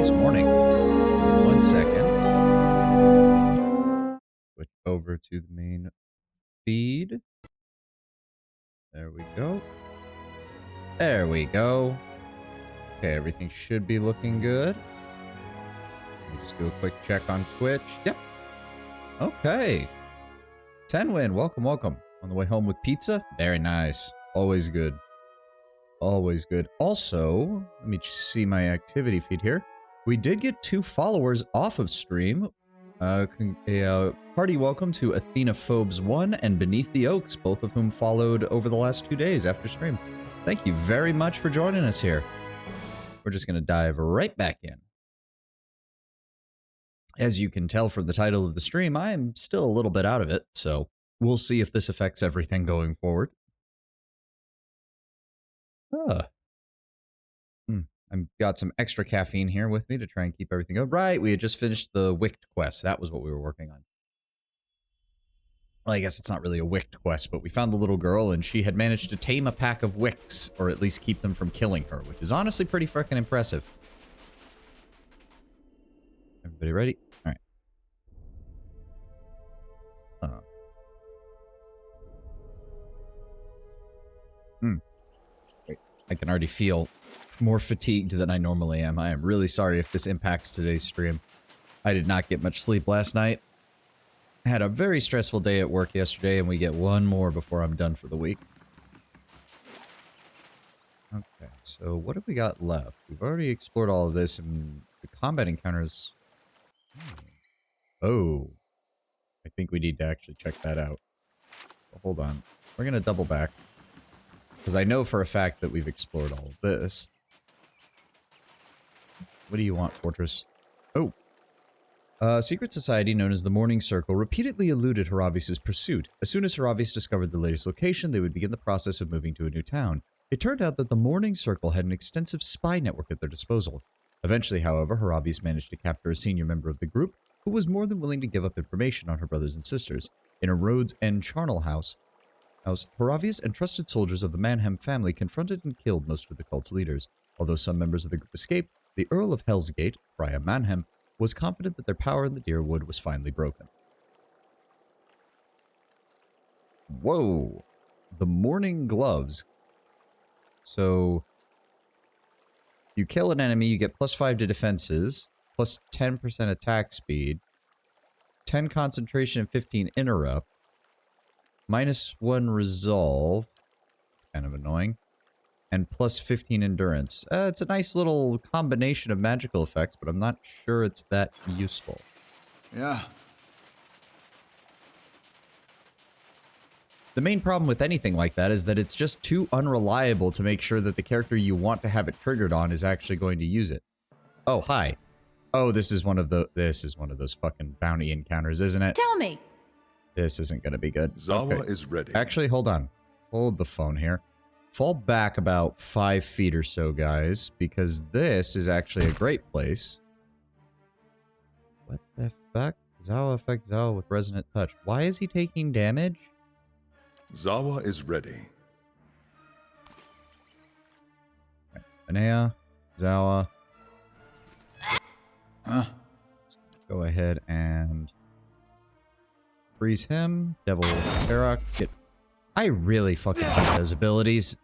this morning. 1 second. Switch over to the main feed. There we go. There we go. Okay, everything should be looking good. Let me just do a quick check on Twitch. Yep. Okay. Tenwin, welcome, welcome. On the way home with pizza? Very nice. Always good. Always good. Also, let me see my activity feed here. We did get 2 followers off of stream. Party welcome to AthenaPhobes1 and Beneath the Oaks, both of whom followed over the last 2 days after stream. Thank you very much for joining us here. We're just going to dive right back in. As you can tell from the title of the stream, I am still a little bit out of it, so we'll see if this affects everything going forward. I've got some extra caffeine here with me to try and keep everything going. Right, we had just finished the Wicked quest. That was what we were working on. Well, I guess it's not really a Wicked quest, but we found the little girl, and she had managed to tame a pack of Wicks, or at least keep them from killing her, which is honestly pretty freaking impressive. Everybody ready? All right. I can already feel more fatigued than I normally am. I am really sorry if this impacts today's stream. I did not get much sleep last night. I had a very stressful day at work yesterday, and we get one more before I'm done for the week. Okay, so what have we got left? We've already explored all of this, and the combat encounters... Oh. I think we need to actually check that out. But hold on. We're going to double back. Because I know for a fact that we've explored all of this. What do you want, Fortress? Oh. A secret society known as the Morning Circle repeatedly eluded Haravis' pursuit. As soon as Haravis discovered the latest location, they would begin the process of moving to a new town. It turned out that the Morning Circle had an extensive spy network at their disposal. Eventually, however, Haravis managed to capture a senior member of the group who was more than willing to give up information on her brothers and sisters. In a Rhodes and Charnel house, Haravis and trusted soldiers of the Manhem family confronted and killed most of the cult's leaders. Although some members of the group escaped, the Earl of Hellsgate, Freya Manhem, was confident that their power in the Deerwood was finally broken. Whoa. The Morning Gloves. So, you kill an enemy, you get +5 to defenses, plus 10% attack speed, 10 concentration and 15 interrupt, -1 resolve, it's kind of annoying, and plus 15 endurance. It's a nice little combination of magical effects, but I'm not sure it's that useful. Yeah. The main problem with anything like that is that it's just too unreliable to make sure that the character you want to have it triggered on is actually going to use it. Oh, hi. Oh, this is one of those fucking bounty encounters, isn't it? Tell me. This isn't going to be good. Zawa is ready. Actually, hold on. Hold the phone here. Fall back about 5 feet or so, guys, because this is actually a great place. What the fuck? Zawa affects Zawa with resonant touch. Why is he taking damage? Zawa is ready. Okay. Anea, Zawa. Let's go ahead and freeze him. Devil Ferox. Get. I really fucking like those abilities.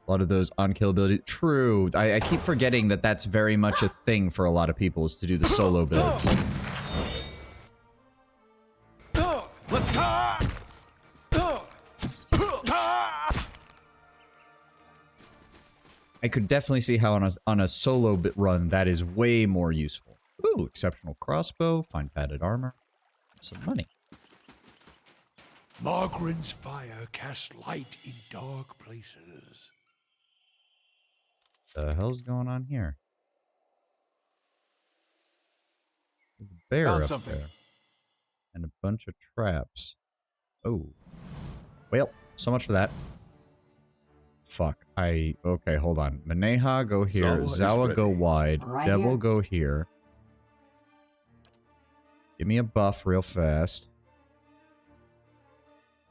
A lot of those on-kill abilities. True. I keep forgetting that that's very much a thing for a lot of people, is to do the solo builds. Let's go! I could definitely see how on a solo bit run that is way more useful. Ooh, exceptional crossbow, fine padded armor, and some money. Margaren's fire casts light in dark places. The hell's going on here? There's a bear Found up something. there. And a bunch of traps. Oh. Well, so much for that. Fuck. Okay, hold on. Maneha, go here. Zawa is Zawa, go ready. wide. Right Devil, here. go here. Give me a buff real fast.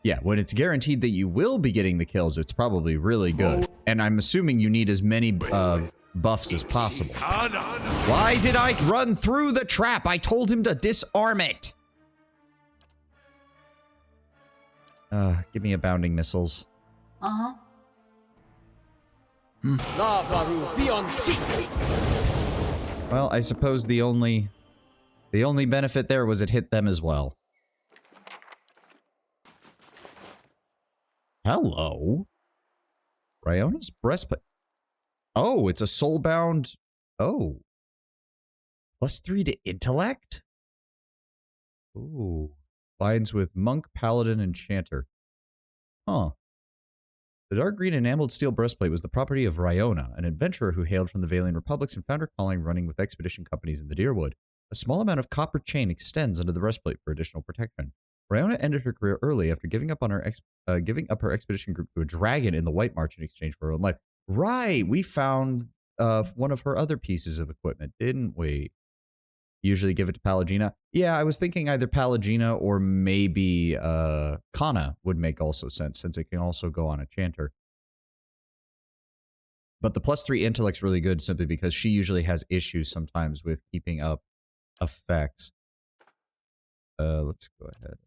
Yeah, when it's guaranteed that you will be getting the kills, it's probably really good. And I'm assuming you need as many buffs as possible. Why did I run through the trap? I told him to disarm it. Give me abounding missiles. Uh-huh. Well, I suppose the only benefit there was it hit them as well. Hello. Ryona's breastplate. Oh, it's a soulbound. Oh. +3 to intellect? Ooh. Lines with monk, paladin, and chanter. Huh. The dark green enameled steel breastplate was the property of Ryona, an adventurer who hailed from the Valian Republics and found her calling running with expedition companies in the Deerwood. A small amount of copper chain extends under the breastplate for additional protection. Ryona ended her career early after giving up her expedition group to a dragon in the White March in exchange for her own life. Right, we found one of her other pieces of equipment, didn't we? Usually give it to Pallegina. Yeah, I was thinking either Pallegina or maybe Kana would make also sense, since it can also go on a chanter. But the +3 intellect's really good simply because she usually has issues sometimes with keeping up effects. Let's go ahead.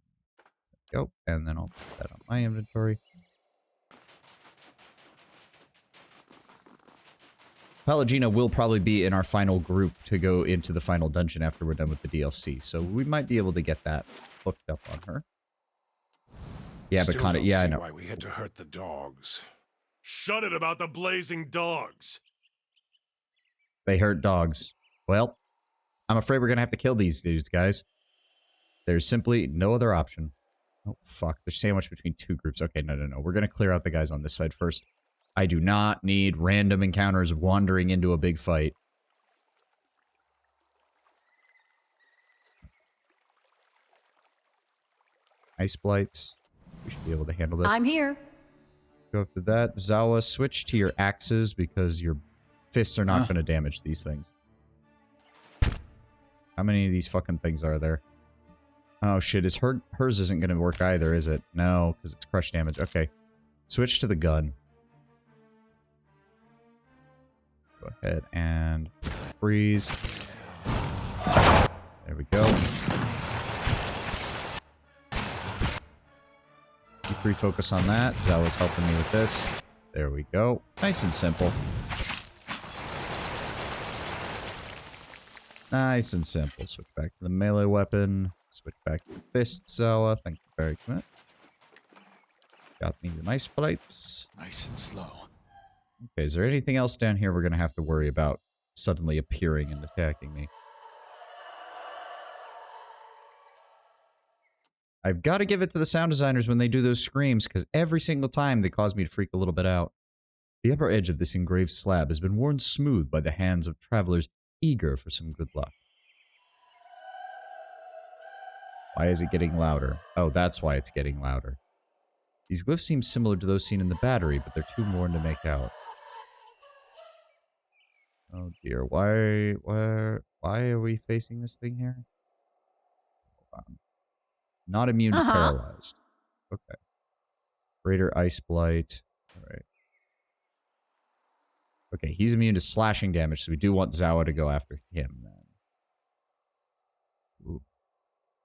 Go, and then I'll put that on my inventory. Pallegina will probably be in our final group to go into the final dungeon after we're done with the DLC, so we might be able to get that hooked up on her. Yeah, but Kana, yeah, I know. Why we had to hurt the dogs? Shut it about the blazing dogs. They hurt dogs. Well, I'm afraid we're gonna have to kill these dudes, guys. There's simply no other option. Oh, fuck. They're sandwiched between two groups. Okay, no. We're gonna clear out the guys on this side first. I do not need random encounters wandering into a big fight. Ice blights. We should be able to handle this. I'm here. Go after that. Zawa, switch to your axes because your fists are not going to damage these things. How many of these fucking things are there? Oh shit, hers isn't going to work either, is it? No, because it's crush damage. Okay. Switch to the gun. Go ahead and freeze. There we go. Keep refocus on that. Zawa's helping me with this. There we go. Nice and simple. Nice and simple. Switch back to the melee weapon. Switch back to the fist, Zawa. Thank you very much. Got me the nice blights. Nice and slow. Okay, is there anything else down here we're going to have to worry about suddenly appearing and attacking me? I've got to give it to the sound designers when they do those screams, because every single time they cause me to freak a little bit out. The upper edge of this engraved slab has been worn smooth by the hands of travelers eager for some good luck. Why is it getting louder? Oh, that's why it's getting louder. These glyphs seem similar to those seen in the battery, but they're too worn to make out. Oh dear, why are we facing this thing here? Hold on. Not immune to paralyzed. Okay. Greater Ice Blight. Alright. Okay, he's immune to slashing damage, so we do want Zawa to go after him then. Ooh.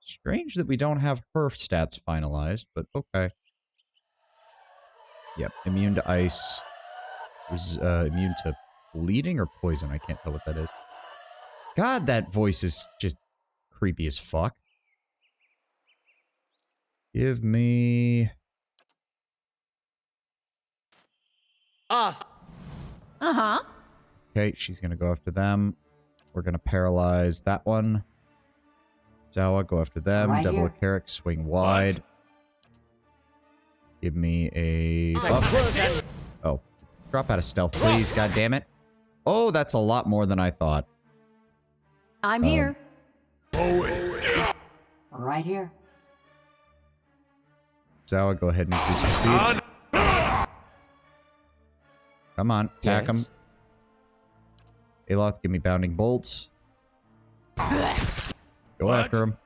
Strange that we don't have her stats finalized, but okay. Yep, immune to ice. Immune to bleeding or poison? I can't tell what that is. God, that voice is just creepy as fuck. Give me... Uh-huh. Okay, she's gonna go after them. We're gonna paralyze that one. Zawa, go after them. Right Devil here. of Carrick, swing wide. What? Give me a buff. Oh, drop out of stealth, please. God damn it. Oh, that's a lot more than I thought. I'm here. Right here. Zawa, go ahead and increase your speed. Come on, attack him. Aloth, give me bounding bolts. Go after him.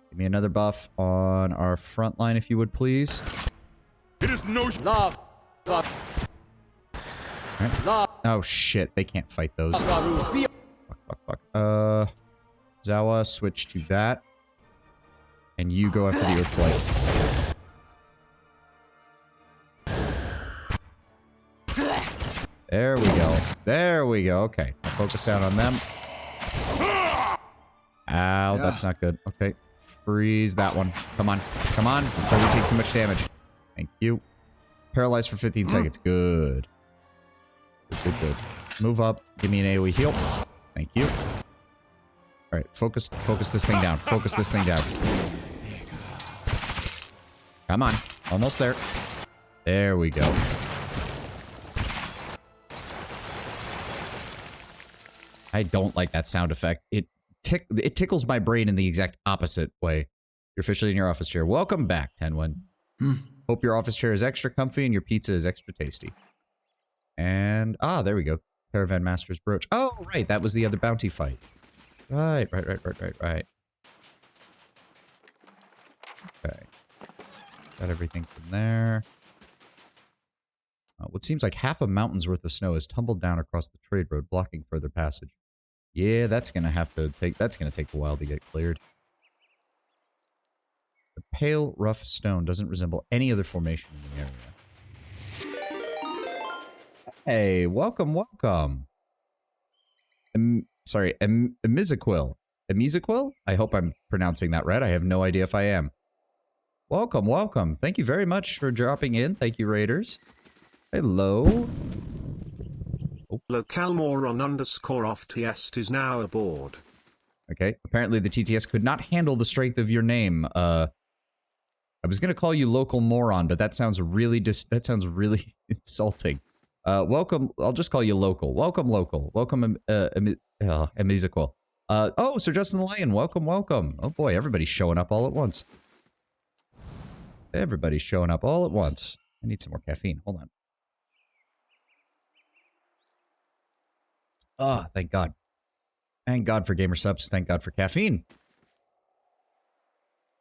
Give me another buff on our front line, if you would, please. It is no Come Right. Oh shit, they can't fight those. Fuck. Zawa, switch to that. And you go after the Earthblight. There we go. There we go. Okay. I'll focus down on them. Ow, that's not good. Okay. Freeze that one. Come on. Come on. Before we take too much damage. Thank you. Paralyzed for 15 seconds. Good. Good. Move up. Give me an AoE heal. Thank you. Alright, focus this thing down. Focus this thing down. Come on. Almost there. There we go. I don't like that sound effect. It tickles my brain in the exact opposite way. You're officially in your office chair. Welcome back, Tenwen. Hope your office chair is extra comfy and your pizza is extra tasty. And, there we go. Caravan Master's brooch. Oh, right, that was the other bounty fight. Right. Okay. Got everything from there. What seems like half a mountain's worth of snow has tumbled down across the trade road, blocking further passage. Yeah, that's gonna take a while to get cleared. The pale, rough stone doesn't resemble any other formation in the area. Hey, welcome. Emizaquil. Emizaquil? I hope I'm pronouncing that right. I have no idea if I am. Welcome. Thank you very much for dropping in. Thank you, Raiders. Hello. Localmoron_off-tst is now aboard. Okay. Apparently the TTS could not handle the strength of your name. I was gonna call you local moron, but that sounds really insulting. Welcome. I'll just call you local. Welcome, local. Welcome, Emizaquil. Sir Justin the Lion. Welcome. Oh boy, everybody's showing up all at once. I need some more caffeine. Hold on. Oh, thank God. Thank God for gamer subs. Thank God for caffeine.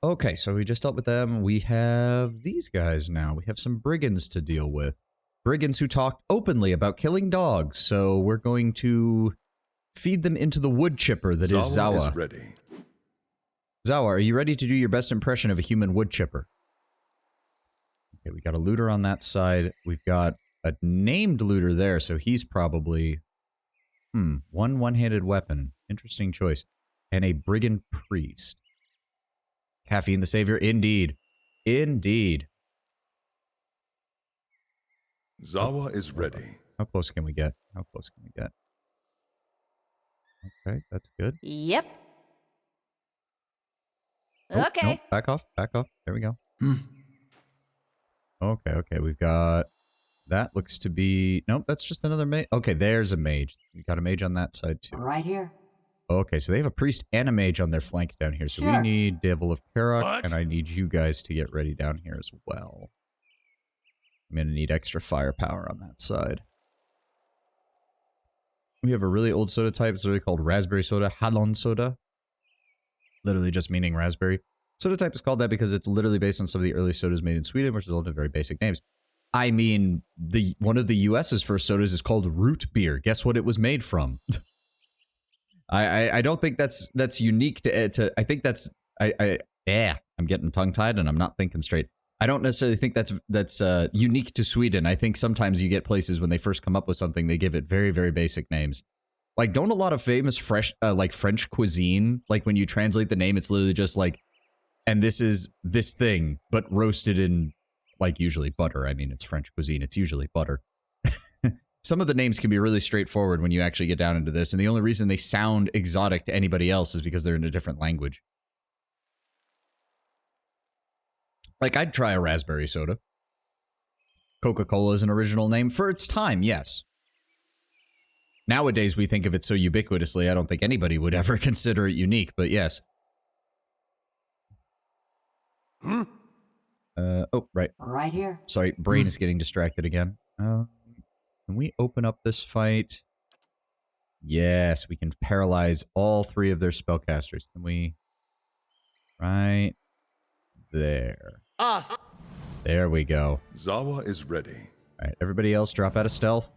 Okay, so we just dealt with them. We have these guys now. We have some brigands to deal with. Brigands who talked openly about killing dogs. So we're going to feed them into the wood chipper that is Zawa. Is ready. Zawa, are you ready to do your best impression of a human wood chipper? Okay, we got a looter on that side. We've got a named looter there, so he's probably... one-handed weapon. Interesting choice. And a brigand priest. Caffeine the savior, indeed. Zawa is ready. How close can we get? Okay, that's good. Yep. Oh, Okay. Nope, back off. There we go. Okay, we've got... That looks to be... Nope, that's just another mage. Okay, there's a mage. We got a mage on that side, too. Right here. Okay, so they have a priest and a mage on their flank down here. So we Sure. need Devil of Karak, What? and I need you guys to get ready down here as well. I'm going to need extra firepower on that side. We have a really old soda type. It's really called raspberry soda, Halon soda. Literally just meaning raspberry. Soda type is called that because it's literally based on some of the early sodas made in Sweden, which resulted in very basic names. I mean, one of the US's first sodas is called root beer. Guess what it was made from? I don't think that's unique to I think that's I'm getting tongue tied and I'm not thinking straight. I don't necessarily think that's unique to Sweden. I think sometimes you get places when they first come up with something, they give it very, very basic names. Like, don't a lot of famous French cuisine, like when you translate the name, it's literally just like, and this is this thing, but roasted in like usually butter. I mean, it's French cuisine. It's usually butter. Some of the names can be really straightforward when you actually get down into this. And the only reason they sound exotic to anybody else is because they're in a different language. Like, I'd try a raspberry soda. Coca-Cola is an original name for its time, yes. Nowadays, we think of it so ubiquitously, I don't think anybody would ever consider it unique, but yes. Oh, right. Right here. Sorry, brain is getting distracted again. Can we open up this fight? Yes, we can paralyze all three of their spellcasters. Can we? Right there. There we go. Zawa is ready. All right, everybody else drop out of stealth.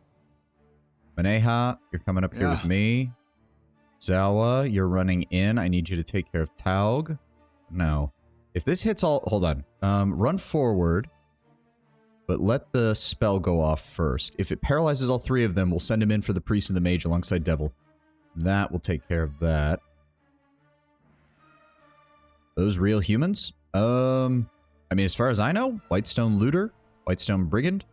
Maneha, you're coming up here with me. Zawa, you're running in. I need you to take care of Taug. No. If this hits all... Hold on. Run forward. But let the spell go off first. If it paralyzes all three of them, we'll send him in for the priest and the mage alongside Devil. That will take care of that. Those real humans? I mean, as far as I know, Whitestone Looter, Whitestone Brigand.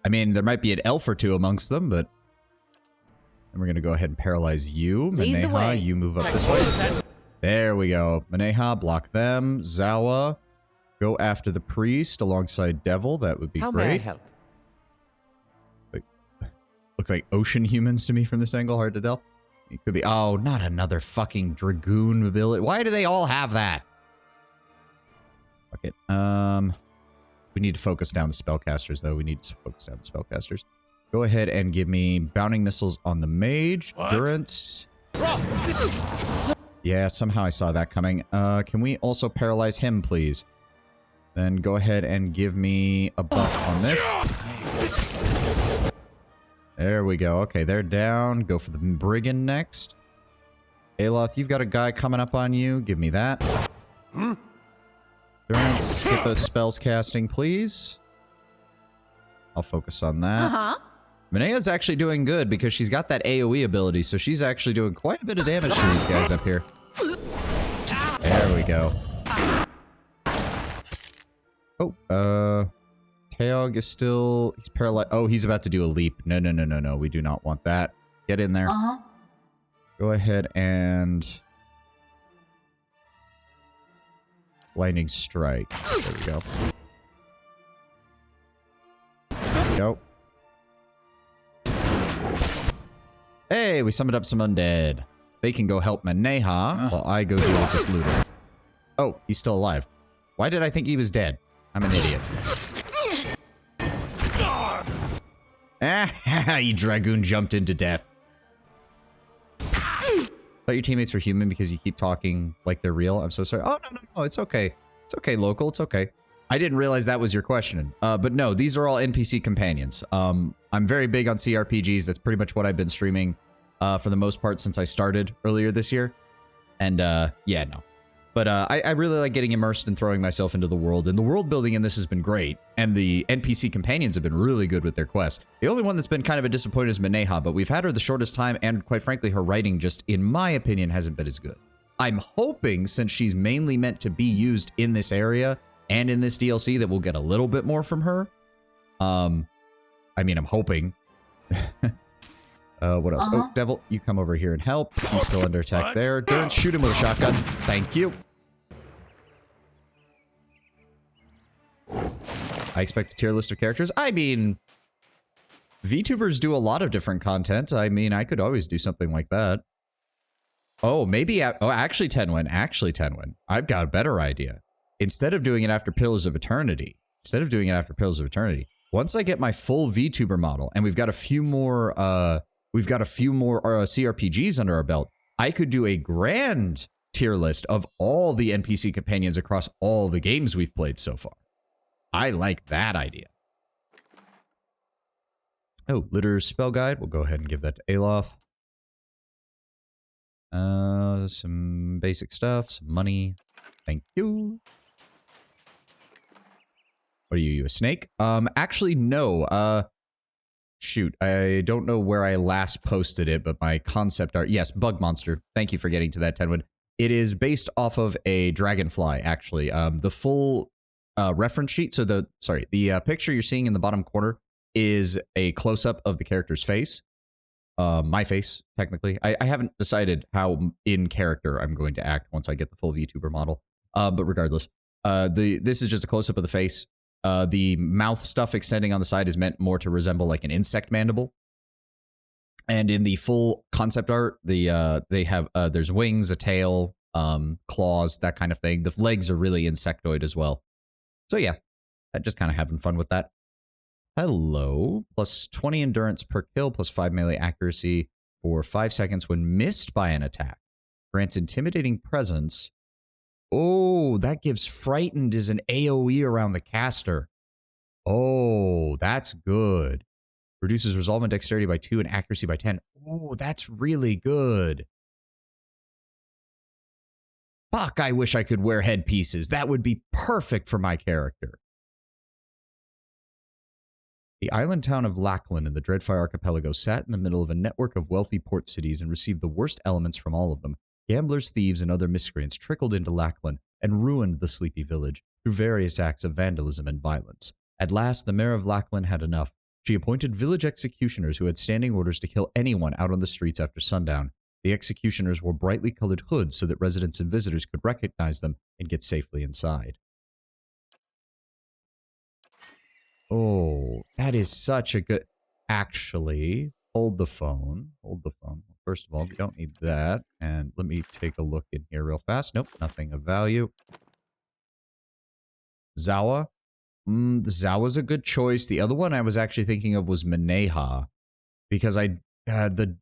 I mean, there might be an elf or two amongst them, but... And we're going to go ahead and paralyze you. Lead the way. Maneha, you move up this way. There we go. Maneha, block them. Zawa, go after the priest alongside Devil. That would be How may I great. help? Looks like ocean humans to me from this angle. Hard to tell. It could be... Oh, not another fucking Dragoon ability. Why do they all have that? Fuck it. We need to focus down the spellcasters, though. We need to focus down the spellcasters. Go ahead and give me bounding missiles on the mage. What? Durance. Yeah, somehow I saw that coming. Can we also paralyze him, please? Then go ahead and give me a buff on this. There we go. Okay, they're down. Go for the brigand next. Aloth, you've got a guy coming up on you. Give me that. Durance, get those spells casting, please. I'll focus on that. Uh-huh. Manea's actually doing good because she's got that AoE ability, so she's actually doing quite a bit of damage to these guys up here. There we go. Oh, Taog is still... He's paralyzed. Oh, he's about to do a leap. No, no, no, no, no. We do not want that. Get in there. Uh-huh. Go ahead and... Lightning Strike. There we go. There we go. Hey, we summoned up some undead. They can go help Maneha while I go deal with this looter. Oh, he's still alive. Why did I think he was dead? I'm an idiot. Ah, you Dragoon jumped into death. Thought your teammates were human because you keep talking like they're real. I'm so sorry. Oh, no, no, no. It's okay. It's okay, local. It's okay. I didn't realize that was your question. But no, these are all NPC companions. I'm very big on CRPGs. That's pretty much what I've been streaming for the most part since I started earlier this year. And yeah, no. But I really like getting immersed and throwing myself into the world. And the world building in this has been great. And the NPC companions have been really good with their quests. The only one that's been kind of a disappointment is Maneha, but we've had her the shortest time. And quite frankly, her writing just, in my opinion, hasn't been as good. I'm hoping, since she's mainly meant to be used in this area and in this DLC, that we'll get a little bit more from her. I mean, I'm hoping. What else? Oh, Devil, you come over here and help. He's still under attack there. Durance, shoot him with a shotgun. Thank you. I expect a tier list of characters. I mean, VTubers do a lot of different content. I mean, I could always do something like that. Oh, maybe... Oh, actually, Tenwin. Actually, Tenwin. I've got a better idea. Instead of doing it after Pillars of Eternity, once I get my full VTuber model, and we've got a few more CRPGs under our belt, I could do a grand tier list of all the NPC companions across all the games we've played so far. I like that idea. Oh, Litter's Spell Guide. We'll go ahead and give that to Aloth. Some basic stuff, some money. Thank you. What are you a snake? Actually, no. Shoot, I don't know where I last posted it, but my concept art... Yes, Bug Monster. Thank you for getting to that, Tenwood. It is based off of a dragonfly, actually. The full reference sheet, so the picture you're seeing in the bottom corner is a close-up of the character's face. My face, technically. I haven't decided how in character I'm going to act once I get the full VTuber model. But regardless, this is just a close-up of the face. The mouth stuff extending on the side is meant more to resemble like an insect mandible. And in the full concept art, they have there's wings, a tail, claws, that kind of thing. The legs are really insectoid as well. So yeah, just kind of having fun with that. Hello. Plus 20 endurance per kill, plus 5 melee accuracy for 5 seconds when missed by an attack. Grants intimidating presence. Oh, that gives frightened as an AoE around the caster. Oh, that's good. Reduces resolve and dexterity by 2 and accuracy by 10. Oh, that's really good. Fuck, I wish I could wear headpieces. That would be perfect for my character. The island town of Lackland in the Dreadfire Archipelago sat in the middle of a network of wealthy port cities and received the worst elements from all of them. Gamblers, thieves, and other miscreants trickled into Lackland and ruined the sleepy village through various acts of vandalism and violence. At last, the mayor of Lackland had enough. She appointed village executioners who had standing orders to kill anyone out on the streets after sundown. The executioners wore brightly colored hoods so that residents and visitors could recognize them and get safely inside. Oh, that is such a good... Actually, hold the phone. Hold the phone. First of all, we don't need that. And let me take a look in here real fast. Nope, nothing of value. Zawa. Zawa's a good choice. The other one I was actually thinking of was Maneha. Because the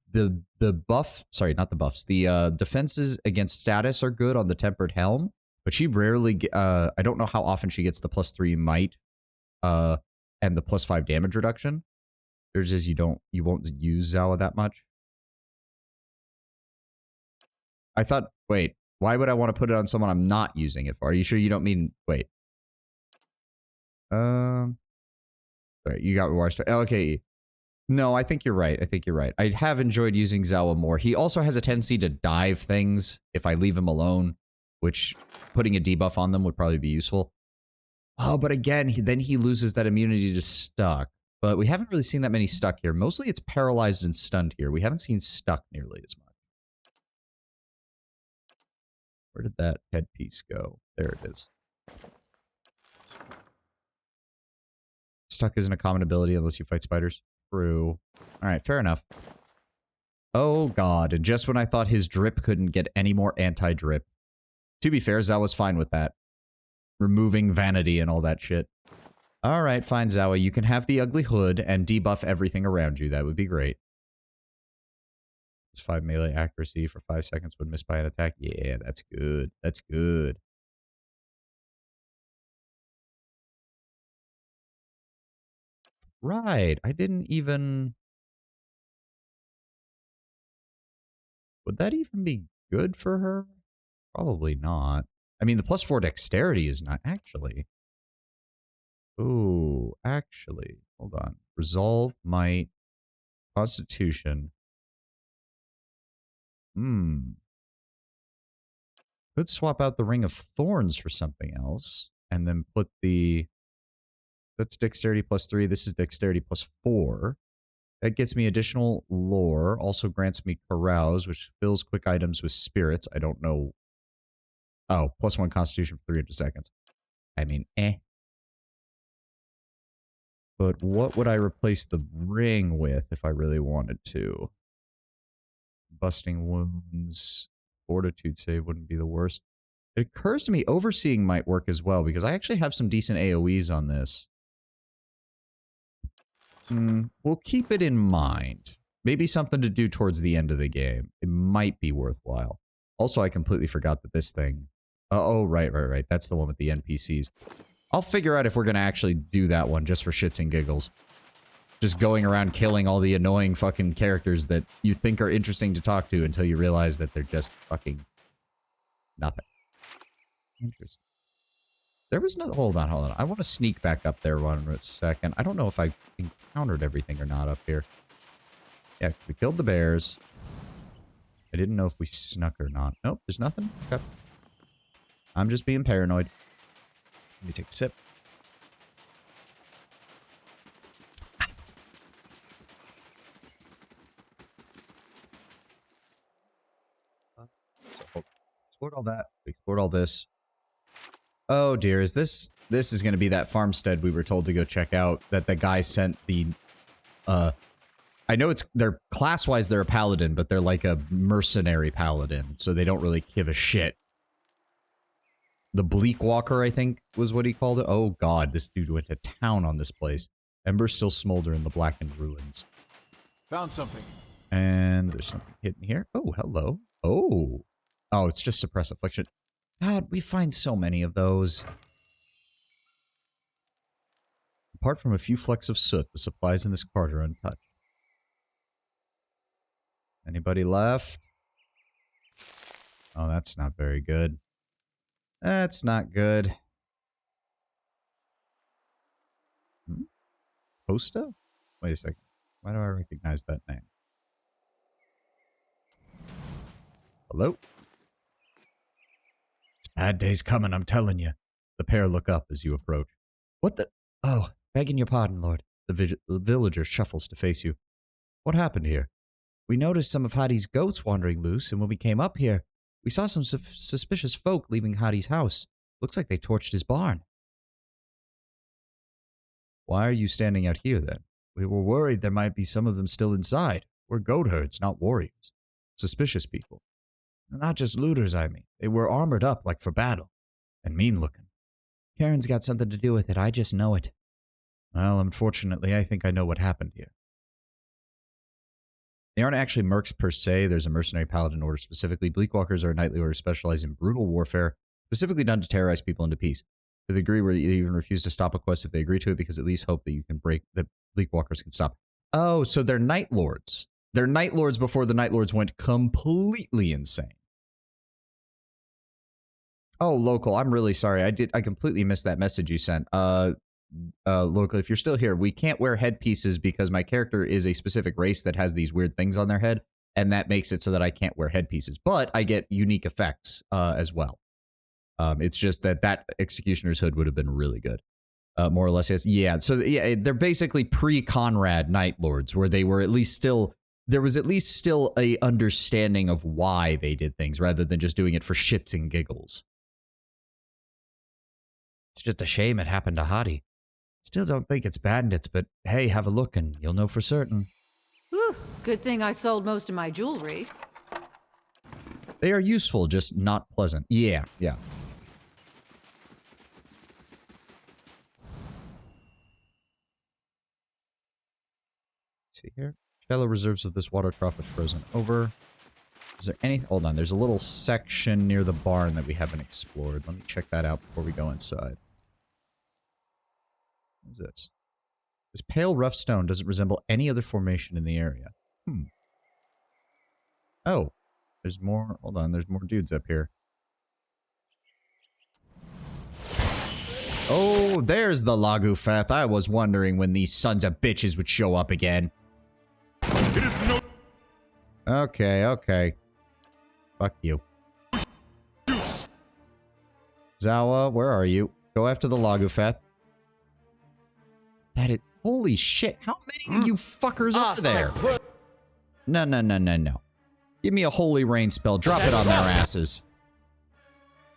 buff... Sorry, not the buffs. The defenses against status are good on the Tempered Helm. But she rarely... I don't know how often she gets the +3 might. And the +5 damage reduction. There's is you won't use Zawa that much. I thought, wait, why would I want to put it on someone I'm not using it for? Are you sure you don't mean, wait. Sorry, you got War Star. Okay. No, I think you're right. I think you're right. I have enjoyed using Zawa more. He also has a tendency to dive things if I leave him alone, which putting a debuff on them would probably be useful. Oh, but again, then he loses that immunity to stuck. But we haven't really seen that many stuck here. Mostly it's paralyzed and stunned here. We haven't seen stuck nearly as much. Where did that headpiece go? There it is. Stuck isn't a common ability unless you fight spiders. True. Alright, fair enough. Oh god, and just when I thought his drip couldn't get any more anti-drip. To be fair, Zawa's fine with that. Removing vanity and all that shit. Alright, fine, Zawa. You can have the ugly hood and debuff everything around you. That would be great. It's 5 melee accuracy for 5 seconds when missed by an attack. Yeah, that's good. That's good. Right. I didn't even... Would that even be good for her? Probably not. I mean, the +4 dexterity is not actually. Ooh, actually. Hold on. Resolve, might, constitution. Could swap out the Ring of Thorns for something else. And then put the... That's dexterity +3. This is dexterity +4. That gets me additional lore. Also grants me carouse, which fills quick items with spirits. I don't know. Oh, +1 constitution for 300 seconds. I mean, eh. But what would I replace the ring with if I really wanted to? Busting wounds. Fortitude save wouldn't be the worst. It occurs to me overseeing might work as well, because I actually have some decent AoEs on this. We'll keep it in mind. Maybe something to do towards the end of the game. It might be worthwhile. Also, I completely forgot that this thing... Oh, right. That's the one with the NPCs. I'll figure out if we're going to actually do that one just for shits and giggles. Just going around killing all the annoying fucking characters that you think are interesting to talk to until you realize that they're just fucking nothing. Interesting. There was no... Hold on. I want to sneak back up there 1 second. I don't know if I encountered everything or not up here. Yeah, we killed the bears. I didn't know if we snuck or not. Nope, there's nothing. Okay. I'm just being paranoid. Let me take a sip. So, explored all that. We explored all this. Oh dear, is this is going to be that farmstead we were told to go check out that the guy sent the I know they're class-wise they're a paladin, but they're like a mercenary paladin, so they don't really give a shit. The Bleak Walker, I think, was what he called it. Oh god, this dude went to town on this place. Embers still smolder in the blackened ruins. Found something. And there's something hidden here. Oh, hello. Oh. Oh, it's just suppress affliction. God, we find so many of those. Apart from a few flecks of soot, the supplies in this cart are untouched. Anybody left? Oh, that's not very good. That's not good. Costa? Wait a second. Why do I recognize that name? Hello? It's bad days coming, I'm telling you. The pair look up as you approach. What the? Oh, begging your pardon, Lord. The villager shuffles to face you. What happened here? We noticed some of Hadi's goats wandering loose, and when we came up here, we saw some suspicious folk leaving Hadi's house. Looks like they torched his barn. Why are you standing out here, then? We were worried there might be some of them still inside. We're goat herds, not warriors. Suspicious people. Not just looters, I mean. They were armored up like for battle. And mean-looking. Karen's got something to do with it, I just know it. Well, unfortunately, I think I know what happened here. They aren't actually mercs per se. There's a mercenary paladin order specifically. Bleakwalkers are a knightly order specialized in brutal warfare, specifically done to terrorize people into peace. To the degree where you even refuse to stop a quest if they agree to it because it leaves hope that you can break, that Bleakwalkers can stop. Oh, so they're Night Lords. They're Night Lords before the Night Lords went completely insane. Oh, local, I'm really sorry. I completely missed that message you sent. Local, if you're still here, we can't wear headpieces because my character is a specific race that has these weird things on their head, and that makes it so that I can't wear headpieces. But I get unique effects as well. It's just that Executioner's Hood would have been really good. More or less, yes. Yeah, so yeah, they're basically pre-Conrad Night Lords, where they were at least still, there was at least still a understanding of why they did things, rather than just doing it for shits and giggles. It's just a shame it happened to Hadi. Still don't think it's bandits, but hey, have a look and you'll know for certain. Whew, good thing I sold most of my jewelry. They are useful, just not pleasant. Yeah. See here. Shallow reserves of this water trough have frozen over. Is there anything? Hold on, there's a little section near the barn that we haven't explored. Let me check that out before we go inside. What is this? This pale rough stone doesn't resemble any other formation in the area. Oh, there's more. Hold on, there's more dudes up here. Oh, there's the Lagufeth. I was wondering when these sons of bitches would show up again. It is no Okay. Fuck you. use. Zawa, where are you? Go after the Lagufeth. That is... Holy shit, how many of you fuckers are there? No. Give me a holy rain spell. Drop it on their asses.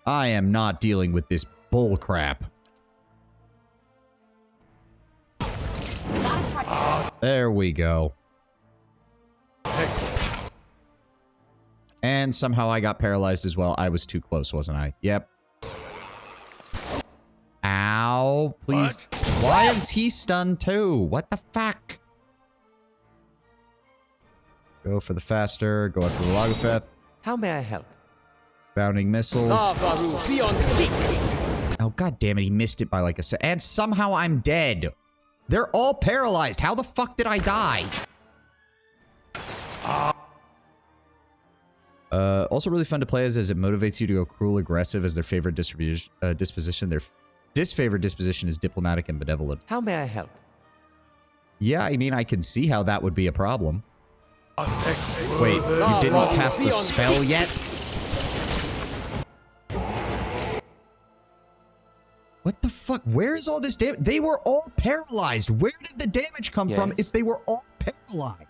I am not dealing with this bull crap. There we go. And somehow I got paralyzed as well. I was too close, wasn't I? Yep. Ow. Please. What? Why is he stunned too? What the fuck? Go for the faster. Go after the Lagufeth. How may I help? Bounding missiles. Lavaru, be on seek! Oh, god damn it. He missed it by like a second. And somehow I'm dead. They're all paralyzed. How the fuck did I die? Also really fun to play as it motivates you to go cruel aggressive as their favorite disposition. Their disfavored disposition is diplomatic and benevolent. How may I help? Yeah, I mean, I can see how that would be a problem. Wait, you didn't cast the spell yet? What the fuck? Where is all this damage? They were all paralyzed. Where did the damage come from if they were all paralyzed?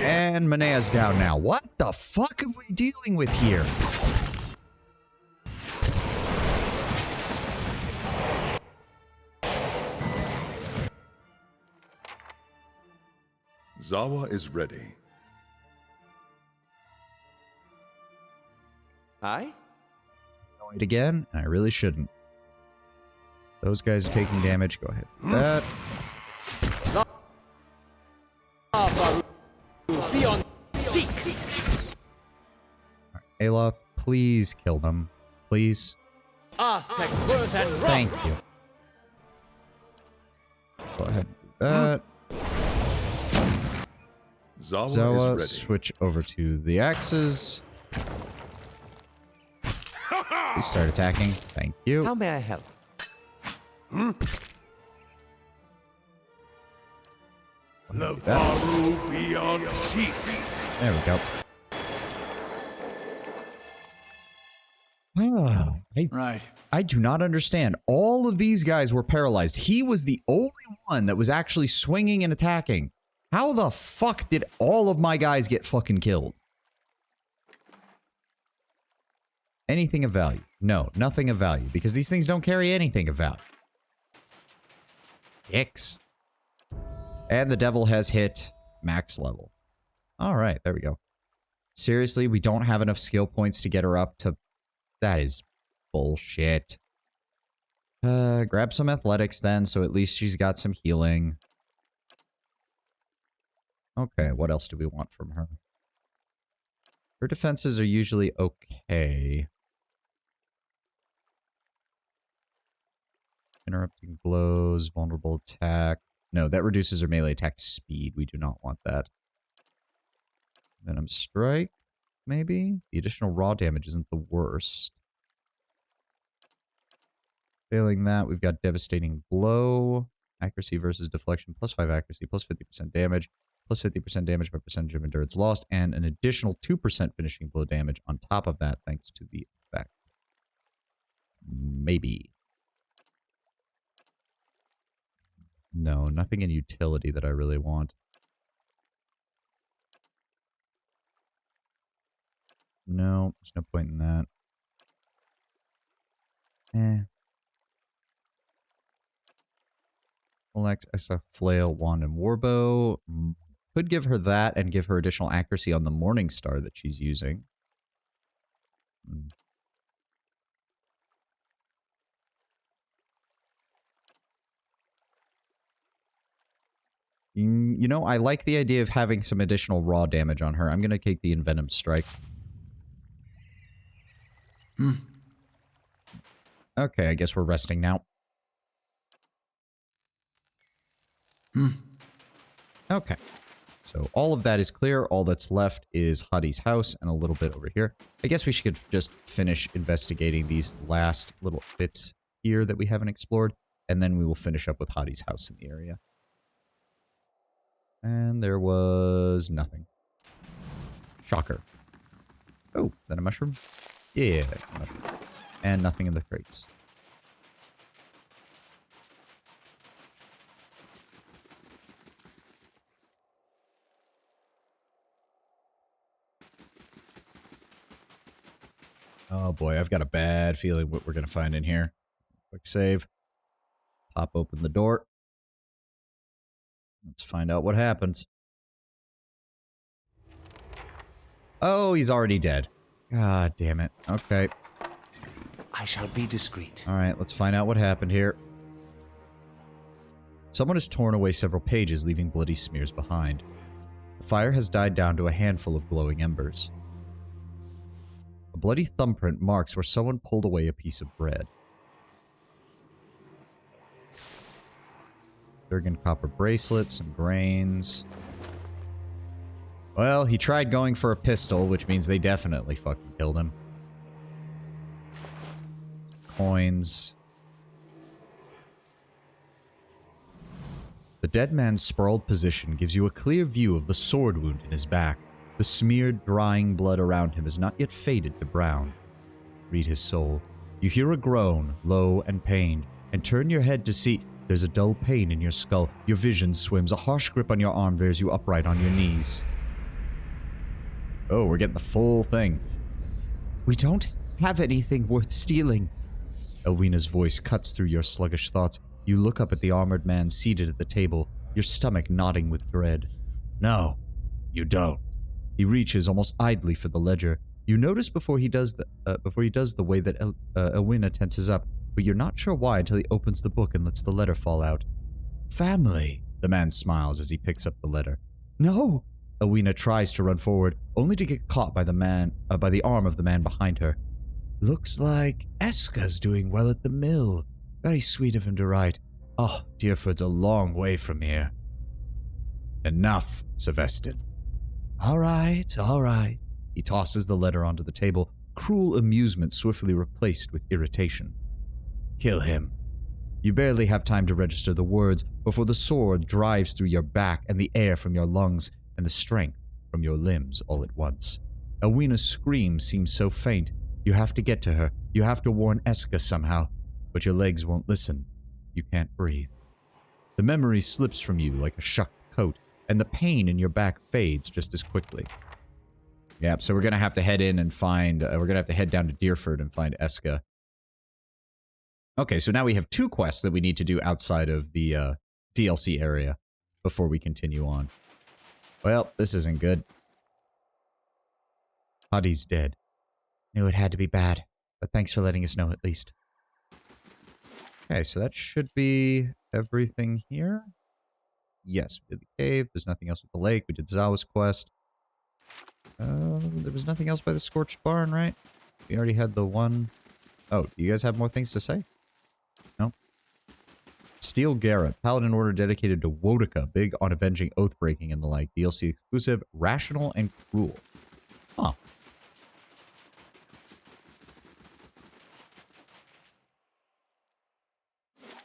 And Manea's down now. What the fuck are we dealing with here? Zawa is ready. Aye? It again, and I really shouldn't. Those guys are taking damage. Go ahead. That. Lavaru, be on seek! Aloth, please kill them. Please. Aztec birth and rock. Thank you. Go ahead and do that. Zawa, Zoa, is ready. switch over to the axes. You start attacking. Thank you. How may I help? Lavaru beyond seek. There we go. Right. I do not understand. All of these guys were paralyzed. He was the only one that was actually swinging and attacking. How the fuck did all of my guys get fucking killed? Anything of value? No, nothing of value, because these things don't carry anything of value. Dicks. And the devil has hit max level. Alright, there we go. Seriously, we don't have enough skill points to get her up to... That is bullshit. Grab some athletics then, so at least she's got some healing. Okay, what else do we want from her? Her defenses are usually okay. Interrupting blows, vulnerable attack. No, that reduces her melee attack speed. We do not want that. Venom Strike, maybe? The additional raw damage isn't the worst. Failing that, we've got Devastating Blow. Accuracy versus deflection, plus 5 accuracy, plus 50% damage, plus 50% damage by percentage of endurance lost, and an additional 2% finishing blow damage on top of that, thanks to the effect. Maybe. No, nothing in utility that I really want. No, there's no point in that. Alex, SF, Flail, Wand, and Warbow. Could give her that and give her additional accuracy on the Morning Star that she's using. You know, I like the idea of having some additional raw damage on her. I'm going to take the Envenom Strike. Okay, I guess we're resting now. Okay. So all of that is clear. All that's left is Hadi's house and a little bit over here. I guess we should just finish investigating these last little bits here that we haven't explored. And then we will finish up with Hadi's house in the area. And there was nothing. Shocker. Oh, is that a mushroom? Yeah, it's a mushroom. And nothing in the crates. Oh boy, I've got a bad feeling what we're going to find in here. Quick save. Pop open the door. Let's find out what happens. Oh, he's already dead. God damn it. Okay. I shall be discreet. Alright, let's find out what happened here. Someone has torn away several pages, leaving bloody smears behind. The fire has died down to a handful of glowing embers. A bloody thumbprint marks where someone pulled away a piece of bread. Durgan copper bracelet, some grains. Well, he tried going for a pistol, which means they definitely fucking killed him. Coins. The dead man's sprawled position gives you a clear view of the sword wound in his back. The smeared, drying blood around him has not yet faded to brown. Read his soul. You hear a groan, low and pained, and turn your head to see. There's a dull pain in your skull. Your vision swims. A harsh grip on your arm bears you upright on your knees. Oh, we're getting the full thing. We don't have anything worth stealing. Elwina's voice cuts through your sluggish thoughts. You look up at the armored man seated at the table, your stomach nodding with dread. No, you don't. He reaches almost idly for the ledger. You notice before he does the way that Elwina tenses up, but you're not sure why until he opens the book and lets the letter fall out. Family, the man smiles as he picks up the letter. No! Elwina tries to run forward, only to get caught by the arm of the man behind her. Looks like Eska's doing well at the mill. Very sweet of him to write. Oh, Deerford's a long way from here. Enough, Sylvester. All right, all right. He tosses the letter onto the table, cruel amusement swiftly replaced with irritation. Kill him. You barely have time to register the words before the sword drives through your back and the air from your lungs and the strength from your limbs all at once. Elwena's scream seems so faint. You have to get to her. You have to warn Eska somehow. But your legs won't listen. You can't breathe. The memory slips from you like a shucked coat, and the pain in your back fades just as quickly. Yep, so we're going to have to head in and find... we're going to have to head down to Deerford and find Eska. Okay, so now we have 2 quests that we need to do outside of the DLC area before we continue on. Well, this isn't good. Hadi's dead. Knew it had to be bad, but thanks for letting us know at least. Okay, so that should be everything here. Yes, we did the cave. There's nothing else with the lake. We did Zawa's quest. There was nothing else by the Scorched Barn, right? We already had the one... Oh, do you guys have more things to say? No? Steel Garrett, Paladin Order dedicated to Wodaka, big on avenging oath-breaking and the like. DLC exclusive, rational and cruel. Huh.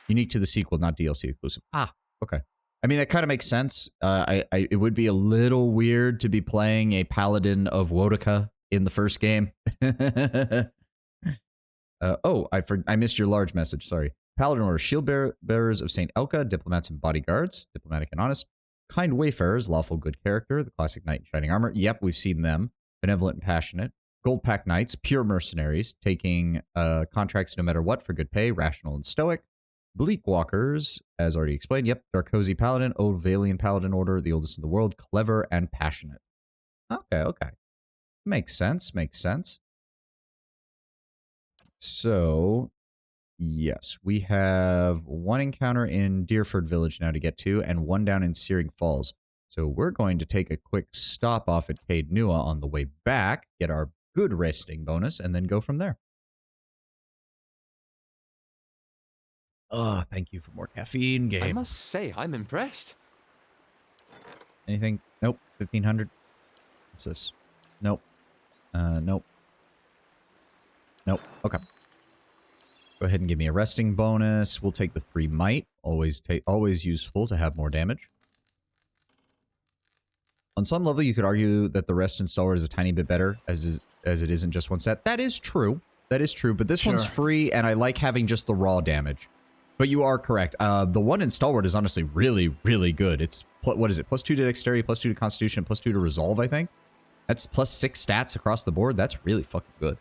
Unique to the sequel, not DLC exclusive. Ah, okay. I mean, that kind of makes sense. It would be a little weird to be playing a Paladin of Wodaka in the first game. I missed your large message, sorry. Paladin Order, shield bearers of St. Elka, diplomats and bodyguards, diplomatic and honest. Kind wayfarers, lawful good character, the classic knight in shining armor. Yep, we've seen them. Benevolent and passionate. Gold pack knights, pure mercenaries, taking contracts no matter what for good pay, rational and stoic. Bleak Walkers, as already explained. Yep, Darkosi Paladin, Old Valian Paladin Order, the oldest in the world, clever and passionate. Okay, okay. Makes sense, makes sense. So, yes, we have 1 encounter in Deerford Village now to get to, and 1 down in Searing Falls. So we're going to take a quick stop off at Caed Nua on the way back, get our good resting bonus, and then go from there. Oh, thank you for more caffeine, game. I must say, I'm impressed. Anything? Nope. 1500. What's this? Nope. Nope. Nope. Okay. Go ahead and give me a resting bonus. We'll take the 3 might. Always useful to have more damage. On some level, you could argue that the rest in Stalwart is a tiny bit better, as it isn't just 1 set. That is true. That is true, but this one's free, and I like having just the raw damage. But you are correct. The one in Stalwart is honestly really, really good. It's, what is it? +2 to Dexterity, +2 to Constitution, +2 to Resolve, I think. That's +6 stats across the board. That's really fucking good.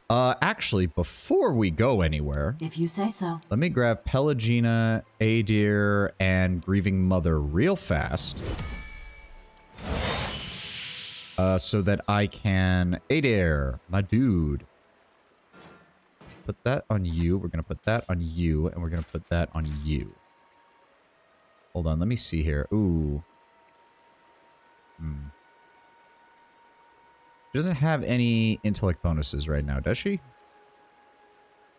Actually, before we go anywhere... If you say so. Let me grab Pelagina, Adir, and Grieving Mother real fast. So that I can... Adir, my dude. Put that on you. We're going to put that on you. And we're going to put that on you. Hold on. Let me see here. Ooh. She doesn't have any intellect bonuses right now, does she?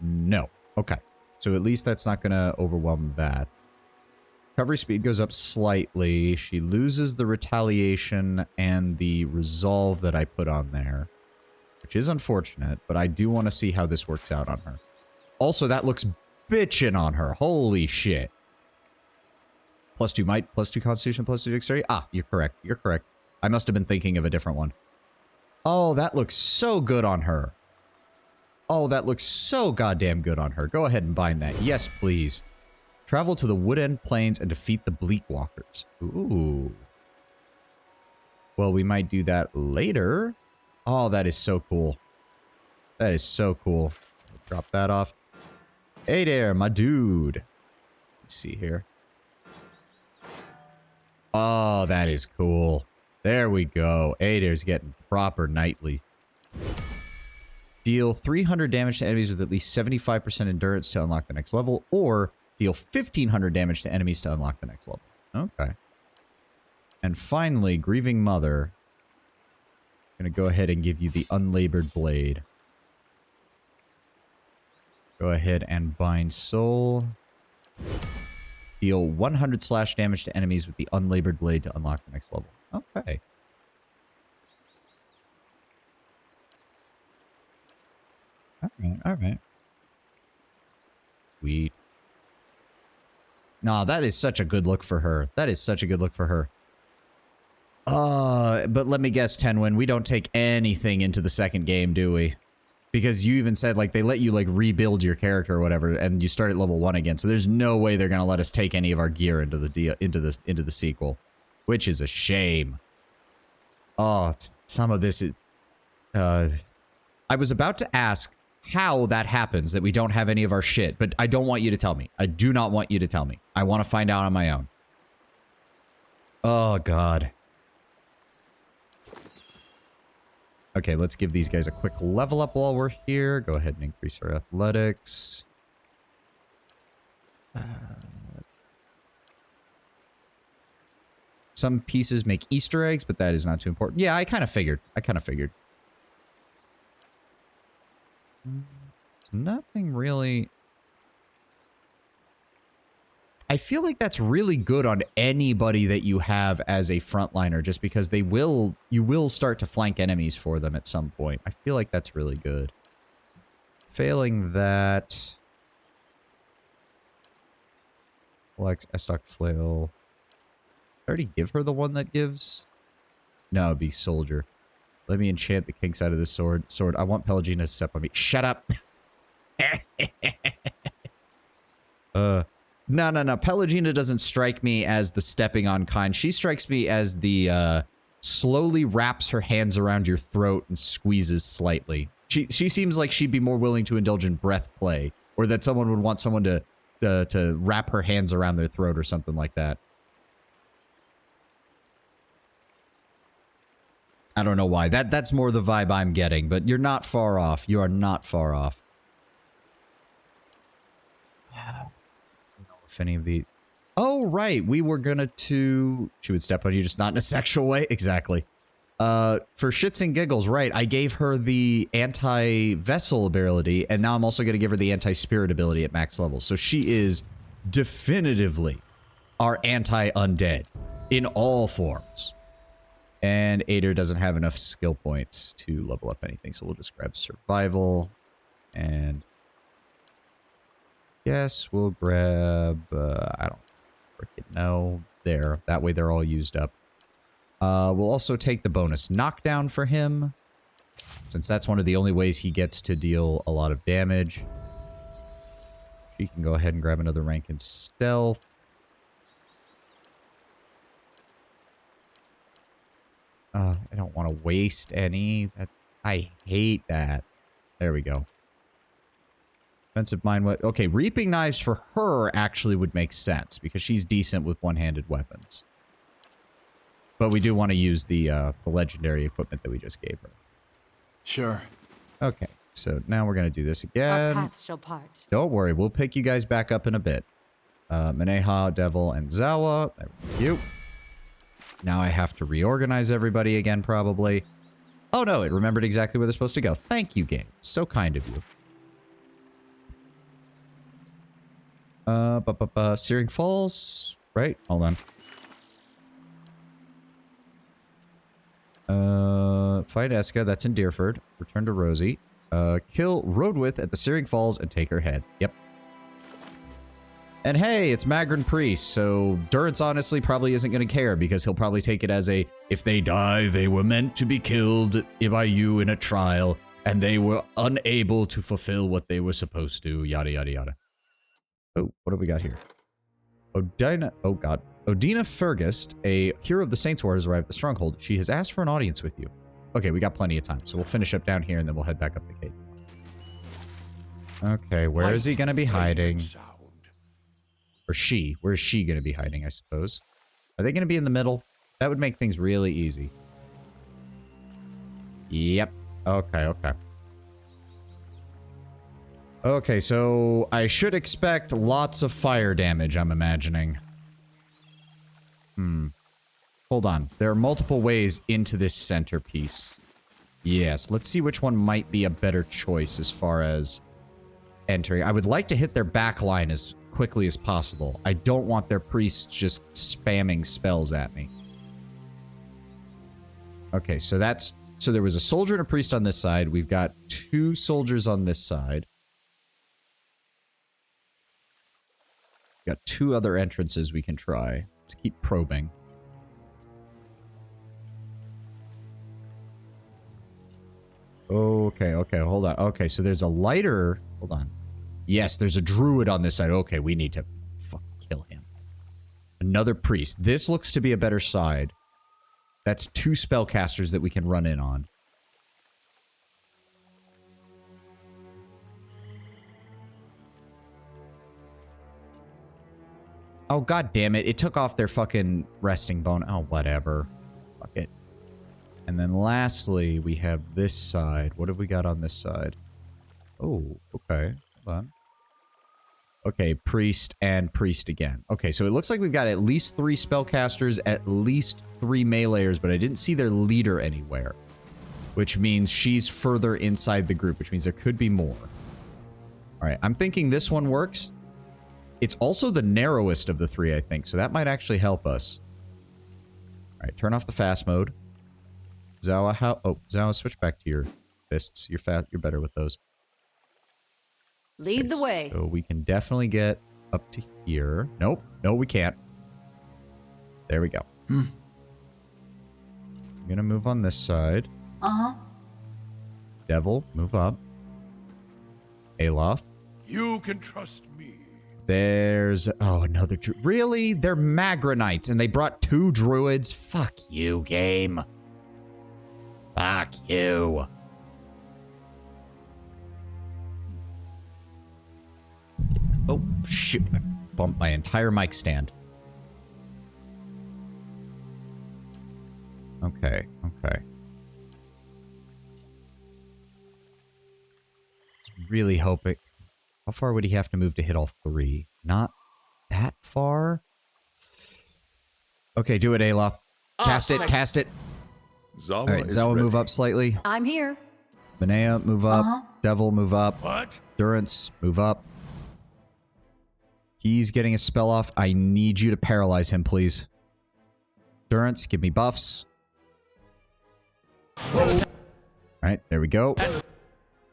No. Okay. So at least that's not going to overwhelm that. Recovery speed goes up slightly. She loses the retaliation and the resolve that I put on there. Which is unfortunate, but I do want to see how this works out on her. Also, that looks bitchin' on her. Holy shit. +2 might, +2 constitution, +2 dexterity. Ah, you're correct. You're correct. I must have been thinking of a different one. Oh, that looks so good on her. Oh, that looks so goddamn good on her. Go ahead and bind that. Yes, please. Travel to the Woodend Plains and defeat the Bleak Walkers. Ooh. Well, we might do that later. Oh, that is so cool. That is so cool. Drop that off. Hey there, my dude. Let's see here. Oh, that is cool. There we go. Adir's getting proper knightly. Deal 300 damage to enemies with at least 75% endurance to unlock the next level, or deal 1500 damage to enemies to unlock the next level. Okay. And finally, Grieving Mother. Gonna go ahead and give you the unlabored blade. Go ahead and bind soul. Deal 100 slash damage to enemies with the unlabored blade to unlock the next level. Okay. Alright, alright. Sweet. Nah, that is such a good look for her. That is such a good look for her. But let me guess, Tenwin, we don't take anything into the second game, do we? Because you even said, like, they let you, like, rebuild your character or whatever, and you start at level 1 again, so there's no way they're gonna let us take any of our gear into the sequel. Which is a shame. Oh, some of this is... I was about to ask how that happens, that we don't have any of our shit, but I don't want you to tell me. I do not want you to tell me. I want to find out on my own. Oh, God. Okay, let's give these guys a quick level up while we're here. Go ahead and increase our athletics. Some pieces make Easter eggs, but that is not too important. Yeah, I kind of figured. There's nothing really... I feel like that's really good on anybody that you have as a frontliner, just because you will start to flank enemies for them at some point. I feel like that's really good. Failing that... Flex, Estoc Flail. Did I already give her the one that gives? No, it'd be Soldier. Let me enchant the kinks out of this sword. I want Pelagina to step on me. Shut up! No. Pelagina doesn't strike me as the stepping on kind. She strikes me as the, slowly wraps her hands around your throat and squeezes slightly. She seems like she'd be more willing to indulge in breath play, or that someone would want someone to wrap her hands around their throat or something like that. I don't know why. That's more the vibe I'm getting, but you're not far off. You are not far off. If any of the... Oh, right. We were gonna to... She would step on you, just not in a sexual way. Exactly. For shits and giggles, right. I gave her the anti-vessel ability, and now I'm also gonna give her the anti-spirit ability at max level. So she is definitively our anti-undead in all forms. And Ader doesn't have enough skill points to level up anything, so we'll just grab survival. And... yes, we'll grab, I don't freaking know. There. That way they're all used up. We'll also take the bonus knockdown for him, since that's one of the only ways he gets to deal a lot of damage. She can go ahead and grab another rank in stealth. I don't want to waste any. I hate that. There we go. Defensive mind, what? Okay, reaping knives for her actually would make sense because she's decent with one-handed weapons. But we do want to use the legendary equipment that we just gave her. Sure. Okay, so now we're gonna do this again. Our paths shall part. Don't worry, we'll pick you guys back up in a bit. Maneha, Devil, and Zawa. Thank you. Now I have to reorganize everybody again, probably. Oh no, it remembered exactly where they're supposed to go. Thank you, game. So kind of you. Searing Falls, right? Hold on. Fight Eska, that's in Deerford. Return to Rosie. Kill Roadwith at the Searing Falls and take her head. Yep. And hey, it's Magrin Priest, so Durance honestly probably isn't going to care because he'll probably take it as a, if they die, they were meant to be killed by you in a trial, and they were unable to fulfill what they were supposed to, yada yada yada. Oh, what have we got here? Odina, oh god. Odina Fergust, a hero of the Saints War, has arrived at the Stronghold. She has asked for an audience with you. Okay, we got plenty of time, so we'll finish up down here and then we'll head back up the gate. Okay, where is he going to be hiding? Or she. Where is she going to be hiding, I suppose? Are they going to be in the middle? That would make things really easy. Yep. Okay, okay. Okay, so I should expect lots of fire damage, I'm imagining. Hold on. There are multiple ways into this centerpiece. Yes, let's see which one might be a better choice as far as entering. I would like to hit their back line as quickly as possible. I don't want their priests just spamming spells at me. Okay, so there was a soldier and a priest on this side. We've got 2 soldiers on this side. Got 2 other entrances we can try. Let's keep probing. Okay, hold on. Okay, so there's a lighter. Hold on. Yes, there's a druid on this side. Okay, we need to kill him. Another priest. This looks to be a better side. That's 2 spellcasters that we can run in on. Oh, god damn it. It took off their fucking resting bone. Oh, whatever. Fuck it. And then lastly, we have this side. What have we got on this side? Oh, okay. Hold on. Okay, priest and priest again. Okay, so it looks like we've got at least 3 spellcasters, at least 3 meleeers, but I didn't see their leader anywhere. Which means she's further inside the group, which means there could be more. Alright, I'm thinking this one works. It's also the narrowest of the 3, I think, so that might actually help us. Alright, turn off the fast mode. Zawa, Zawa, switch back to your fists. You're better with those. Lead the way. So we can definitely get up to here. Nope. No, we can't. There we go. I'm gonna move on this side. Devil, move up. Alof. You can trust me. There's... Oh, another druid. Really? They're Magranites, and they brought 2 druids? Fuck you, game. Fuck you. Oh, shoot. I bumped my entire mic stand. Okay, okay. Just really hoping... How far would he have to move to hit all 3? Not that far? Okay, do it, Alof. Cast it, cast it. Zawa Alright, is Zawa, ready. move up slightly. I'm here. Benea, move up. Devil, move up. What? Durance, move up. He's getting a spell off. I need you to paralyze him, please. Durance, give me buffs. Alright, there we go.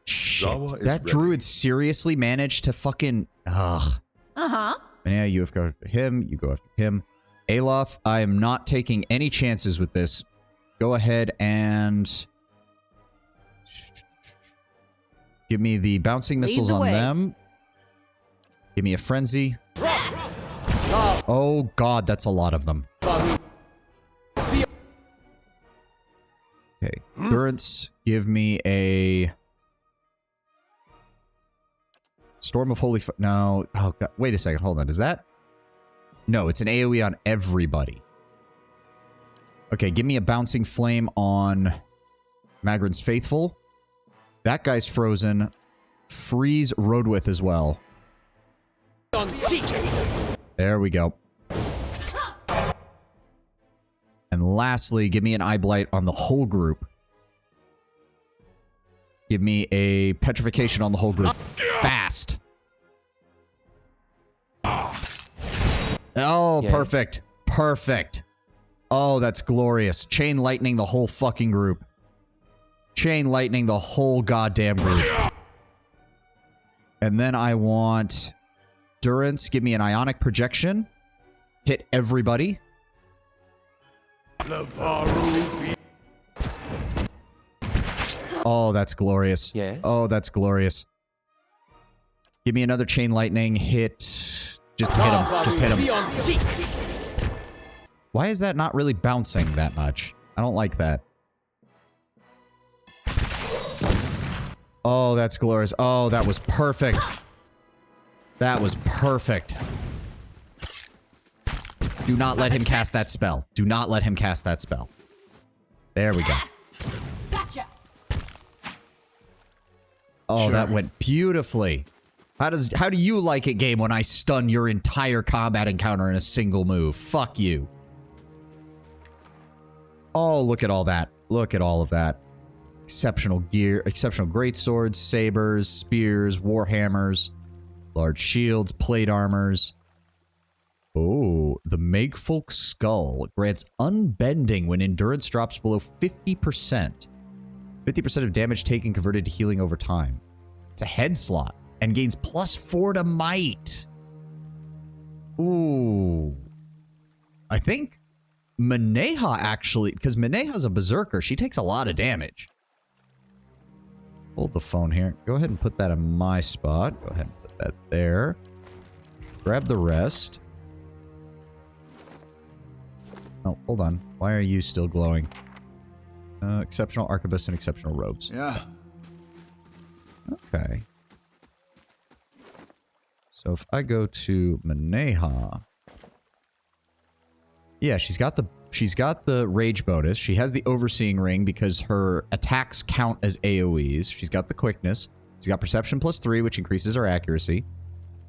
Shit, Zawa is that ready. druid seriously managed to fucking... Ugh. Uh-huh. Benea, you have to go after him. You go after him. Alof, I am not taking any chances with this. Go ahead and... Give me the bouncing missiles the on way. them. Give me a frenzy. Oh god, that's a lot of them. Okay. Durance, give me a... Storm of Holy... No. Oh god. Wait a second. Hold on. Is that... No, it's an AoE on everybody. Okay, give me a Bouncing Flame on Magran's Faithful. That guy's frozen. Freeze Roadwith as well. There we go. And lastly, give me an Eye Blight on the whole group. Give me a Petrification on the whole group. Fast. Oh, Yes. perfect. Perfect. Oh, that's glorious. Chain Lightning the whole fucking group. Chain Lightning the whole goddamn group. And then I want... Durance, give me an Ionic Projection. Hit everybody. Oh, that's glorious. Yes. Oh, that's glorious. Give me another Chain Lightning. Hit... Just hit him. Just hit him. Why is that not really bouncing that much? I don't like that. Oh, that's glorious. Oh, that was perfect. That was perfect. Do not let him cast that spell. Do not let him cast that spell. There we go. Gotcha. Oh, that went beautifully. How do you like it, game, when I stun your entire combat encounter in a single move? Fuck you. Oh, look at all that. Look at all of that. exceptional gear, exceptional greatswords, sabers, spears, warhammers, large shields, plate armors. Oh, the Magefolk Skull grants unbending when endurance drops below 50%. 50% of damage taken converted to healing over time. It's a head slot and gains +4 to might. Ooh. I think Maneha actually, because Maneha's a berserker, she takes a lot of damage. Hold the phone here. Go ahead and put that in my spot. Go ahead and put that there. Grab the rest. Oh, hold on. Why are you still glowing? Exceptional arquebus and exceptional robes. Yeah. Okay. So if I go to Maneha, yeah, she's got the rage bonus. She has the overseeing ring because her attacks count as AoEs. She's got the quickness. She's got perception +3, which increases her accuracy.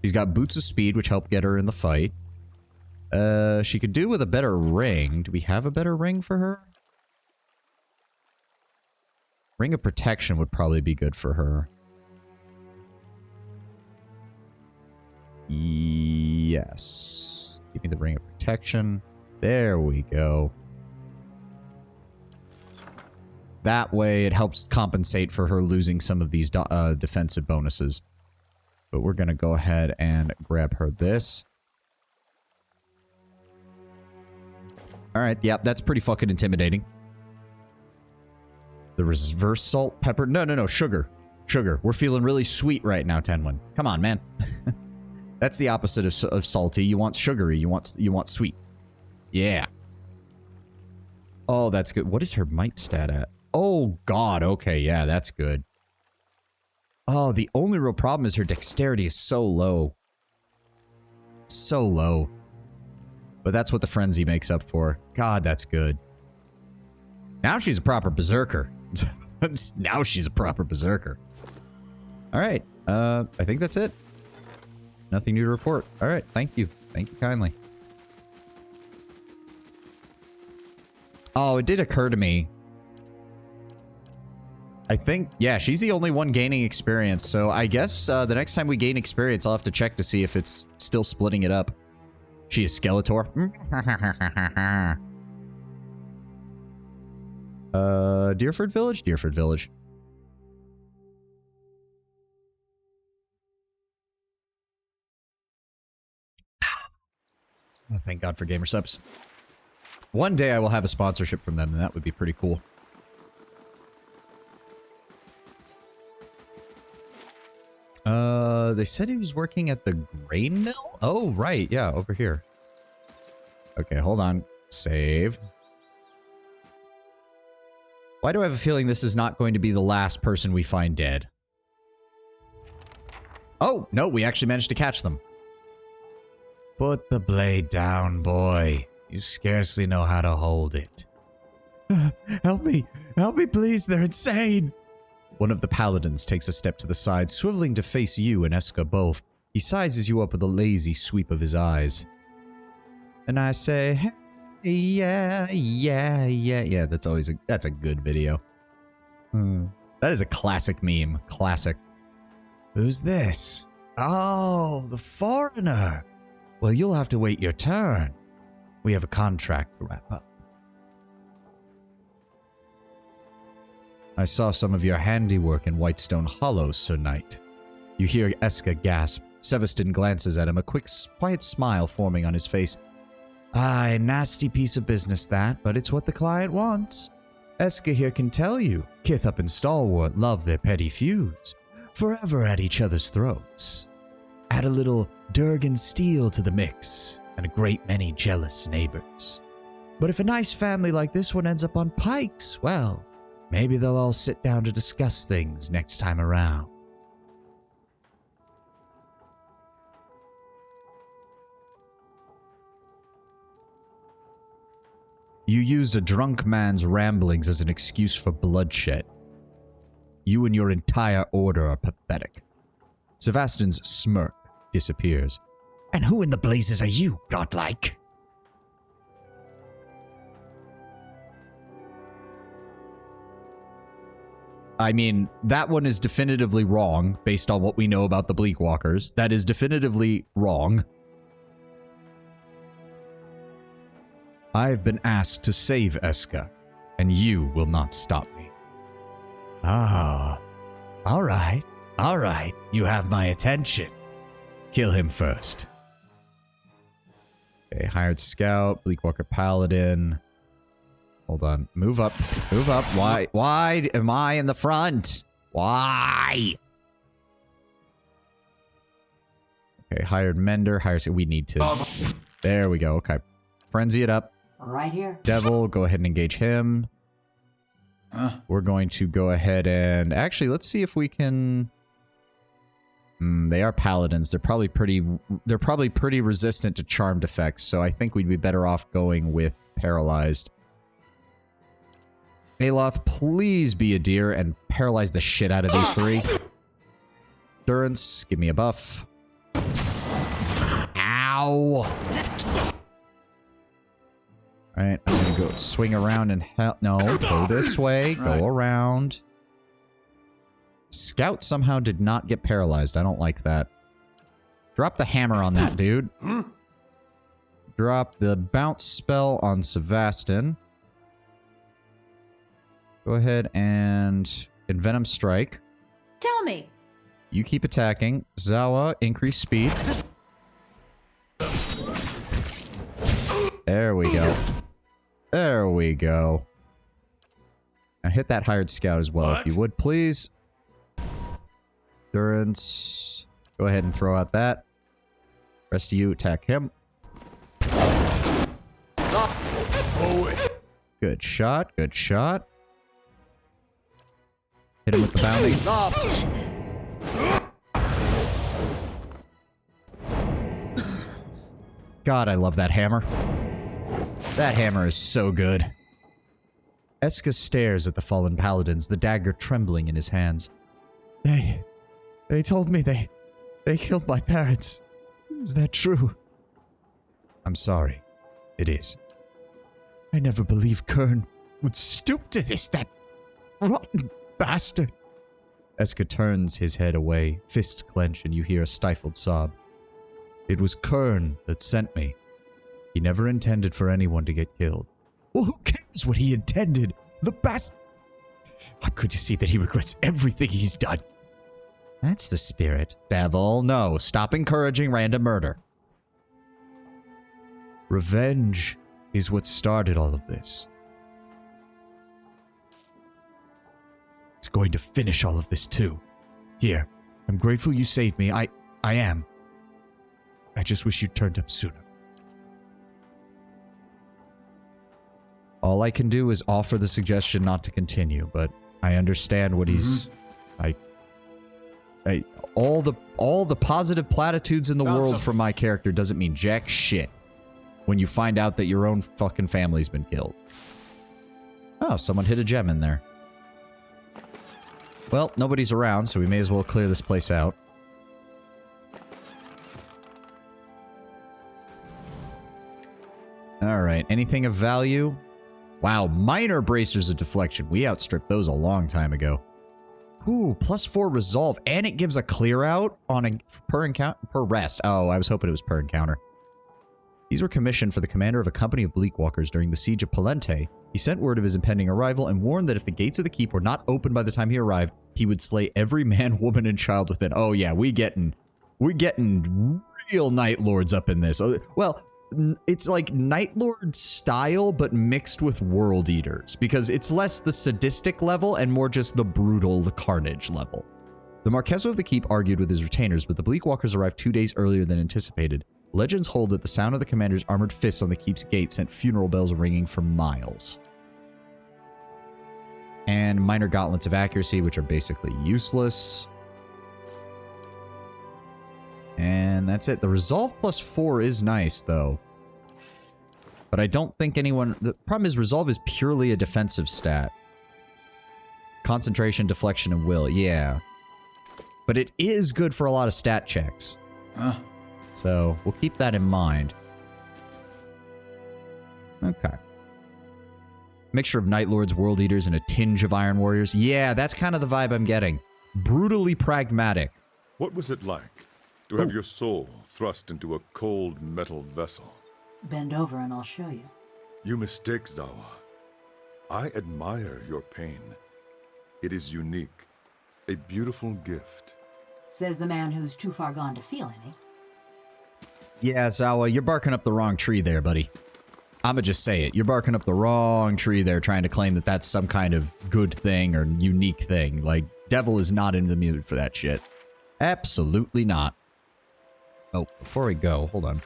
She's got boots of speed, which help get her in the fight. She could do with a better ring. Do we have a better ring for her? Ring of protection would probably be good for her. Yes. Give me the ring of protection. There we go. That way it helps compensate for her losing some of these defensive bonuses. But we're going to go ahead and grab her this. Alright, yep, that's pretty fucking intimidating. The reverse salt pepper. No, sugar. Sugar. We're feeling really sweet right now, Tenwin. Come on, man. That's the opposite of salty. You want sugary. You want sweet. Yeah. Oh, that's good. What is her might stat at? Oh, God. Okay, yeah, that's good. Oh, the only real problem is her dexterity is so low. So low. But that's what the frenzy makes up for. God, that's good. Now she's a proper berserker. Now she's a proper berserker. Alright, I think that's it. Nothing new to report. Alright, thank you. Thank you kindly. Oh, it did occur to me. I think, yeah, she's the only one gaining experience, so I guess the next time we gain experience, I'll have to check to see if it's still splitting it up. She is Skeletor. Deerford Village? Deerford Village. Oh, thank God for Gamer Subs. One day I will have a sponsorship from them, and that would be pretty cool. They said he was working at the grain mill? Oh, right. Yeah, over here. Okay, hold on. Save. Why do I have a feeling this is not going to be the last person we find dead? Oh, no, we actually managed to catch them. Put the blade down, boy. You scarcely know how to hold it. Help me. Help me, please. They're insane. One of the paladins takes a step to the side, swiveling to face you and Eska both. He sizes you up with a lazy sweep of his eyes. And I say, hey, yeah. That's a good video. That is a classic meme. Classic. Who's this? Oh, the foreigner. Well, you'll have to wait your turn. We have a contract to wrap up. I saw some of your handiwork in Whitestone Hollow, Sir Knight. You hear Eska gasp. Seveston glances at him, a quiet smile forming on his face. Aye, nasty piece of business that, but it's what the client wants. Eska here can tell you, Kithup and Stalwart love their petty feuds, forever at each other's throats. Add a little Durgan steel to the mix, and a great many jealous neighbors. But if a nice family like this one ends up on pikes, well, maybe they'll all sit down to discuss things next time around. You used a drunk man's ramblings as an excuse for bloodshed. You and your entire order are pathetic. Sevastin's smirk disappears. And who in the blazes are you, godlike? I mean, that one is definitively wrong based on what we know about the Bleakwalkers. That is definitively wrong. I have been asked to save Eska, and you will not stop me. Ah, all right, you have my attention. Kill him first. Okay, hired scout, Bleakwalker paladin. Hold on, move up. Why am I in the front? Why? Okay, hired mender, we need to. There we go, okay. Frenzy it up. Right here. Devil, go ahead and engage him. We're going to go ahead and... Actually, let's see if we can... they are paladins. They're probably pretty resistant to charmed effects, so I think we'd be better off going with paralyzed. Aloth, please be a deer and paralyze the shit out of these three. Durance, give me a buff. Ow! Alright, I'm gonna go swing around and no, go this way, go around. Scout somehow did not get paralyzed. I don't like that. Drop the hammer on that dude. Drop the bounce spell on Sevastin. Go ahead and Envenom Strike. Tell me. You keep attacking. Zawa, increase speed. There we go. There we go. Now hit that hired scout as well, if you would, please. Durance. Go ahead and throw out that. Rest of you, attack him. Good shot, good shot. Hit him with the bounty. God, I love that hammer. That hammer is so good. Eska stares at the fallen paladins, the dagger trembling in his hands. They told me they killed my parents. Is that true? I'm sorry. It is. I never believed Kern would stoop to this, that rotten bastard. Eska turns his head away, fists clench, and you hear a stifled sob. It was Kern that sent me. He never intended for anyone to get killed. Well, who cares what he intended? The bastard. How could you see that he regrets everything he's done? That's the spirit. Devil, no. Stop encouraging random murder. Revenge is what started all of this. It's going to finish all of this too. Here, I'm grateful you saved me. I am. I just wish you'd turned up sooner. All I can do is offer the suggestion not to continue, but I understand what he's... all the positive platitudes in the world from my character doesn't mean jack shit when you find out that your own fucking family's been killed. Oh, someone hit a gem in there. Well, nobody's around, so we may as well clear this place out. Alright, anything of value? Wow, minor bracers of deflection. We outstripped those a long time ago. Ooh, +4 resolve, and it gives a clear out on a per rest. Oh, I was hoping it was per encounter. These were commissioned for the commander of a company of Bleakwalkers during the siege of Palente. He sent word of his impending arrival and warned that if the gates of the keep were not opened by the time he arrived, he would slay every man, woman, and child within. Oh yeah, we're getting real Night Lords up in this. Well, it's like Night Lord style, but mixed with World Eaters, because it's less the sadistic level and more just the brutal, the carnage level. The Marqueso of the Keep argued with his retainers, but the Bleakwalkers arrived 2 days earlier than anticipated. Legends hold that the sound of the commander's armored fists on the Keep's gate sent funeral bells ringing for miles. And minor gauntlets of accuracy, which are basically useless. And that's it. The resolve +4 is nice, though. But I don't think anyone... The problem is resolve is purely a defensive stat. Concentration, deflection, and will. Yeah. But it is good for a lot of stat checks. So, we'll keep that in mind. Okay. Mixture of Night Lords, World Eaters, and a tinge of Iron Warriors. Yeah, that's kind of the vibe I'm getting. Brutally pragmatic. What was it like to have your soul thrust into a cold metal vessel? Bend over and I'll show you. You mistake, Zawa. I admire your pain. It is unique. A beautiful gift. Says the man who's too far gone to feel any. Yeah, Zawa, you're barking up the wrong tree there, buddy. I'ma just say it. You're barking up the wrong tree there trying to claim that that's some kind of good thing or unique thing. Like, Devil is not in the mood for that shit. Absolutely not. Oh, before we go, hold on.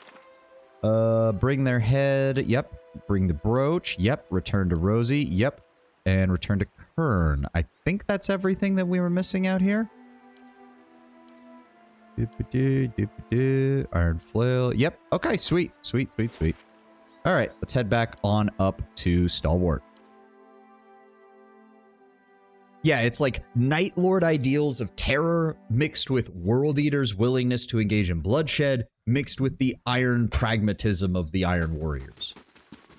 Bring their head. Yep. Bring the brooch. Yep. Return to Rosie. Yep. And return to Kern. I think that's everything that we were missing out here. Iron flail. Yep. Okay, sweet. Sweet, sweet, sweet. Alright, let's head back on up to Stalwart. Yeah, it's like Night Lord ideals of terror mixed with World Eater's willingness to engage in bloodshed, mixed with the iron pragmatism of the Iron Warriors.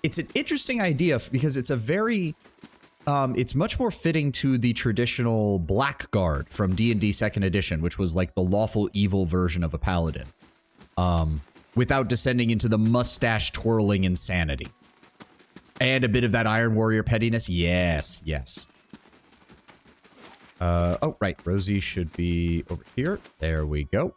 It's an interesting idea because it's a very... it's much more fitting to the traditional Blackguard from D&D 2nd Edition, which was like the lawful evil version of a paladin. Without descending into the mustache-twirling insanity. And a bit of that Iron Warrior pettiness. Yes, yes. Oh, right. Rosie should be over here. There we go.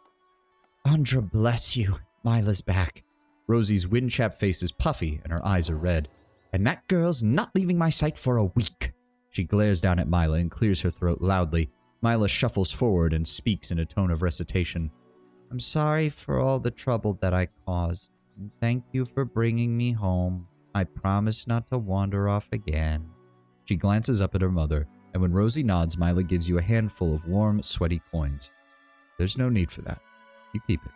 Andra, bless you. Myla's back. Rosie's wind-chapped face is puffy, and her eyes are red. And that girl's not leaving my sight for a week. She glares down at Myla and clears her throat loudly. Myla shuffles forward and speaks in a tone of recitation. I'm sorry for all the trouble that I caused. And thank you for bringing me home. I promise not to wander off again. She glances up at her mother, and when Rosie nods, Myla gives you a handful of warm, sweaty coins. There's no need for that. You keep it.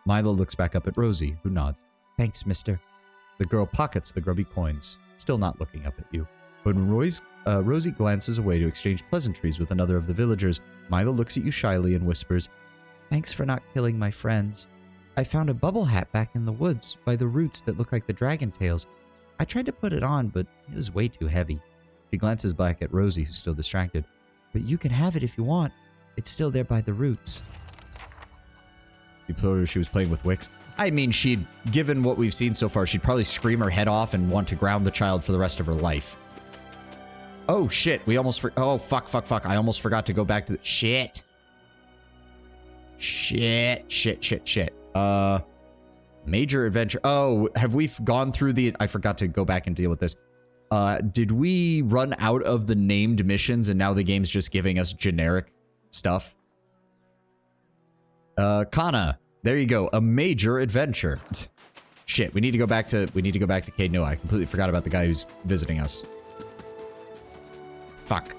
Myla looks back up at Rosie, who nods. Thanks, mister. The girl pockets the grubby coins, still not looking up at you. When Rosie glances away to exchange pleasantries with another of the villagers, Myla looks at you shyly and whispers, Thanks for not killing my friends. I found a bubble hat back in the woods by the roots that look like the dragon tails. I tried to put it on, but it was way too heavy. She glances back at Rosie, who's still distracted. But you can have it if you want. It's still there by the roots. You told her she was playing with wicks? I mean, given what we've seen so far, she'd probably scream her head off and want to ground the child for the rest of her life. Oh, shit. Oh, fuck. I almost forgot to go back to the... Shit. Major adventure. Oh, have we gone through the... I forgot to go back and deal with this. Did we run out of the named missions and now the game's just giving us generic stuff? Kana. There you go. A major adventure. Shit, we need to go back to Caed Noa. I completely forgot about the guy who's visiting us. Fuck.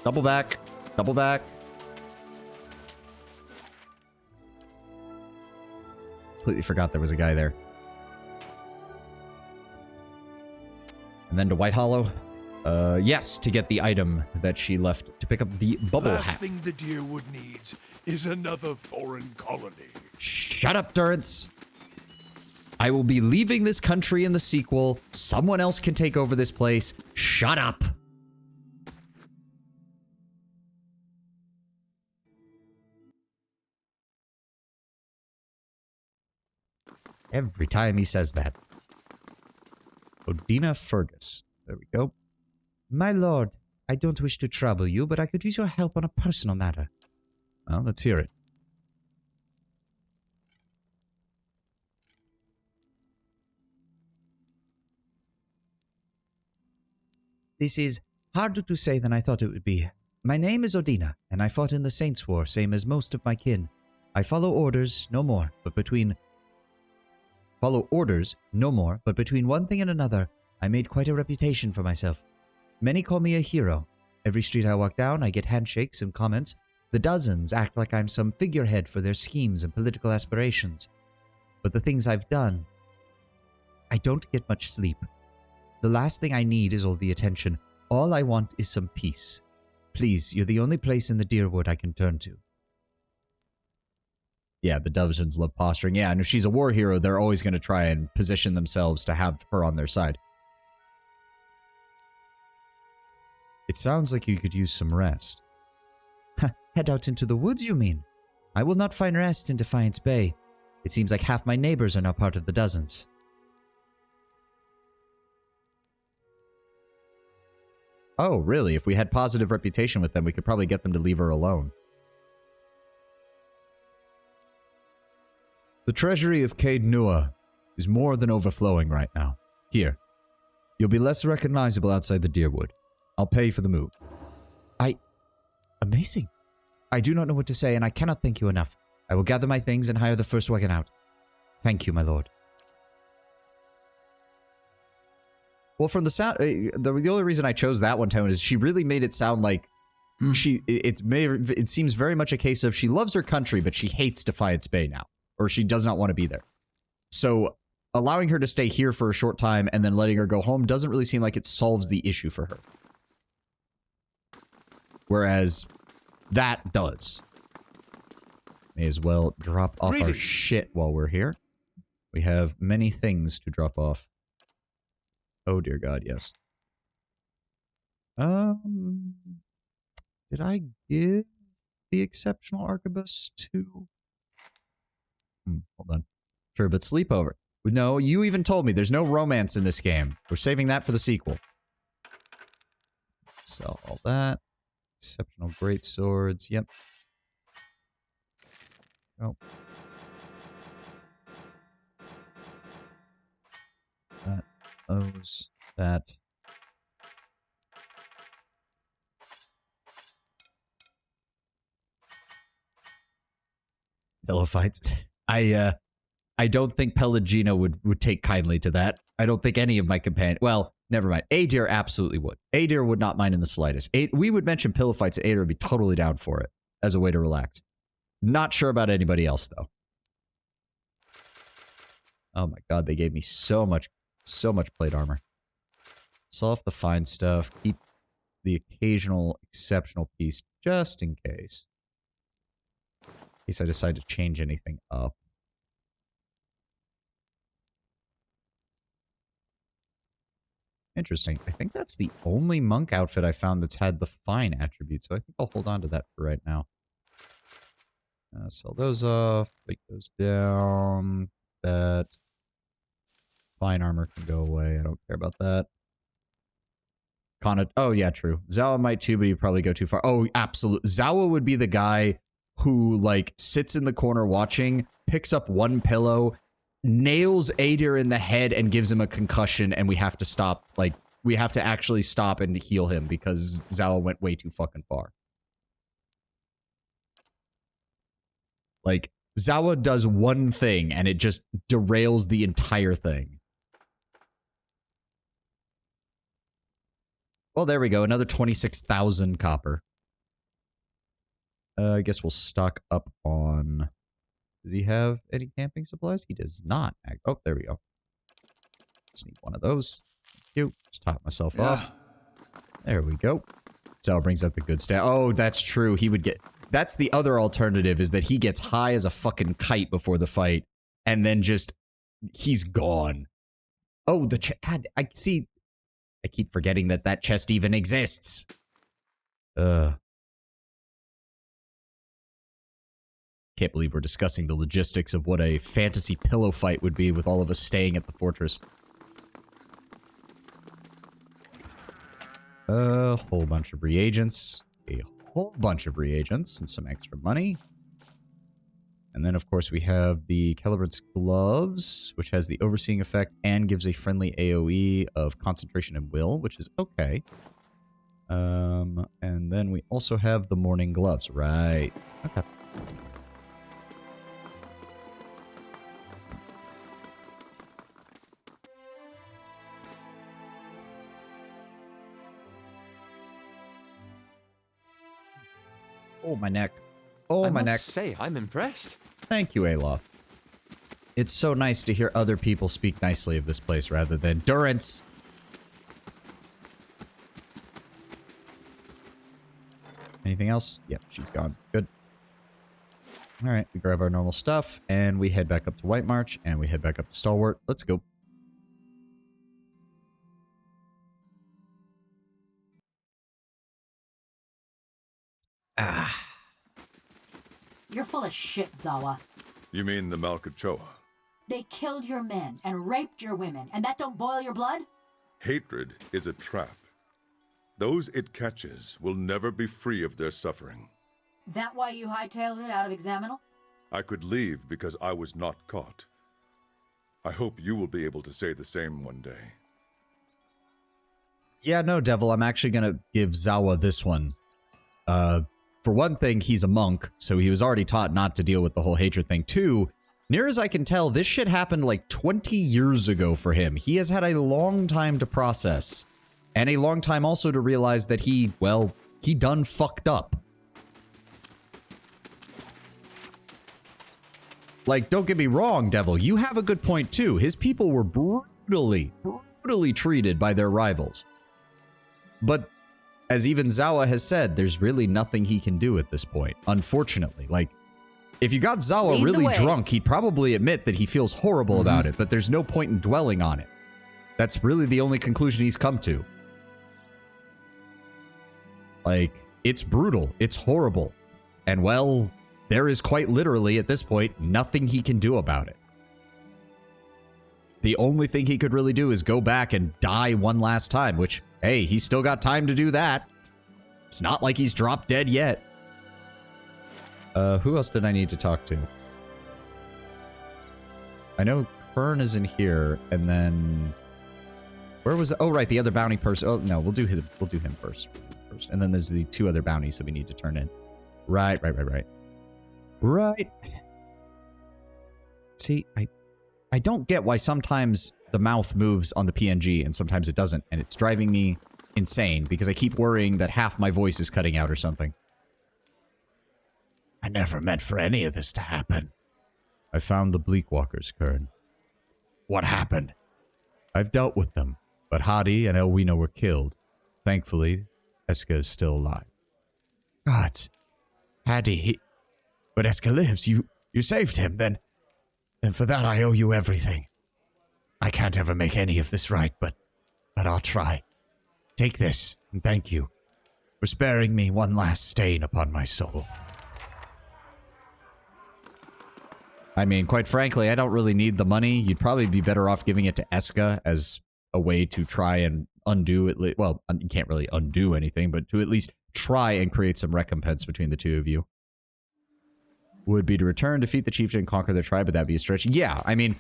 Double back. Double back. Completely forgot there was a guy there. And then to White Hollow. Yes, to get the item that she left to pick up the bubble Last hat. thing the Deerwood needs is another foreign colony. Shut up, Durrance. I will be leaving this country in the sequel. Someone else can take over this place. Shut up. Every time he says that. Odina Fergus. There we go. My lord, I don't wish to trouble you, but I could use your help on a personal matter. Well, let's hear it. This is harder to say than I thought it would be. My name is Odina, and I fought in the Saints' War, same as most of my kin. I follow orders, no more, but between one thing and another, I made quite a reputation for myself. Many call me a hero. Every street I walk down, I get handshakes and comments. The dozens act like I'm some figurehead for their schemes and political aspirations. But the things I've done, I don't get much sleep. The last thing I need is all the attention. All I want is some peace. Please, you're the only place in the Deerwood I can turn to. Yeah, the Dovzhans love posturing. Yeah, and if she's a war hero, they're always going to try and position themselves to have her on their side. It sounds like you could use some rest. Head out into the woods, you mean? I will not find rest in Defiance Bay. It seems like half my neighbors are now part of the Dozens. Oh, really? If we had positive reputation with them, we could probably get them to leave her alone. The treasury of Caed Nua is more than overflowing right now. Here. You'll be less recognizable outside the Deerwood. I'll pay for the move. Amazing. I do not know what to say, and I cannot thank you enough. I will gather my things and hire the first wagon out. Thank you, my lord. Well, from the sound, the only reason I chose that one, Tone, is she really made it sound like it seems very much a case of she loves her country, but she hates Defiance Bay now, or she does not want to be there. So allowing her to stay here for a short time and then letting her go home doesn't really seem like it solves the issue for her. Whereas that does. May as well drop off our shit while we're here. We have many things to drop off. Oh dear God, yes. Did I give the exceptional arquebus to... hold on. Sure, but sleepover. No, you even told me there's no romance in this game. We're saving that for the sequel. Sell all that. Exceptional great swords. Yep. Oh. That. Those. That. Pillow fights. I don't think Pelagina would take kindly to that. I don't think any of my companions... Well, never mind. Adir absolutely would. Adir would not mind in the slightest. We would mention pillow fights, and Adir would be totally down for it as a way to relax. Not sure about anybody else, though. Oh my God, they gave me so much plate armor. Sell off the fine stuff. Keep the occasional exceptional piece just in case. In case I decide to change anything up. Interesting. I think that's the only monk outfit I found that's had the fine attribute, so I think I'll hold on to that for right now. Sell those off, break those down. That fine armor can go away. I don't care about that. Oh yeah, true. Zawa might too, but he'd probably go too far. Oh, absolutely. Zawa would be the guy who, like, sits in the corner watching, picks up one pillow, nails Adir in the head and gives him a concussion, and we have to stop, like, we have to actually stop and heal him because Zawa went way too fucking far. Like, Zawa does one thing and it just derails the entire thing. Well, there we go. Another 26,000 copper. I guess we'll stock up on... Does he have any camping supplies? He does not. Oh, there we go. Just need one of those. Thank you. Just top myself off. There we go. So brings out the good stat. Oh, that's true. He would get... That's the other alternative, is that he gets high as a fucking kite before the fight, and then just... He's gone. Oh, the chest... God, I see... I keep forgetting that that chest even exists. Can't believe we're discussing the logistics of what a fantasy pillow fight would be with all of us staying at the fortress. A whole bunch of reagents. A whole bunch of reagents and some extra money. And then, of course, we have the Celebrant's Gloves, which has the overseeing effect and gives a friendly AoE of concentration and will, which is okay. And then we also have the Morning Gloves. Right. Okay. Oh, my neck. Oh, my neck. I must say, I'm impressed. Thank you, Aloth. It's so nice to hear other people speak nicely of this place rather than Durance. Anything else? Yep, she's gone. Good. All right, we grab our normal stuff, and we head back up to White March, and we head back up to Stalwart. Let's go. Ah. You're full of shit, Zawa. You mean the Malkachoa? They killed your men and raped your women, and that don't boil your blood? Hatred is a trap. Those it catches will never be free of their suffering. That why you hightailed it out of Examinal? I could leave because I was not caught. I hope you will be able to say the same one day. Yeah, no, Devil, I'm actually going to give Zawa this one. For one thing, he's a monk, so he was already taught not to deal with the whole hatred thing. Two, near as I can tell, this shit happened like 20 years ago for him. He has had a long time to process, and a long time also to realize that he done fucked up. Like, don't get me wrong, Devil, you have a good point too. His people were brutally treated by their rivals. But as even Zawa has said, there's really nothing he can do at this point, unfortunately. Like, if you got Zawa Lead the really way. drunk, he'd probably admit that he feels horrible about it, but there's no point in dwelling on it. That's really the only conclusion he's come to. Like, it's brutal, it's horrible, and well, there is quite literally, at this point, nothing he can do about it. The only thing he could really do is go back and die one last time, which, hey, he's still got time to do that. It's not like he's dropped dead yet. Who else did I need to talk to? I know Kern is in here, and then... Where was it? Oh, right, the other bounty person. Oh, no, we'll do him first. And then there's the two other bounties that we need to turn in. Right. See, I don't get why sometimes the mouth moves on the PNG and sometimes it doesn't, and it's driving me insane because I keep worrying that half my voice is cutting out or something. I never meant for any of this to happen. I found the Bleakwalkers, Kern. What happened? I've dealt with them, but Hadi and Elwina were killed. Thankfully, Eska is still alive. Gods. Hadi, but Eska lives. You saved him, then for that I owe you everything. I can't ever make any of this right, but I'll try. Take this, and thank you for sparing me one last stain upon my soul. I mean, quite frankly, I don't really need the money. You'd probably be better off giving it to Eska as a way to try and undo it. Well, you can't really undo anything, but to at least try and create some recompense between the two of you. Would be to return, defeat the chieftain, and conquer their tribe, but that'd be a stretch. Yeah, I mean,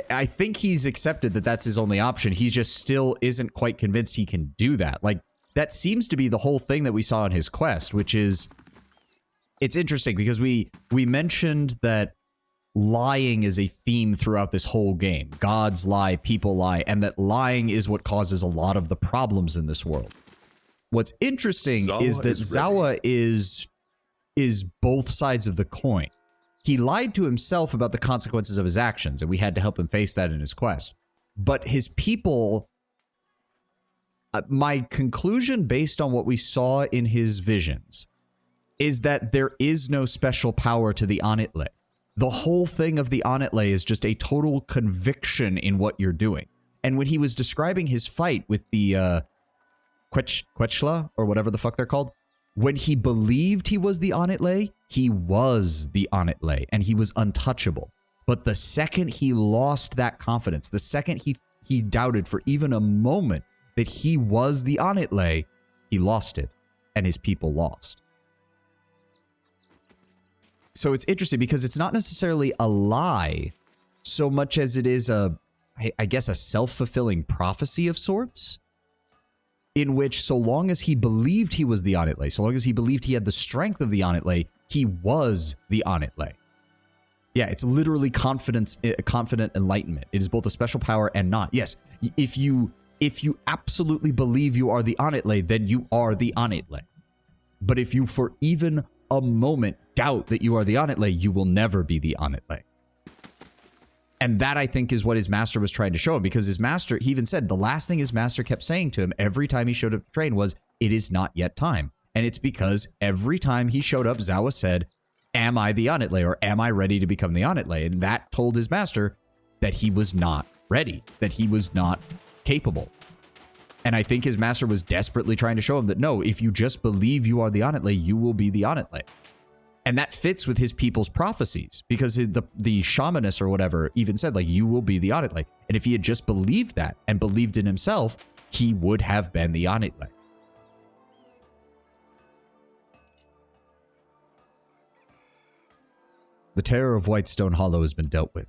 I think he's accepted that that's his only option. He just still isn't quite convinced he can do that. Like, that seems to be the whole thing that we saw in his quest, which is... It's interesting because we mentioned that lying is a theme throughout this whole game. Gods lie, people lie, and that lying is what causes a lot of the problems in this world. What's interesting is that Zawa is both sides of the coin. He lied to himself about the consequences of his actions, and we had to help him face that in his quest. But his people... my conclusion based on what we saw in his visions is that there is no special power to the Anitle. The whole thing of the Anitle is just a total conviction in what you're doing. And when he was describing his fight with the Quechla, or whatever the fuck they're called, when he believed he was the Anitle, he was the Anitle, and he was untouchable. But the second he lost that confidence, the second he doubted for even a moment that he was the Anitle, he lost it, and his people lost. So it's interesting because it's not necessarily a lie so much as it is I guess a self-fulfilling prophecy of sorts, in which so long as he believed he was the Anitle, so long as he believed he had the strength of the Anitle, he was the Anitle. Yeah, it's literally confident enlightenment. It is both a special power and not. Yes, if you absolutely believe you are the Anitle, then you are the Anitle. But if you for even a moment doubt that you are the Anitle, you will never be the Anitle. And that, I think, is what his master was trying to show him, because his master, he even said the last thing his master kept saying to him every time he showed up to train was, "It is not yet time." And it's because every time he showed up, Zawa said, am I the Onitle, or am I ready to become the Onitle? And that told his master that he was not ready, that he was not capable. And I think his master was desperately trying to show him that, no, if you just believe you are the Onitle, you will be the Onitle. And that fits with his people's prophecies, because the shamaness or whatever even said, like, you will be the Onitle. And if he had just believed that and believed in himself, he would have been the Onitle. The terror of Whitestone Hollow has been dealt with.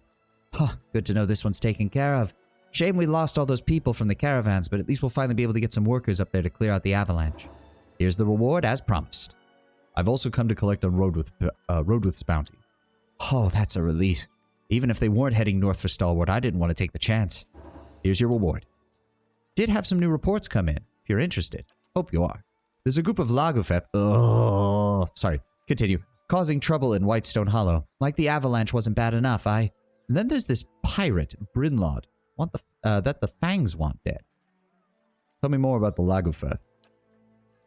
Huh, good to know this one's taken care of. Shame we lost all those people from the caravans, but at least we'll finally be able to get some workers up there to clear out the avalanche. Here's the reward as promised. I've also come to collect on Rodwith's bounty. Oh, that's a relief. Even if they weren't heading north for Stalwart, I didn't want to take the chance. Here's your reward. Did have some new reports come in, if you're interested. Hope you are. There's a group of Lagufeth, continue, causing trouble in Whitestone Hollow. Like the avalanche wasn't bad enough, And then there's this pirate, Brynlaud, that the Fangs want dead. Tell me more about the Lagufeth.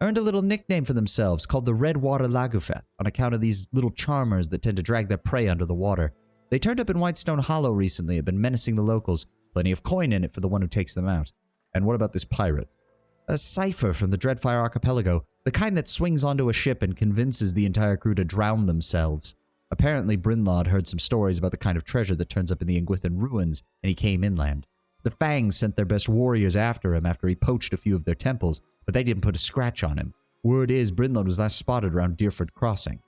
Earned a little nickname for themselves called the Redwater Lagufeth on account of these little charmers that tend to drag their prey under the water. They turned up in Whitestone Hollow recently, have been menacing the locals. Plenty of coin in it for the one who takes them out. And what about this pirate? A cipher from the Dreadfire Archipelago, the kind that swings onto a ship and convinces the entire crew to drown themselves. Apparently, Brynlaud heard some stories about the kind of treasure that turns up in the Ingwithan ruins, and he came inland. The Fangs sent their best warriors after him after he poached a few of their temples, but they didn't put a scratch on him. Word is, Brynlaud was last spotted around Deerford Crossing.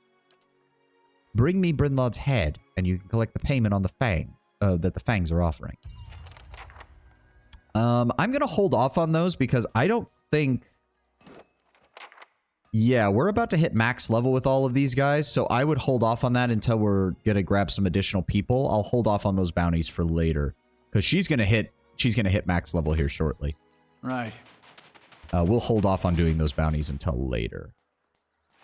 Bring me Brynlaud's head, and you can collect the payment on the Fang, that the Fangs are offering. I'm going to hold off on those because I don't think... Yeah, we're about to hit max level with all of these guys, so I would hold off on that until we're going to grab some additional people. I'll hold off on those bounties for later, because she's going to hit max level here shortly. Right. We'll hold off on doing those bounties until later.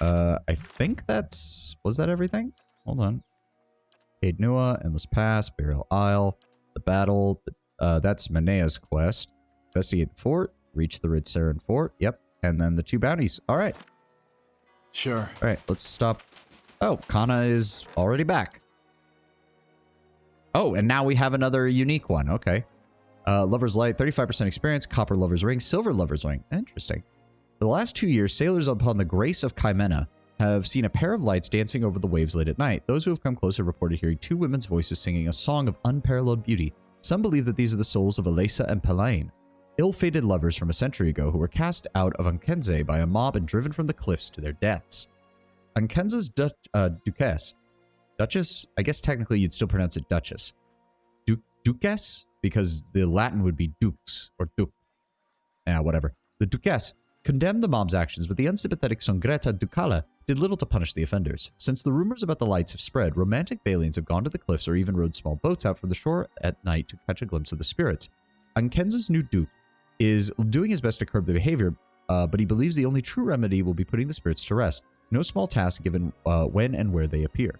I think was that everything? Hold on. Cade Nua, Endless Pass, Burial Isle, the battle, that's Manea's quest. Investigate the fort, reach the Ridsaran fort, yep, and then the 2 bounties. All right. Sure. All right, let's stop. Oh, Kana is already back. Oh, and now we have another unique one. Okay. Lover's Light, 35% experience. Copper Lover's Ring, Silver Lover's Ring. Interesting. For the last 2 years, sailors upon the Grace of Kymena have seen a pair of lights dancing over the waves late at night. Those who have come close have reported hearing 2 women's voices singing a song of unparalleled beauty. Some believe that these are the souls of Alesa and Pelaine, ill-fated lovers from a century ago who were cast out of Ankenze by a mob and driven from the cliffs to their deaths. Ankenze's Duchess? I guess technically you'd still pronounce it Duchess. Duchess? Because the Latin would be dux, or duc. Whatever. The Duchess condemned the mob's actions, but the unsympathetic Songreta Ducala did little to punish the offenders. Since the rumors about the lights have spread, romantic Balians have gone to the cliffs or even rowed small boats out from the shore at night to catch a glimpse of the spirits. Ankenze's new duke is doing his best to curb the behavior, but he believes the only true remedy will be putting the spirits to rest. No small task given when and where they appear.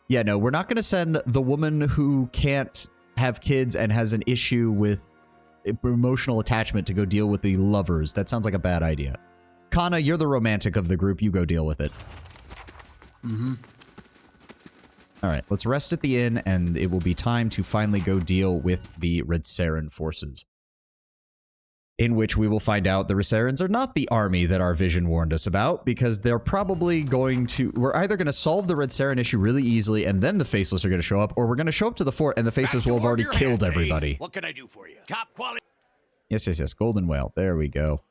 Yeah, no, we're not going to send the woman who can't have kids and has an issue with emotional attachment to go deal with the lovers. That sounds like a bad idea. Kana, you're the romantic of the group. You go deal with it. Mm-hmm. All right, let's rest at the inn, and it will be time to finally go deal with the Ridsaran forces. In which we will find out the Ridserans are not the army that our vision warned us about, because they're probably going to... We're either going to solve the Ridsaran issue really easily, and then the Faceless are going to show up, or we're going to show up to the fort, and the Faceless will have already killed everybody. What can I do for you? Top quality. Yes, yes, yes. Golden Whale. There we go.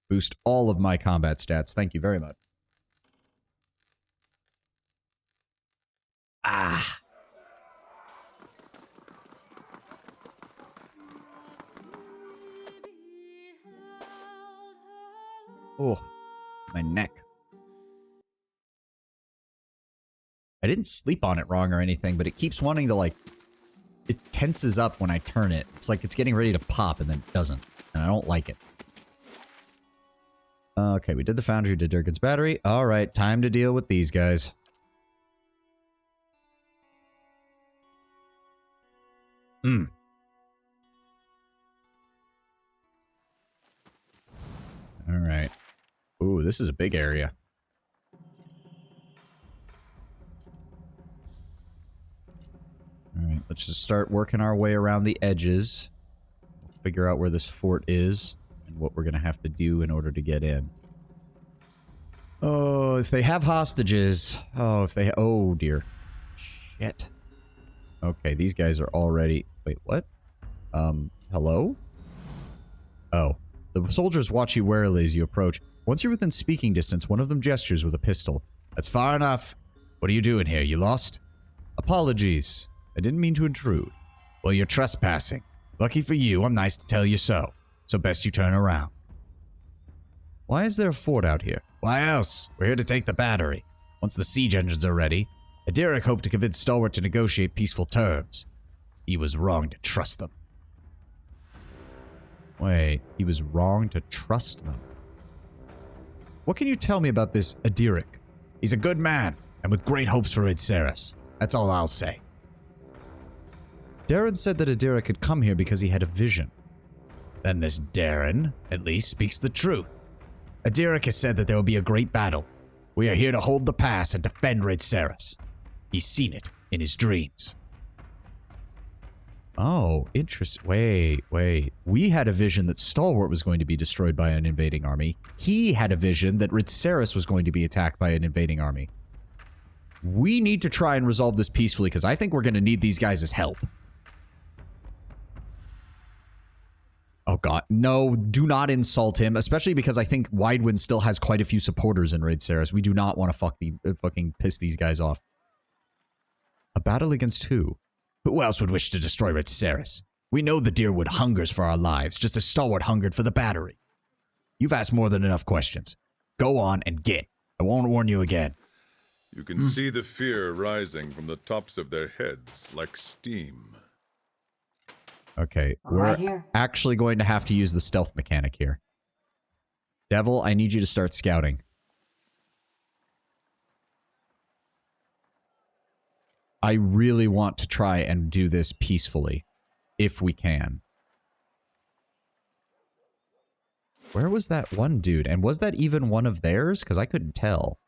Boost all of my combat stats. Thank you very much. Ah. Oh, my neck. I didn't sleep on it wrong or anything, but it keeps wanting to, like, it tenses up when I turn it. It's like it's getting ready to pop and then it doesn't. And I don't like it. Okay, we did the Foundry, did Durgan's Battery. All right, time to deal with these guys. this is a big area. Alright, let's just start working our way around the edges. Figure out where this fort is and what we're gonna have to do in order to get in. Oh, if they have hostages. Oh, if they... Oh, dear. Shit. Okay, these guys are already... Wait, what? Hello? Oh. The soldiers watch you warily as you approach. Once you're within speaking distance, one of them gestures with a pistol. That's far enough. What are you doing here? You lost? Apologies. I didn't mean to intrude. Well, you're trespassing. Lucky for you, I'm nice to tell you so. So best you turn around. Why is there a fort out here? Why else? We're here to take the battery. Once the siege engines are ready, Adiric hoped to convince Stalwart to negotiate peaceful terms. He was wrong to trust them. Wait, he was wrong to trust them? What can you tell me about this Adiric? He's a good man, and with great hopes for Idceris. That's all I'll say. Darren said that Adiric had come here because he had a vision. Then this Darren, at least, speaks the truth. Adiric has said that there will be a great battle. We are here to hold the pass and defend Idceris. He's seen it in his dreams. Oh, interesting. Wait. We had a vision that Stalwart was going to be destroyed by an invading army. He had a vision that Idceris was going to be attacked by an invading army. We need to try and resolve this peacefully, because I think we're going to need these guys as help. Oh god, no, do not insult him, especially because I think Widewind still has quite a few supporters in Idceris. We do not want to fucking piss these guys off. A battle against who? Who else would wish to destroy Idceris? We know the Deerwood hungers for our lives, just as Stalwart hungered for the battery. You've asked more than enough questions. Go on and get. I won't warn you again. You can see the fear rising from the tops of their heads like steam. Okay, Right we're here. actually going to have to use the stealth mechanic here. Devil, I need you to start scouting. I really want to try and do this peacefully, if we can. Where was that one dude? And was that even one of theirs? Because I couldn't tell.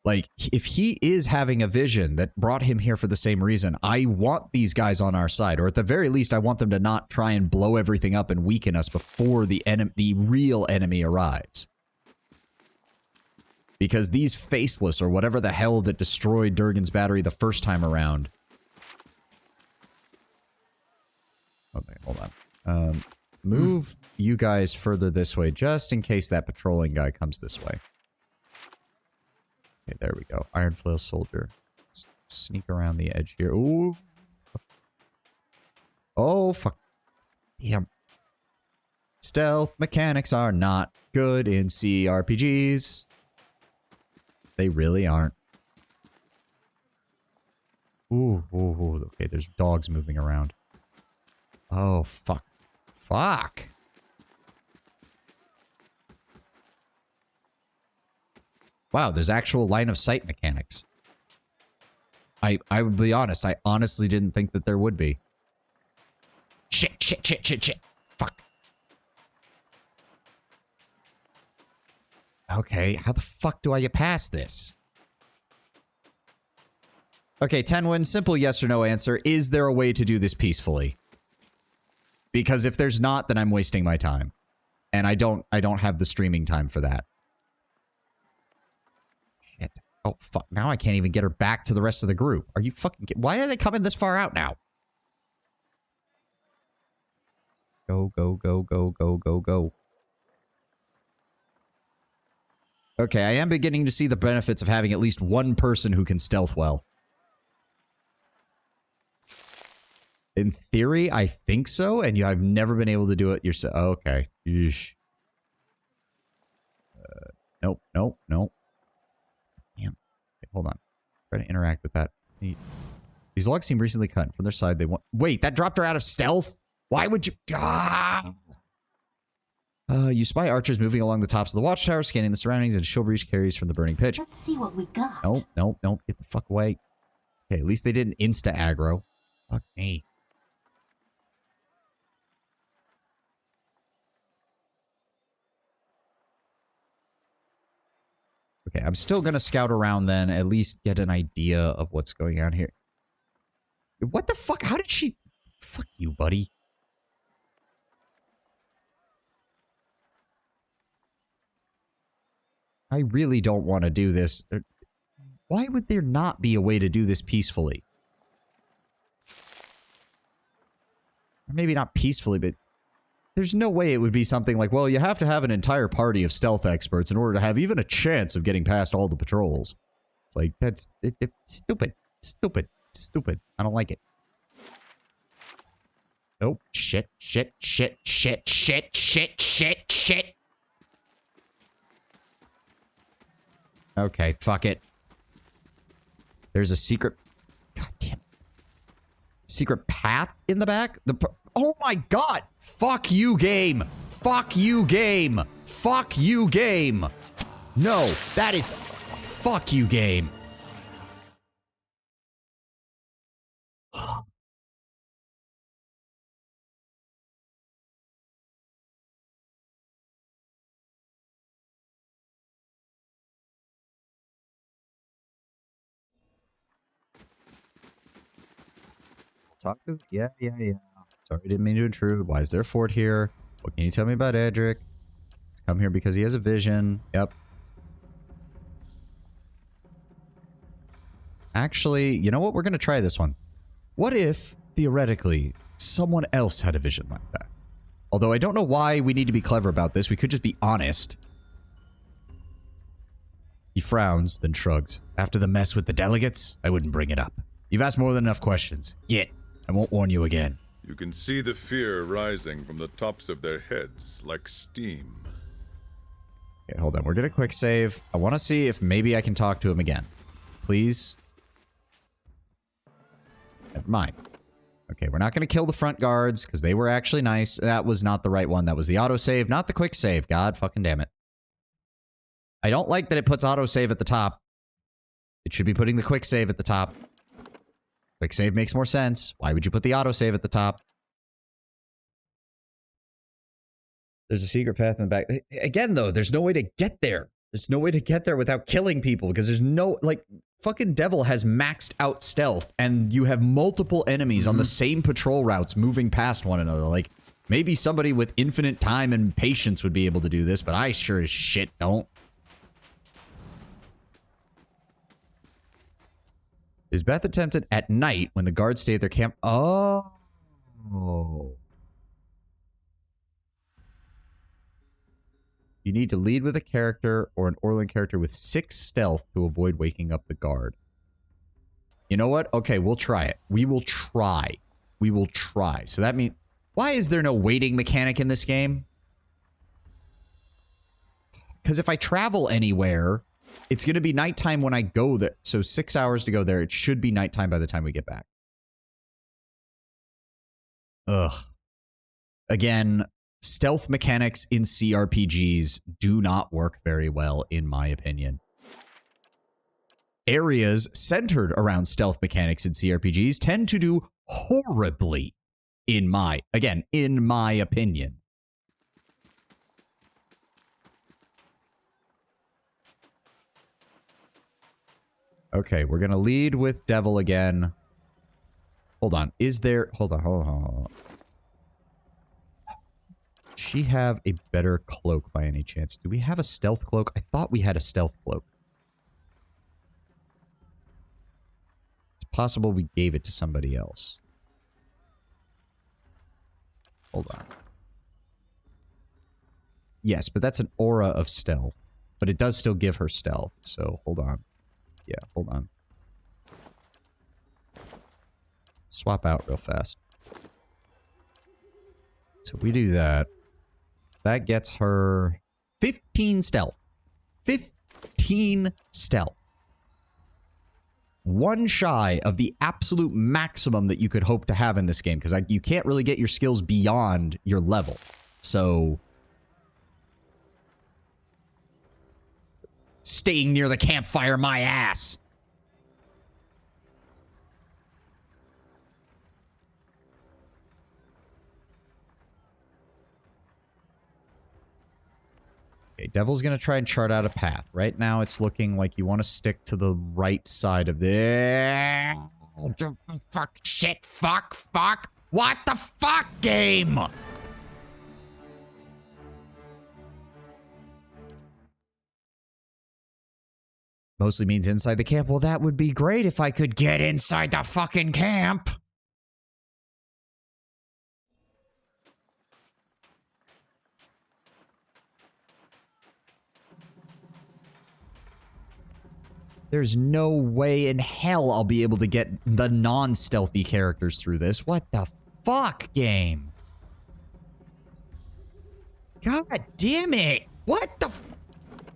Like, if he is having a vision that brought him here for the same reason, I want these guys on our side. Or at the very least, I want them to not try and blow everything up and weaken us before the real enemy arrives. Because these Faceless, or whatever the hell that destroyed Durgan's battery the first time around... Okay, hold on. Move you guys further this way, just in case that patrolling guy comes this way. Okay, there we go. Iron Flail Soldier. Sneak around the edge here. Ooh. Oh, fuck. Damn. Stealth mechanics are not good in CRPGs. They really aren't. Ooh. Okay, there's dogs moving around. Oh, fuck. Fuck. Wow, there's actual line of sight mechanics. I would be honest, I honestly didn't think that there would be. Shit. Fuck. Okay, how the fuck do I get past this? Okay, Tenwin, simple yes or no answer. Is there a way to do this peacefully? Because if there's not, then I'm wasting my time. And I don't have the streaming time for that. Shit. Oh, fuck. Now I can't even get her back to the rest of the group. Are you fucking... Why are they coming this far out now? Go. Okay, I am beginning to see the benefits of having at least one person who can stealth well. In theory, I think so, and I've never been able to do it yourself. Okay. Yeesh. Nope. Damn. Okay, hold on. Try to interact with that. These logs seem recently cut. From their side, they want... Wait, that dropped her out of stealth? Why would you... Ah! You spy archers moving along the tops of the watchtower, scanning the surroundings, and Showbreach carries from the burning pitch. Let's see what we got. Nope. Get the fuck away. Okay, at least they didn't insta-aggro. Fuck me. Okay, I'm still gonna scout around then, at least get an idea of what's going on here. What the fuck? How did she... Fuck you, buddy. I really don't want to do this. Why would there not be a way to do this peacefully? Or maybe not peacefully, but there's no way it would be something like, well, you have to have an entire party of stealth experts in order to have even a chance of getting past all the patrols. It's like, that's stupid. Stupid. Stupid. I don't like it. Oh, shit, shit, shit, shit, shit, shit, shit, shit. Okay, fuck it. There's a secret... God damn. Secret path in the back? Oh my god! Fuck you, game! Fuck you, game! Fuck you, game! No, that is... Fuck you, game. Talk to... Yeah. Sorry, didn't mean to intrude. Why is there a fort here? What can you tell me about Edric? He's come here because he has a vision. Yep. Actually, you know what? We're going to try this one. What if, theoretically, someone else had a vision like that? Although I don't know why we need to be clever about this. We could just be honest. He frowns, then shrugs. After the mess with the delegates, I wouldn't bring it up. You've asked more than enough questions. Yet, I won't warn you again. You can see the fear rising from the tops of their heads like steam. Okay, hold on. We're gonna quick save. I want to see if maybe I can talk to him again. Please? Never mind. Okay, we're not gonna kill the front guards, because they were actually nice. That was not the right one. That was the autosave, not the quick save. God fucking damn it. I don't like that it puts autosave at the top. It should be putting the quick save at the top. Quick save makes more sense. Why would you put the autosave at the top? There's a secret path in the back. Again, though, there's no way to get there. There's no way to get there without killing people because there's no, like, fucking Devil has maxed out stealth and you have multiple enemies on the same patrol routes moving past one another. Like, maybe somebody with infinite time and patience would be able to do this, but I sure as shit don't. Is Beth attempted at night when the guards stay at their camp? Oh. You need to lead with a character or an Orlan character with 6 stealth to avoid waking up the guard. You know what? Okay, we'll try it. We will try. We will try. So that means... Why is there no waiting mechanic in this game? Because if I travel anywhere... It's going to be nighttime when I go there. So 6 hours to go there. It should be nighttime by the time we get back. Ugh. Again, stealth mechanics in CRPGs do not work very well, in my opinion. Areas centered around stealth mechanics in CRPGs tend to do horribly, in my opinion. Okay, we're gonna lead with Devil again. Hold on. Is there... Hold on. Does she have a better cloak by any chance? Do we have a stealth cloak? I thought we had a stealth cloak. It's possible we gave it to somebody else. Hold on. Yes, but that's an aura of stealth. But it does still give her stealth, so hold on. Yeah, hold on. Swap out real fast. So if we do that, that gets her 15 stealth. 15 stealth. One shy of the absolute maximum that you could hope to have in this game, because you can't really get your skills beyond your level. So... Staying near the campfire, my ass. Okay, Devil's gonna try and chart out a path. Right now, it's looking like you want to stick to the right side of this. Fuck, shit, fuck. What the fuck, game? Mostly means inside the camp. Well, that would be great if I could get inside the fucking camp. There's no way in hell I'll be able to get the non-stealthy characters through this. What the fuck, game? God damn it. What the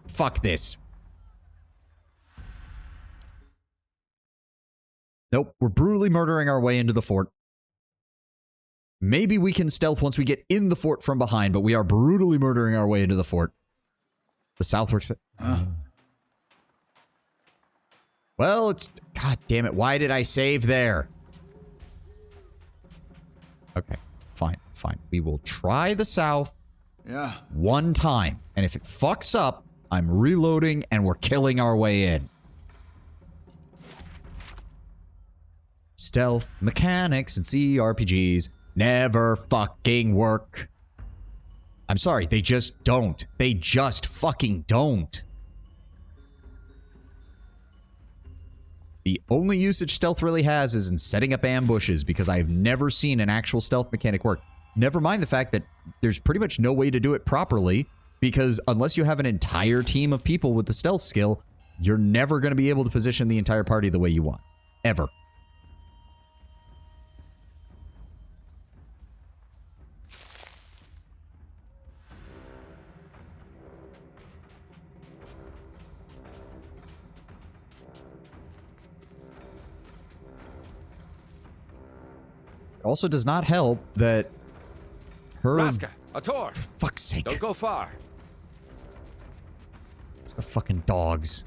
fuck this. Nope, we're brutally murdering our way into the fort. Maybe we can stealth once we get in the fort from behind, but we are brutally murdering our way into the fort. The south works... Well, it's... God damn it, why did I save there? Okay, fine. We will try the south one time. And if it fucks up, I'm reloading and we're killing our way in. Stealth mechanics and CRPGs never fucking work. I'm sorry, they just don't. They just fucking don't. The only usage stealth really has is in setting up ambushes, because I've never seen an actual stealth mechanic work. Never mind the fact that there's pretty much no way to do it properly, because unless you have an entire team of people with the stealth skill, you're never going to be able to position the entire party the way you want. Ever. It also does not help that her... Raska, Ator, For fuck's sake. don't go far. It's the fucking dogs.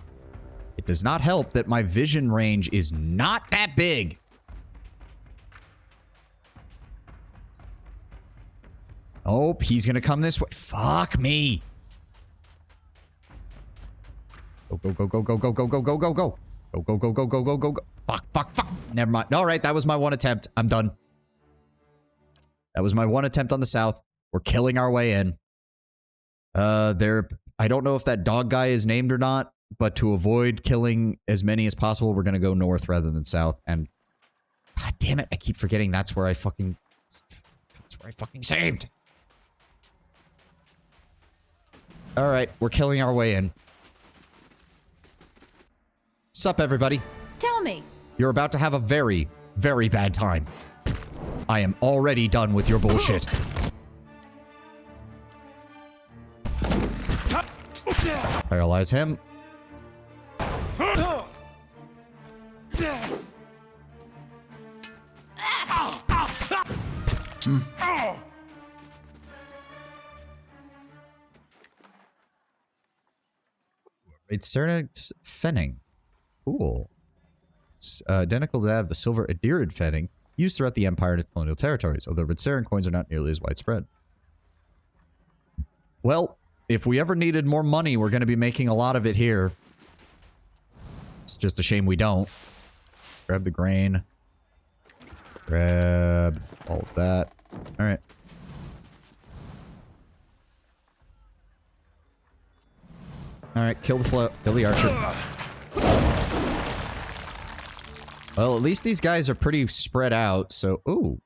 It does not help that my vision range is not that big. Oh, he's gonna come this way. Fuck me. Go. Go. Fuck. Never mind. All right, that was my one attempt. I'm done. That was my one attempt on the south. We're killing our way in. I don't know if that dog guy is named or not, but to avoid killing as many as possible, we're gonna go north rather than south. And god damn it, I keep forgetting that's where I fucking saved. All right, we're killing our way in. Sup, everybody? Tell me. You're about to have a very, very bad time. I am already done with your bullshit. Paralyze him. It's Cernix Fenning. Cool. It's identical to that of the silver Adirid Fenning, used throughout the Empire and its colonial territories, although Ritzaran coins are not nearly as widespread. Well, if we ever needed more money, we're going to be making a lot of it here. It's just a shame we don't. Grab the grain. Grab all of that. Alright. Alright, kill the archer. Well, at least these guys are pretty spread out, so... Ooh.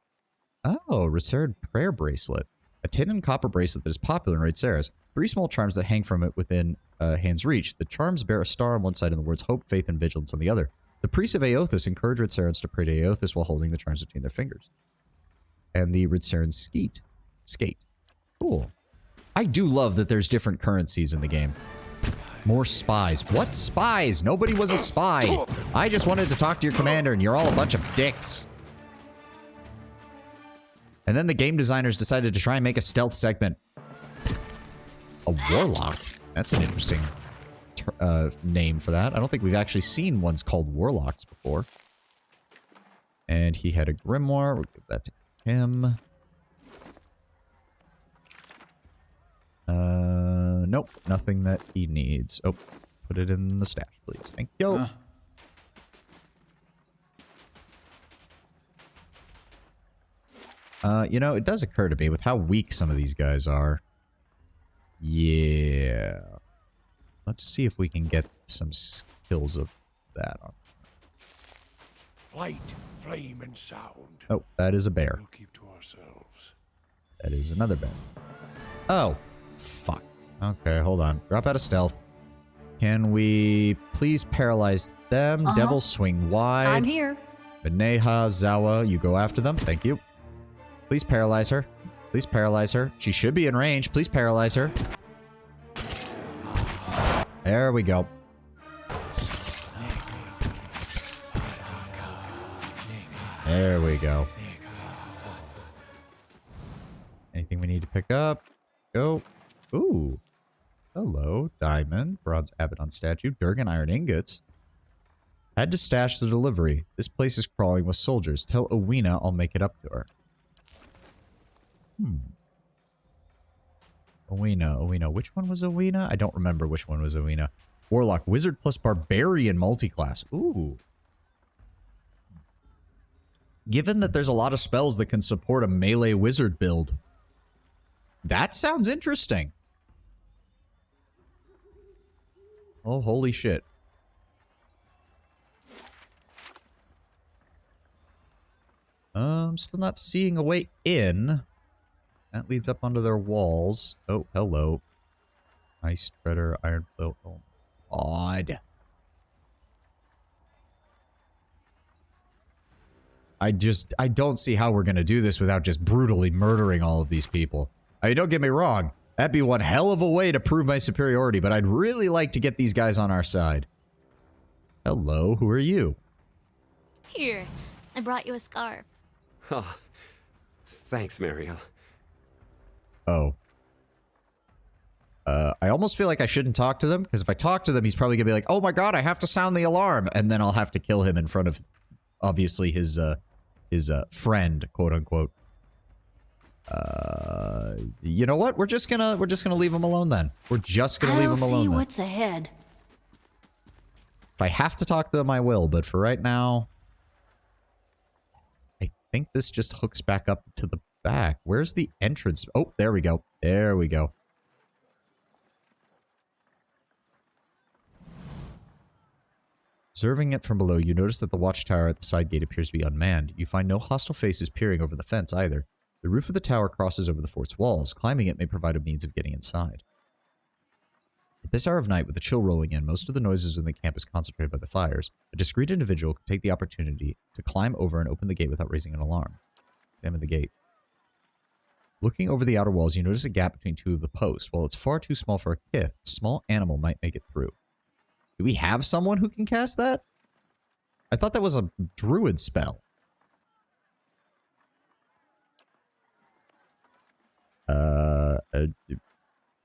Oh, Reserved Prayer Bracelet. A tin and copper bracelet that is popular in Raid Ceres. 3 small charms that hang from it within hand's reach. The charms bear a star on one side and the words hope, faith, and vigilance on the other. The priests of Aothus encourage Ritserans to pray to Aothus while holding the charms between their fingers. And the Ritseran skate. Cool. I do love that there's different currencies in the game. More spies. What spies? Nobody was a spy. I just wanted to talk to your commander and you're all a bunch of dicks. And then the game designers decided to try and make a stealth segment. A warlock? That's an interesting name for that. I don't think we've actually seen ones called warlocks before. And he had a grimoire. We'll give that to him. Nope, nothing that he needs. Oh, put it in the stash, please. Thank you. You know, it does occur to me with how weak some of these guys are. Yeah. Let's see if we can get some skills of that on. Light, flame, and sound. Oh, that is a bear. We'll keep to ourselves. That is another bear. Oh, fuck. Okay, hold on. Drop out of stealth. Can we please paralyze them? Devil swing wide. I'm here. Beneha, Zawa, you go after them. Thank you. Please paralyze her. Please paralyze her. She should be in range. Please paralyze her. There we go. There we go. Anything we need to pick up? Go. Ooh. Hello. Diamond. Bronze Abaddon statue. Durgan iron ingots. Had to stash the delivery. This place is crawling with soldiers. Tell Owena I'll make it up to her. Owena. Which one was Owena? I don't remember which one was Owena. Warlock. Wizard plus Barbarian multiclass. Ooh. Given that there's a lot of spells that can support a melee wizard build, that sounds interesting. Oh, holy shit. Still not seeing a way in. That leads up onto their walls. Oh, hello. Ice Treader, Iron Flow. Oh, odd. I don't see how we're going to do this without just brutally murdering all of these people. I mean, don't get me wrong. That'd be one hell of a way to prove my superiority, but I'd really like to get these guys on our side. Hello, who are you? Here, I brought you a scarf. Oh, thanks, Mariel. Oh. I almost feel like I shouldn't talk to them, because if I talk to them, he's probably going to be like, oh my god, I have to sound the alarm, and then I'll have to kill him in front of, obviously, his friend, quote-unquote. You know what? We're just gonna leave him alone then. We're just gonna leave him alone I'll see then. what's ahead. If I have to talk to them, I will, but for right now, I think this just hooks back up to the back. Where's the entrance? Oh, there we go. There we go. Observing it from below, you notice that the watchtower at the side gate appears to be unmanned. You find no hostile faces peering over the fence either. The roof of the tower crosses over the fort's walls. Climbing it may provide a means of getting inside. At this hour of night, with the chill rolling in, most of the noises in the camp is concentrated by the fires. A discreet individual could take the opportunity to climb over and open the gate without raising an alarm. Examine the gate. Looking over the outer walls, you notice a gap between two of the posts. While it's far too small for a kith, a small animal might make it through. Do we have someone who can cast that? I thought that was a druid spell.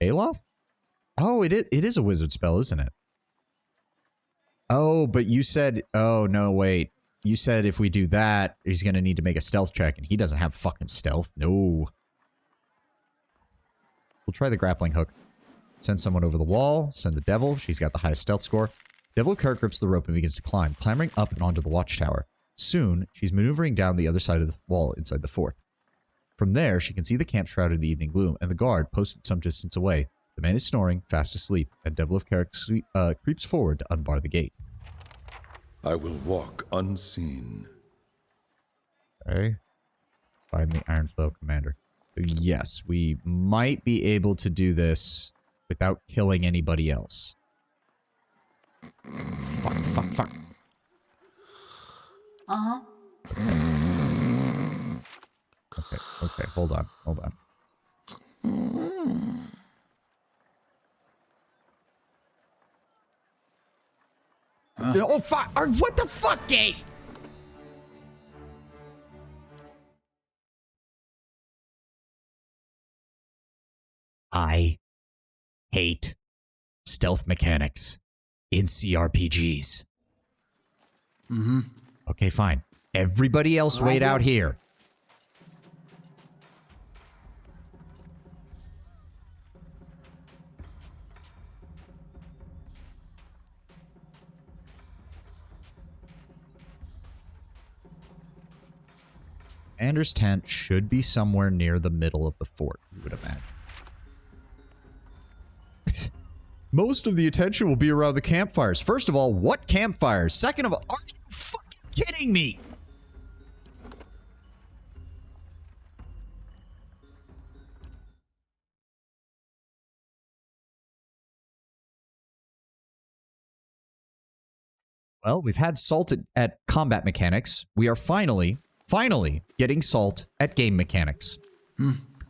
Aloth? Oh, it is a wizard spell, isn't it? Oh, but you said... Oh, no, wait. You said if we do that, he's going to need to make a stealth check, and he doesn't have fucking stealth. No. We'll try the grappling hook. Send someone over the wall. Send the devil. She's got the highest stealth score. Devil Carrot grips the rope and begins to climb, clambering up and onto the watchtower. Soon, she's maneuvering down the other side of the wall inside the fort. From there, she can see the camp shrouded in the evening gloom, and the guard posted some distance away. The man is snoring, fast asleep, and Devil of Carrot creeps forward to unbar the gate. I will walk unseen. Okay. Find the Ironflow commander. Yes, we might be able to do this without killing anybody else. Fuck. Uh-huh. Okay, hold on. Oh, fuck! What the fuck, gate? I hate stealth mechanics in CRPGs. Okay, fine. Everybody else wait out here. Anders' tent should be somewhere near the middle of the fort, you would imagine. Most of the attention will be around the campfires. First of all, what campfires? Second of all, are you fucking kidding me? Well, we've had Salt at combat mechanics. We are finally getting Salt at game mechanics.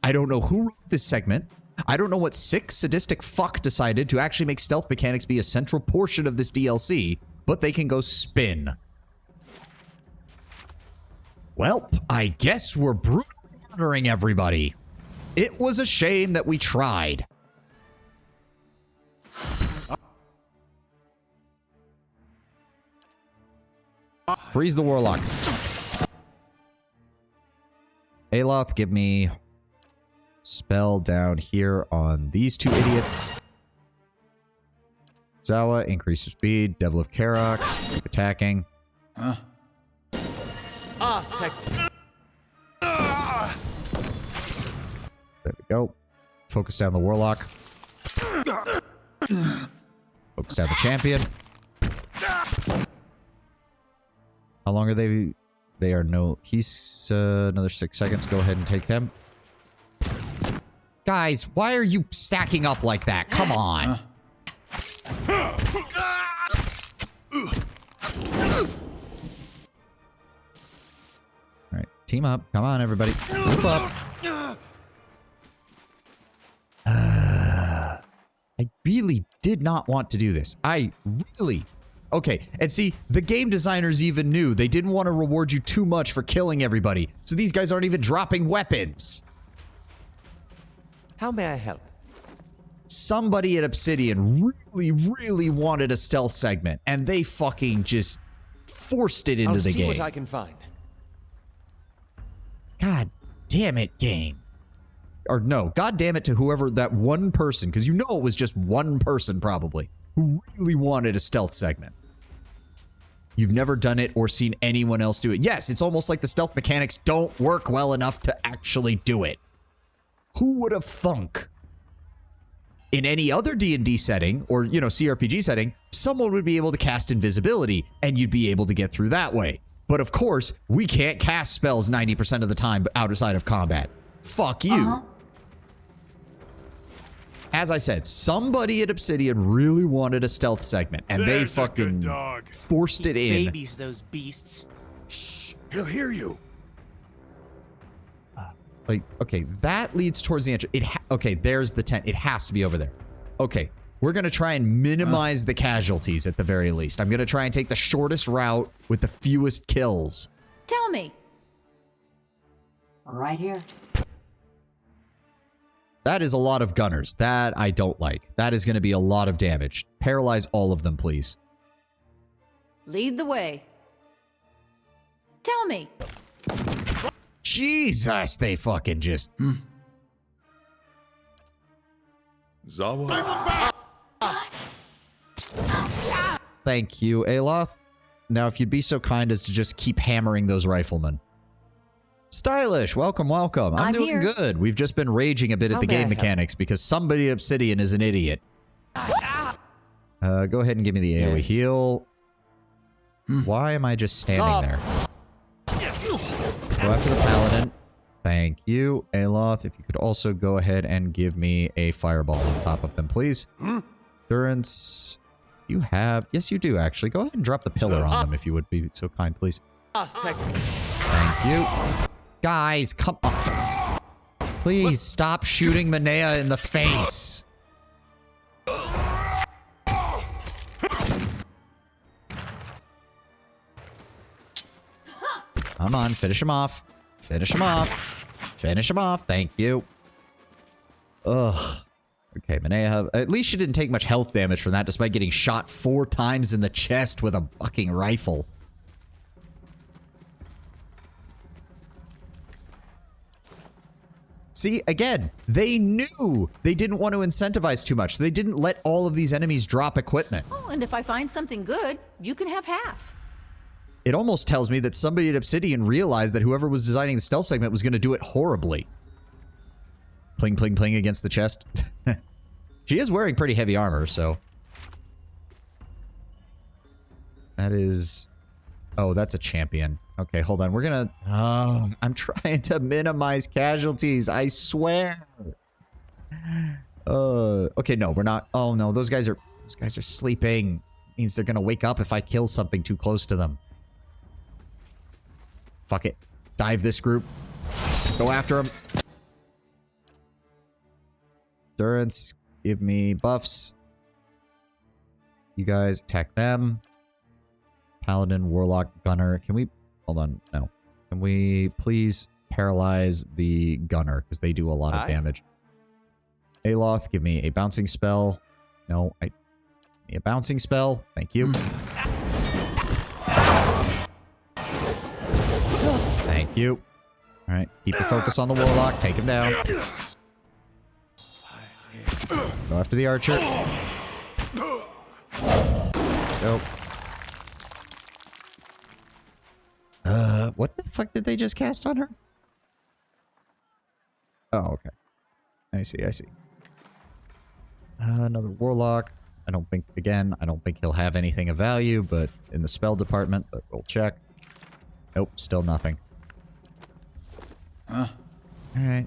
I don't know who wrote this segment. I don't know what sick, sadistic fuck decided to actually make stealth mechanics be a central portion of this DLC, but they can go spin. Well, I guess we're brutally murdering everybody. It was a shame that we tried. Freeze the Warlock. Aloth, give me spell down here on these two idiots. Zawa, increase your speed. Devil of Karok, keep attacking. Ah, thank There we go. Focus down the Warlock. Focus down the champion. How long are they? They are no... He's another 6 seconds. Go ahead and take him. Guys, why are you stacking up like that? Come on. Alright, team up. Come on, everybody. Group up. I really did not want to do this. I really... Okay, and see, the game designers even knew they didn't want to reward you too much for killing everybody, so these guys aren't even dropping weapons. How may I help? Somebody at Obsidian really wanted a stealth segment, and they fucking just forced it into I'll the see game. what I can find. God damn it, game. Or no, god damn it to whoever that one person, because you know it was just one person probably, who really wanted a stealth segment. You've never done it or seen anyone else do it. Yes, it's almost like the stealth mechanics don't work well enough to actually do it. Who would have thunk? In any other D&D setting, or, you know, CRPG setting, someone would be able to cast invisibility, and you'd be able to get through that way. But of course, we can't cast spells 90% of the time outside of combat. Fuck you. As I said, somebody at Obsidian really wanted a stealth segment, and they fucking forced it in. Babies, those beasts. Shh, he'll hear you. Like, okay, that leads towards the entrance. Okay, there's the tent. It has to be over there. Okay, we're gonna try and minimize the casualties at the very least. I'm gonna try and take the shortest route with the fewest kills. Tell me. Right here. That is a lot of gunners. That I don't like. That is gonna be a lot of damage. Paralyze all of them, please. Lead the way. Tell me. Jesus, they fucking just... Zawa. Thank you, Aloth. Now, if you'd be so kind as to just keep hammering those riflemen. Stylish, welcome, welcome. I'm doing here. good. We've just been raging a bit at How the may I game help? mechanics because somebody at Obsidian is an idiot. Go ahead and give me the AoE heal. Why am I just standing there? Go after the paladin. Thank you, Aloth. If you could also go ahead and give me a fireball on top of them, please. Endurance. You have... Yes, you do, actually. Go ahead and drop the pillar on them if you would be so kind, please. Thank Thank you. Guys, come on. Please stop shooting Manea in the face. Come on, finish him off. Finish him off. Finish him off. Thank you. Ugh. Okay, Manea, at least she didn't take much health damage from that despite getting shot 4 times in the chest with a fucking rifle. See, again, they knew they didn't want to incentivize too much. So they didn't let all of these enemies drop equipment. Oh, and if I find something good, you can have half. It almost tells me that somebody at Obsidian realized that whoever was designing the stealth segment was going to do it horribly. Pling, pling, pling against the chest. She is wearing pretty heavy armor, so... That is... Oh, that's a champion. Okay, hold on. We're gonna... Oh, I'm trying to minimize casualties. I swear. Okay, no, we're not... Oh, no, those guys are sleeping. Means they're gonna wake up if I kill something too close to them. Fuck it. Dive this group. Go after them. Endurance. Give me buffs. You guys attack them. Paladin, Warlock, Gunner. Can we... Hold on. No. Can we please paralyze the Gunner? Because they do a lot of damage. Aloth, give me a bouncing spell. No, give me a bouncing spell. Thank you. Thank you. Alright, keep your focus on the Warlock. Take him down. Go after the Archer. Go. What the fuck did they just cast on her? Oh, okay. I see, I see. Another Warlock. I don't think he'll have anything of value, but in the spell department, but we'll check. Nope, still nothing. Alright.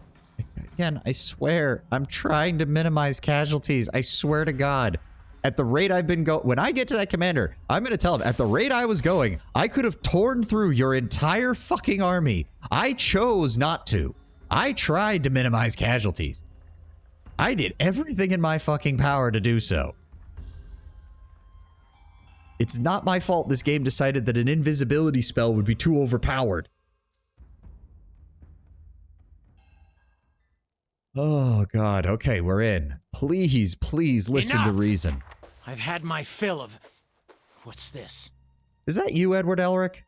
Again, I swear, I'm trying to minimize casualties. I swear to God. At the rate I've been going... When I get to that commander, I'm going to tell him, at the rate I was going, I could have torn through your entire fucking army. I chose not to. I tried to minimize casualties. I did everything in my fucking power to do so. It's not my fault this game decided that an invisibility spell would be too overpowered. Oh, God. Okay, we're in. Please, please listen to Enough! reason. I've had my fill of... What's this? Is that you, Edward Elric?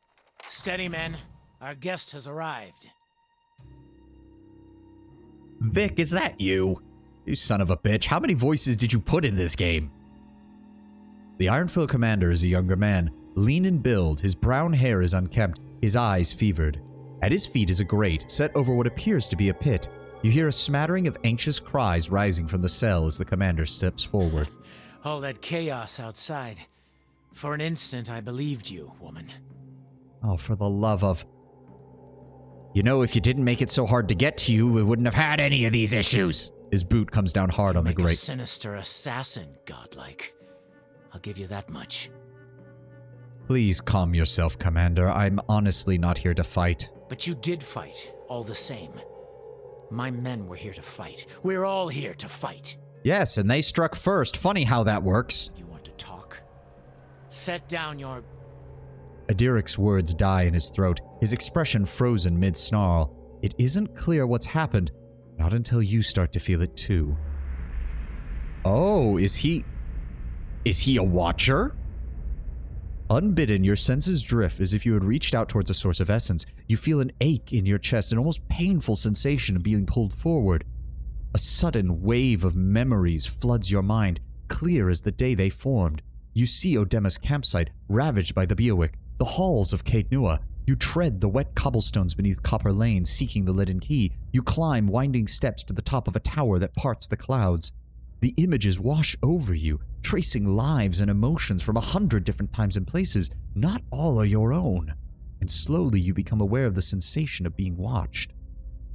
Steady, men. Our guest has arrived. Vic, is that you? You son of a bitch. How many voices did you put in this game? The Ironfield commander is a younger man, lean in build, his brown hair is unkempt, his eyes fevered. At his feet is a grate, set over what appears to be a pit. You hear a smattering of anxious cries rising from the cell as the commander steps forward. All that chaos outside. For an instant, I believed you, woman. Oh, for the love of... You know, if you didn't make it so hard to get to you, we wouldn't have had any of these issues. His boot comes down hard on the Make a grate. sinister assassin, godlike. I'll give you that much. Please calm yourself, Commander. I'm honestly not here to fight. But you did fight, all the same. My men were here to fight. We're all here to fight. Yes, and they struck first. Funny how that works. You want to talk? Set down your... Adiric's words die in his throat, his expression frozen mid-snarl. It isn't clear what's happened, not until you start to feel it too. Oh, is he a watcher? Unbidden, your senses drift as if you had reached out towards a source of essence. You feel an ache in your chest, an almost painful sensation of being pulled forward. A sudden wave of memories floods your mind, clear as the day they formed. You see Odema's campsite, ravaged by the Beowick, the halls of Caed Nua. You tread the wet cobblestones beneath Copper Lane, seeking the Leaden Key. You climb winding steps to the top of a tower that parts the clouds. The images wash over you, tracing lives and emotions from 100 different times and places. Not all are your own. And slowly you become aware of the sensation of being watched.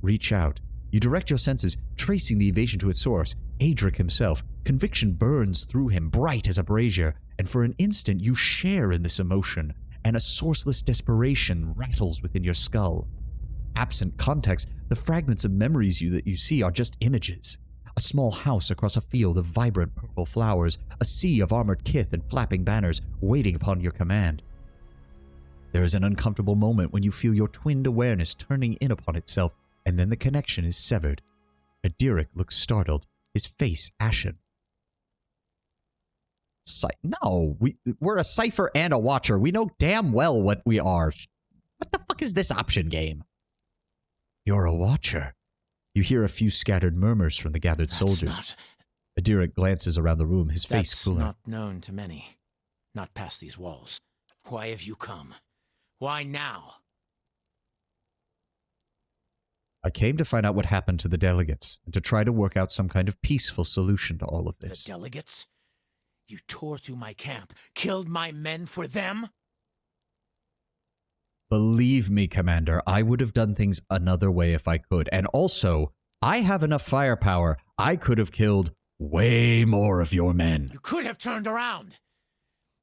Reach out. You direct your senses, tracing the evasion to its source. Adric himself. Conviction burns through him, bright as a brazier. And for an instant you share in this emotion, and a sourceless desperation rattles within your skull. Absent context, the fragments of memories that you see are just images. A small house across a field of vibrant purple flowers, a sea of armored kith and flapping banners waiting upon your command. There is an uncomfortable moment when you feel your twinned awareness turning in upon itself, and then the connection is severed. Adiric looks startled, his face ashen. No, we're a cipher and a watcher. We know damn well what we are. What the fuck is this option game? You're a watcher. You hear a few scattered murmurs from the gathered soldiers. Adiric glances around the room, his face cooling. That's not known to many. Not past these walls. Why have you come? Why now? I came to find out what happened to the delegates and to try to work out some kind of peaceful solution to all of The this. delegates? You tore through my camp, killed my men for them? Believe me, Commander, I would have done things another way if I could. And also, I have enough firepower. I could have killed way more of your men. You could have turned around.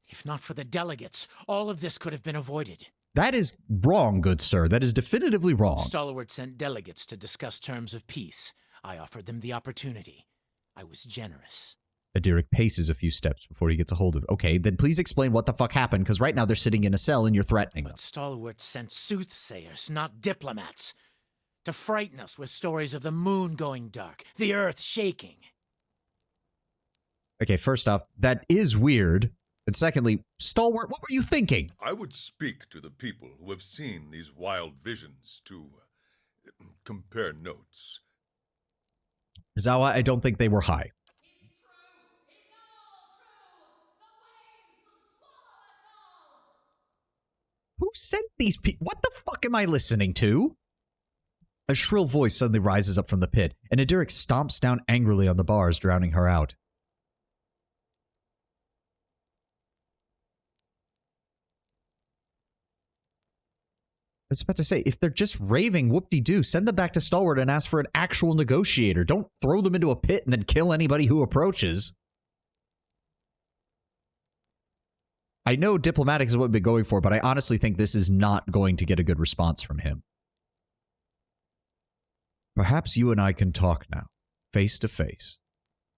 If not for the delegates, all of this could have been avoided. That is wrong, good sir. That is definitively wrong. Stalwart sent delegates to discuss terms of peace. I offered them the opportunity. I was generous. Adiric paces a few steps before he gets a hold of it. Okay, then please explain what the fuck happened, because right now they're sitting in a cell and you're threatening them. But Stalwart sent soothsayers, not diplomats, to frighten us with stories of the moon going dark, the earth shaking. Okay, first off, that is weird. And secondly, Stalwart, what were you thinking? I would speak to the people who have seen these wild visions to compare notes. Zawa, I don't think they were high. Who sent these people? What the fuck am I listening to? A shrill voice suddenly rises up from the pit, and Adiric stomps down angrily on the bars, drowning her out. I was about to say, if they're just raving whoop-de-doo, send them back to Stalwart and ask for an actual negotiator. Don't throw them into a pit and then kill anybody who approaches. I know diplomatic is what we've been going for, but I honestly think this is not going to get a good response from him. Perhaps you and I can talk now, face to face,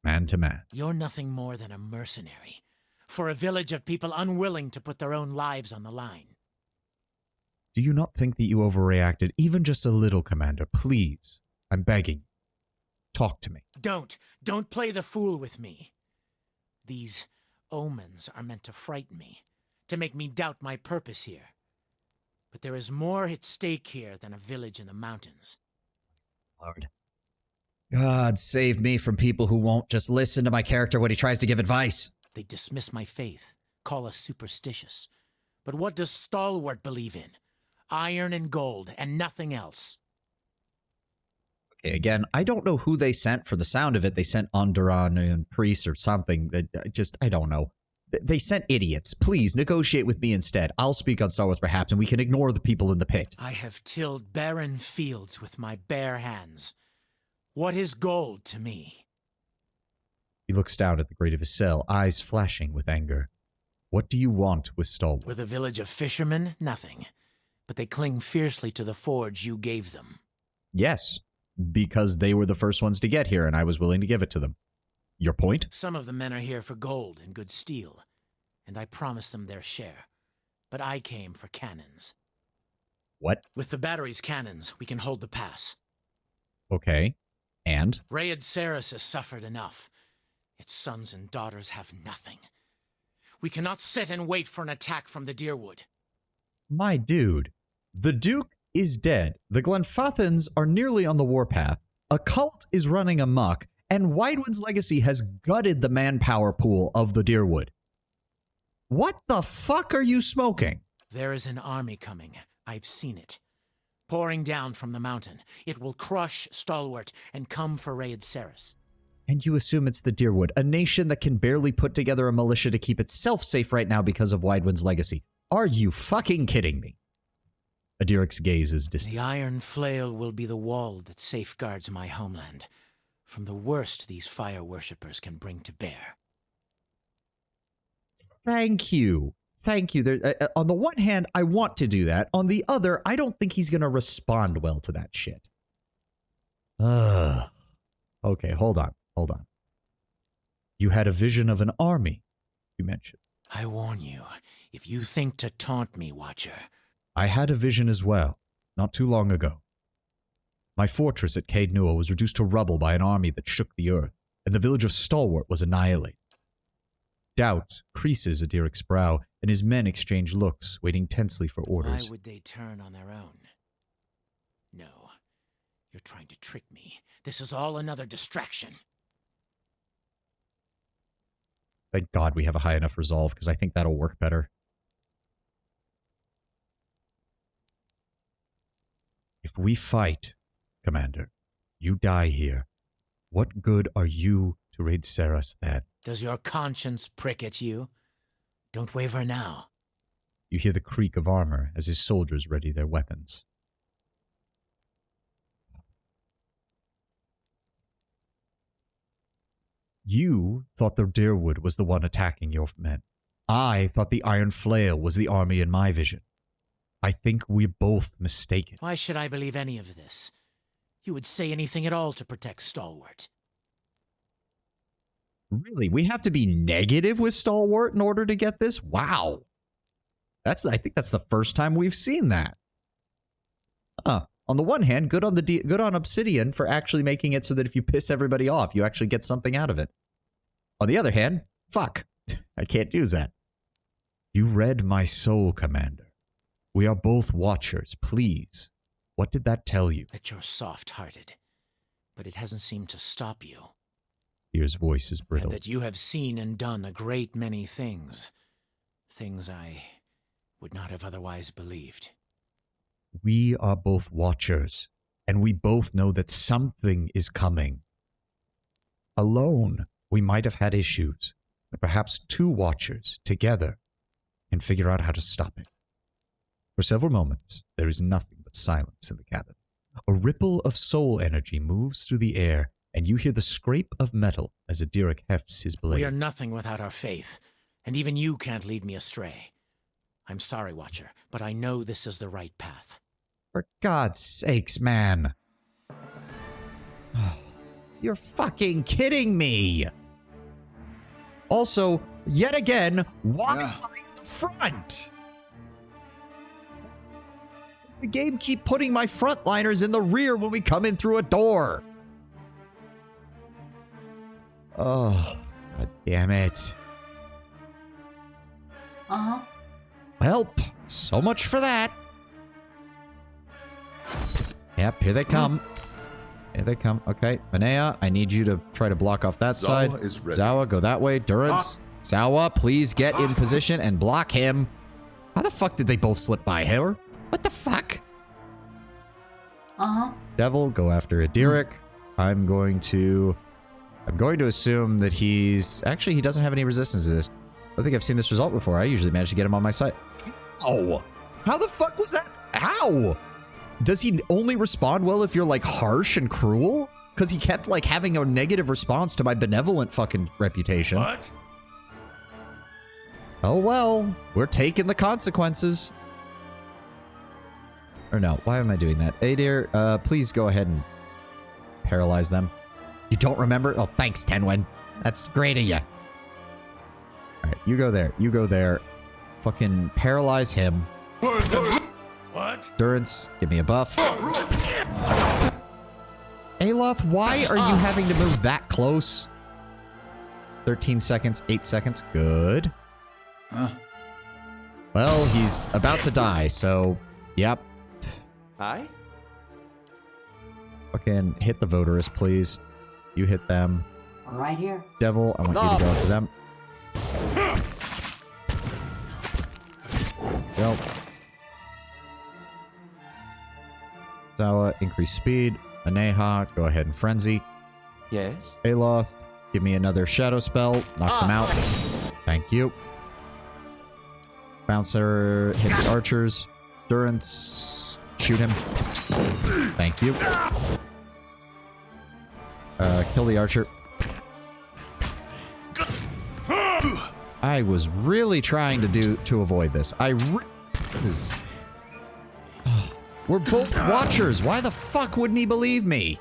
man to man. You're nothing more than a mercenary for a village of people unwilling to put their own lives on the line. Do you not think that you overreacted even just a little, Commander? Please, I'm begging. Talk to me. Don't play the fool with me. These omens are meant to frighten me, to make me doubt my purpose here. But there is more at stake here than a village in the mountains. Lord. God save me from people who won't just listen to my character when he tries to give advice. They dismiss my faith, call us superstitious. But what does Stalwart believe in? Iron and gold, and nothing else. Okay, again, I don't know who they sent. For the sound of it, they sent Onderan priests or something. I don't know. They sent idiots. Please, negotiate with me instead. I'll speak on Stalwart perhaps, and we can ignore the people in the pit. I have tilled barren fields with my bare hands. What is gold to me? He looks down at the grate of his cell, eyes flashing with anger. What do you want with Stalwart? With a village of fishermen, nothing. But they cling fiercely to the forge you gave them. Yes, because they were the first ones to get here, and I was willing to give it to them. Your point? Some of the men are here for gold and good steel, and I promised them their share. But I came for cannons. What? With the battery's cannons, we can hold the pass. Okay. And? Rayed Saris has suffered enough. Its sons and daughters have nothing. We cannot sit and wait for an attack from the Deerwood. My dude, the Duke is dead. The Glenfathans are nearly on the warpath. A cult is running amok, and Widewind's legacy has gutted the manpower pool of the Deerwood. What the fuck are you smoking? There is an army coming. I've seen it. Pouring down from the mountain. It will crush Stalwart and come for Rayed Saris. And you assume it's the Deerwood, a nation that can barely put together a militia to keep itself safe right now because of Widewind's legacy. Are you fucking kidding me? Adiric's gaze is distant. The iron flail will be the wall that safeguards my homeland from the worst these fire worshippers can bring to bear. Thank you. Thank you. There, on the one hand, I want to do that. On the other, I don't think he's going to respond well to that shit. Okay, hold on. Hold on. You had a vision of an army, you mentioned. I warn you, if you think to taunt me, Watcher. I had a vision as well, not too long ago. My fortress at Caed Nua was reduced to rubble by an army that shook the earth, and the village of Stalwart was annihilated. Doubt creases Adiric's brow, and his men exchange looks, waiting tensely for orders. Why would they turn on their own? No, you're trying to trick me. This is all another distraction. Thank God we have a high enough resolve, because I think that'll work better. If we fight, Commander, you die here, what good are you to raid Saras then? Does your conscience prick at you? Don't waver now. You hear the creak of armor as his soldiers ready their weapons. You thought the Deerwood was the one attacking your men. I thought the Iron Flail was the army in my vision. I think we're both mistaken. Why should I believe any of this? You would say anything at all to protect Stalwart. Really? We have to be negative with Stalwart in order to get this? Wow. I think that's the first time we've seen that. On the one hand, good on Obsidian for actually making it so that if you piss everybody off, you actually get something out of it. On the other hand, fuck. I can't use that. You read my soul, Commander. We are both watchers, please. What did that tell you? That you're soft-hearted, but it hasn't seemed to stop you. Tyr's voice is brittle. And that you have seen and done a great many things. Things I would not have otherwise believed. We are both watchers, and we both know that something is coming. Alone, we might have had issues, but perhaps two watchers, together, can figure out how to stop it. For several moments, there is nothing but silence in the cabin. A ripple of soul energy moves through the air, and you hear the scrape of metal as Adiric hefts his blade. We are nothing without our faith, and even you can't lead me astray. I'm sorry, Watcher, but I know this is the right path. For God's sakes, man. You're fucking kidding me. Also, yet again, why the front? The game keep putting my frontliners in the rear when we come in through a door. Oh, God damn it. Uh-huh. Well, so much for that. Yep, here they come. Here they come. Okay, Manea, I need you to try to block off that side. Is ready. Zawa, go that way. Durance, Zawa, please get in position and block him. How the fuck did they both slip by her? What the fuck? Uh-huh. Devil, go after Adiric. I'm going to assume that he's... Actually, he doesn't have any resistance to this. I don't think I've seen this result before. I usually manage to get him on my side. Oh, how the fuck was that? How? Does he only respond well if you're, like, harsh and cruel? Because he kept, like, having a negative response to my benevolent fucking reputation. What? Oh, well. We're taking the consequences. Or no, why am I doing that? Adir, please go ahead and paralyze them. You don't remember? Oh, thanks, Tenwin. That's great of you. Alright, you go there. You go there. Fucking paralyze him. What? Durance, give me a buff. Aloth, why are you having to move that close? 13 seconds, 8 seconds. Good. Huh? Well, he's about to die, so... Yep. Hi? Fucking hit the Votarist, please. You hit them. Right here. Devil, I want you to go after them. Go. Zawa, increase speed. Aneha, go ahead and frenzy. Yes? Aloth, give me another shadow spell. Knock them out. Thank you. Bouncer, hit the archers. Durance, shoot him. Thank you. Kill the archer. I was really trying to avoid this. We're both watchers. Why the fuck wouldn't he believe me?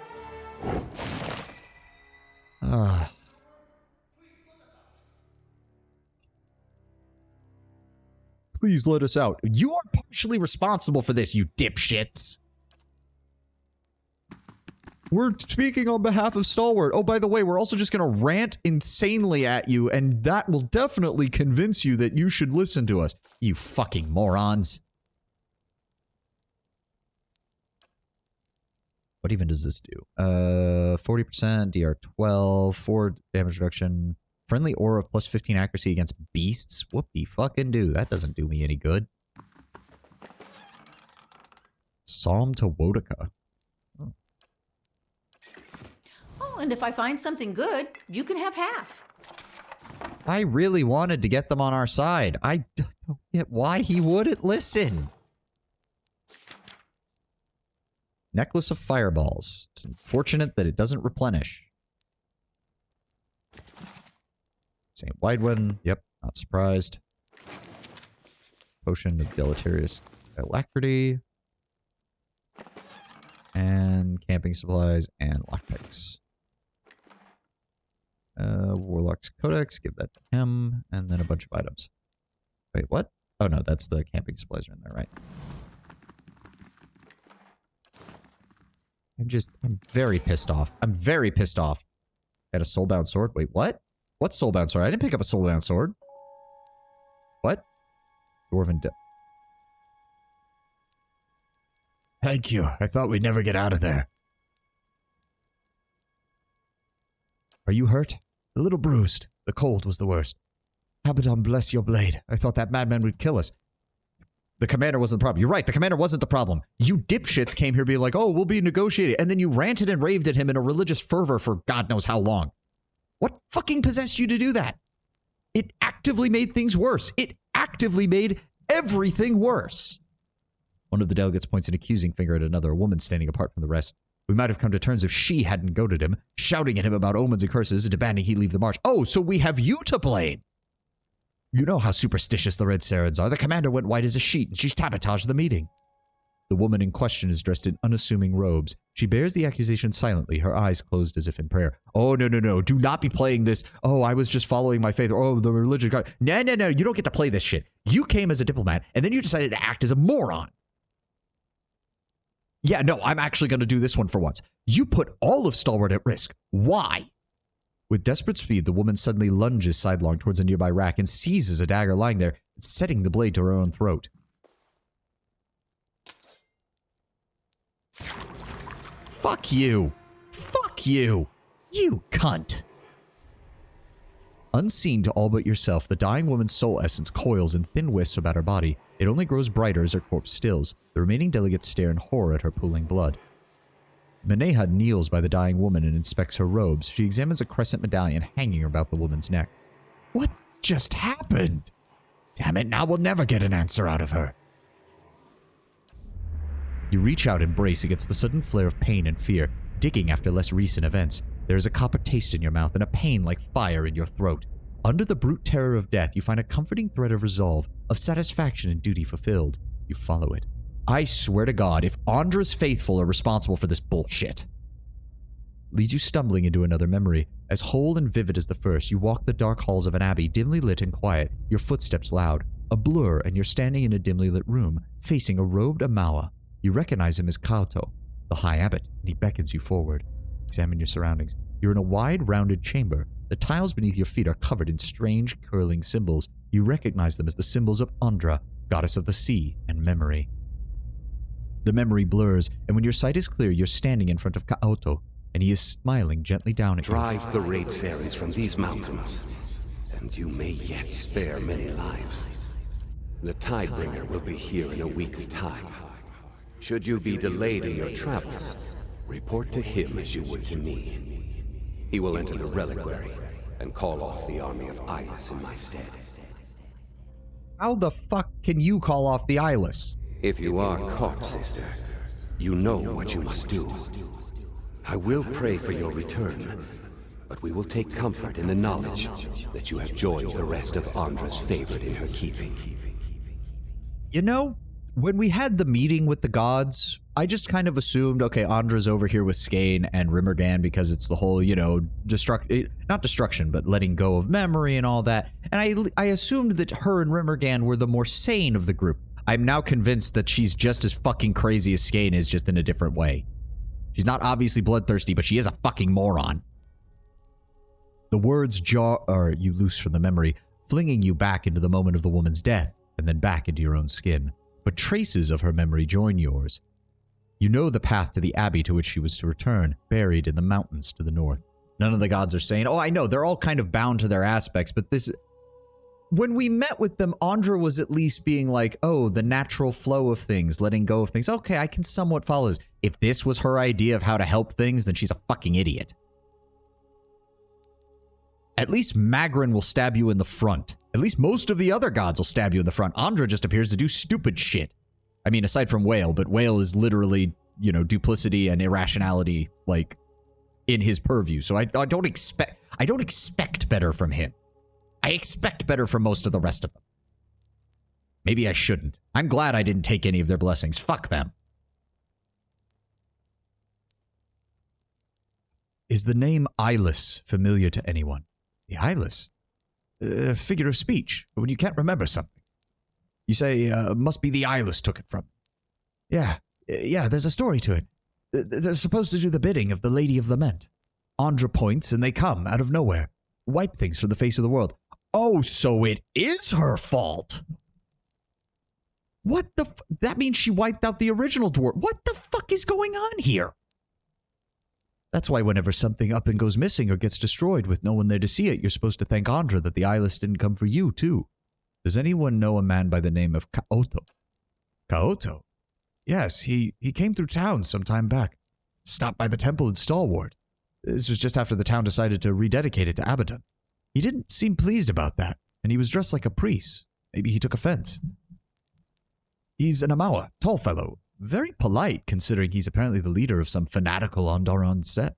Please let us out. You are partially responsible for this, you dipshits. We're speaking on behalf of Stalwart. Oh, by the way, we're also just going to rant insanely at you, and that will definitely convince you that you should listen to us. You fucking morons. What even does this do? 40%, DR 12, 4 damage reduction, friendly aura of plus 15 accuracy against beasts? Whoop-de fucking do. That doesn't do me any good. Psalm to Wodaka. Oh, and if I find something good, you can have half. I really wanted to get them on our side. I don't get why he wouldn't listen. Necklace of Fireballs. It's unfortunate that it doesn't replenish. St. Wide one. Yep, not surprised. Potion of Deleterious Alacrity. And camping supplies and lockpicks. Warlock's Codex, give that to him. And then a bunch of items. Wait, what? Oh no, that's the camping supplies are in there, right? I'm very pissed off. I'm very pissed off. Got a soulbound sword. Wait, what? What soulbound sword? I didn't pick up a soulbound sword. What? Dwarven Thank you. I thought we'd never get out of there. Are you hurt? A little bruised. The cold was the worst. Abaddon, bless your blade. I thought that madman would kill us. The commander wasn't the problem. You're right, the commander wasn't the problem. You dipshits came here being like, oh, we'll be negotiating. And then you ranted and raved at him in a religious fervor for God knows how long. What fucking possessed you to do that? It actively made things worse. It actively made everything worse. One of the delegates points an accusing finger at another, a woman standing apart from the rest. We might have come to terms if she hadn't goaded him, shouting at him about omens and curses and demanding he leave the march. Oh, so we have you to blame. You know how superstitious the Red Sarens are. The commander went white as a sheet, and she sabotaged the meeting. The woman in question is dressed in unassuming robes. She bears the accusation silently, her eyes closed as if in prayer. Oh, no, no, no. Do not be playing this. Oh, I was just following my faith. Oh, the religion. God. No, no, no. You don't get to play this shit. You came as a diplomat, and then you decided to act as a moron. Yeah, no, I'm actually going to do this one for once. You put all of Stalwart at risk. Why? With desperate speed, the woman suddenly lunges sidelong towards a nearby rack and seizes a dagger lying there, setting the blade to her own throat. Fuck you. Fuck you. You cunt. Unseen to all but yourself, the dying woman's soul essence coils in thin wisps about her body. It only grows brighter as her corpse stills. The remaining delegates stare in horror at her pooling blood. Menehad kneels by the dying woman and inspects her robes. She examines a crescent medallion hanging about the woman's neck. What just happened? Damn it, now we'll never get an answer out of her. You reach out and brace against the sudden flare of pain and fear, digging after less recent events. There is a copper taste in your mouth and a pain like fire in your throat. Under the brute terror of death, you find a comforting thread of resolve, of satisfaction and duty fulfilled. You follow it. I swear to God, if Andra's faithful are responsible for this bullshit. Leads you stumbling into another memory. As whole and vivid as the first, you walk the dark halls of an abbey, dimly lit and quiet, your footsteps loud. A blur, and you're standing in a dimly lit room, facing a robed Amawa. You recognize him as Kauto, the High Abbot, and he beckons you forward. Examine your surroundings. You're in a wide, rounded chamber. The tiles beneath your feet are covered in strange, curling symbols. You recognize them as the symbols of Andra, goddess of the sea and memory. The memory blurs, and when your sight is clear, you're standing in front of Kauto, and he is smiling gently down at you. Drive the Raid Sarens from these mountains, and you may yet spare many lives. The Tidebringer will be here in a week's time. Should you be delayed in your travels, report to him as you would to me. He will enter the reliquary and call off the army of Eyeless in my stead. How the fuck can you call off the Eyeless? If you are caught, sister, you know what you must do. I will pray for your return, but we will take comfort in the knowledge that you have joined the rest of Andra's favorite in her keeping. You know, when we had the meeting with the gods, I just kind of assumed, okay, Andra's over here with Skane and Rimmergan because it's the whole, you know, not destruction, but letting go of memory and all that. And I assumed that her and Rimmergan were the more sane of the group. I'm now convinced that she's just as fucking crazy as Skane is, just in a different way. She's not obviously bloodthirsty, but she is a fucking moron. The words you loose from the memory, flinging you back into the moment of the woman's death, and then back into your own skin. But traces of her memory join yours. You know the path to the abbey to which she was to return, buried in the mountains to the north. None of the gods are saying, oh, I know, they're all kind of bound to their aspects, but this... when we met with them, Andra was at least being like, oh, the natural flow of things, letting go of things. Okay, I can somewhat follow this. If this was her idea of how to help things, then she's a fucking idiot. At least Magrin will stab you in the front. At least most of the other gods will stab you in the front. Andra just appears to do stupid shit. I mean, aside from Whale, but Whale is literally, you know, duplicity and irrationality, like, in his purview. So I don't expect better from him. I expect better from most of the rest of them. Maybe I shouldn't. I'm glad I didn't take any of their blessings. Fuck them. Is the name Eyeless familiar to anyone? The Eyeless? A figure of speech, when you can't remember something. You say, must be the Eyeless took it from. Yeah, there's a story to it. They're supposed to do the bidding of the Lady of Lament. Andra points and they come out of nowhere. Wipe things from the face of the world. Oh, so it is her fault. What the that means she wiped out the original dwarf. What the fuck is going on here? That's why whenever something up and goes missing or gets destroyed with no one there to see it, you're supposed to thank Andra that the Eyeless didn't come for you, too. Does anyone know a man by the name of Kaoto? Kaoto? Yes, he came through town some time back. Stopped by the temple in Stalwart. This was just after the town decided to rededicate it to Abaddon. He didn't seem pleased about that, and he was dressed like a priest. Maybe he took offense. He's an Amawa, tall fellow. Very polite, considering he's apparently the leader of some fanatical Ondaron set.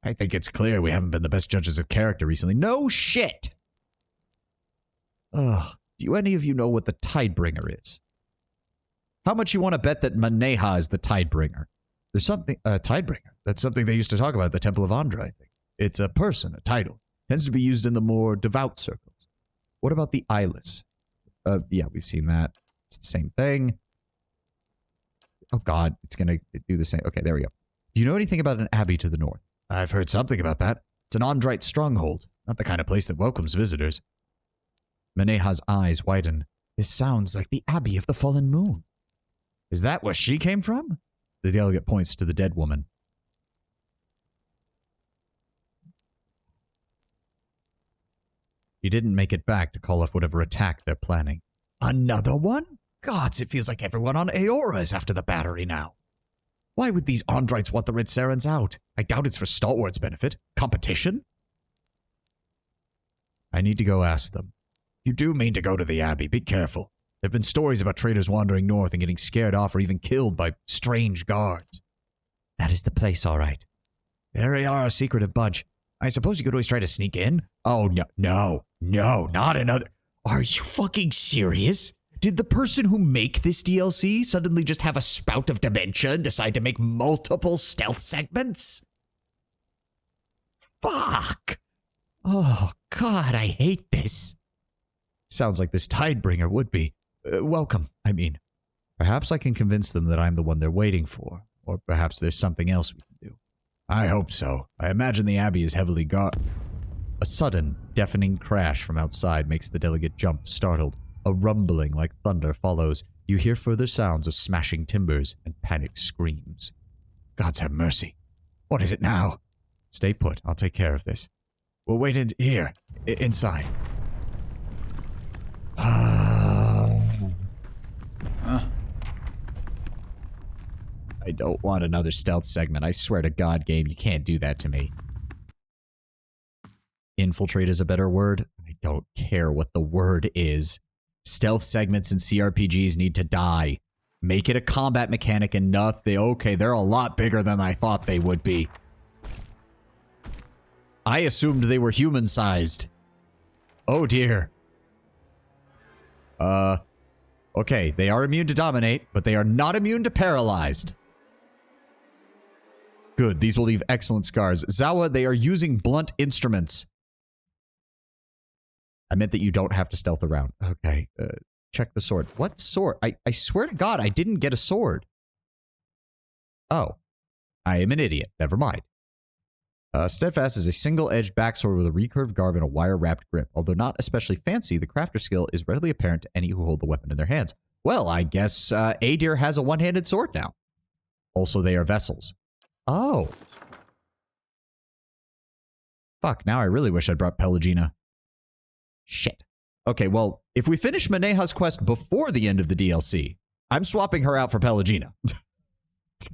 I think it's clear we haven't been the best judges of character recently. No shit! Ugh, do any of you know what the Tidebringer is? How much you want to bet that Maneha is the Tidebringer? There's something, Tidebringer. That's something they used to talk about at the Temple of Andra, I think. It's a person, a title. Tends to be used in the more devout circles. What about the Eyeless? Yeah, we've seen that. It's the same thing. Oh god, it's gonna do the same. Okay, there we go. Do you know anything about an abbey to the north? I've heard something about that. It's an Andrite stronghold. Not the kind of place that welcomes visitors. Maneha's eyes widen. This sounds like the Abbey of the Fallen Moon. Is that where she came from? The delegate points to the dead woman. He didn't make it back to call off whatever attack they're planning. Another one? Gods, it feels like everyone on Aora is after the battery now. Why would these Andrites want the Red Sarens out? I doubt it's for Stalwart's benefit. Competition? I need to go ask them. You do mean to go to the Abbey, be careful. There have been stories about traders wandering north and getting scared off or even killed by strange guards. That is the place, all right. They are a secretive bunch. I suppose you could always try to sneak in? Oh, no, not another. Are you fucking serious? Did the person who make this DLC suddenly just have a spout of dementia and decide to make multiple stealth segments? Fuck! Oh, God, I hate this. Sounds like this Tidebringer would be. Welcome, I mean. Perhaps I can convince them that I'm the one they're waiting for. Or perhaps there's something else we can do. I hope so. I imagine the Abbey is heavily guarded. A sudden, deafening crash from outside makes the delegate jump, startled. A rumbling like thunder follows. You hear further sounds of smashing timbers and panicked screams. Gods have mercy. What is it now? Stay put. I'll take care of this. We'll wait here. Inside. I don't want another stealth segment. I swear to God, game, you can't do that to me. Infiltrate is a better word. I don't care what the word is. Stealth segments in CRPGs need to die. Make it a combat mechanic and nothing. Okay, they're a lot bigger than I thought they would be. I assumed they were human-sized. Oh dear. Okay, they are immune to dominate, but they are not immune to paralyzed. Good, these will leave excellent scars. Zawa, they are using blunt instruments. I meant that you don't have to stealth around. Okay, check the sword. What sword? I swear to God, I didn't get a sword. Oh, I am an idiot. Never mind. Steadfast is a single-edged backsword with a recurved garb and a wire-wrapped grip. Although not especially fancy, the crafter skill is readily apparent to any who hold the weapon in their hands. Well, I guess Adir has a one-handed sword now. Also, they are vessels. Oh. Fuck, now I really wish I'd brought Pelagina. Shit. Okay, well, if we finish Maneha's quest before the end of the DLC, I'm swapping her out for Pelagina.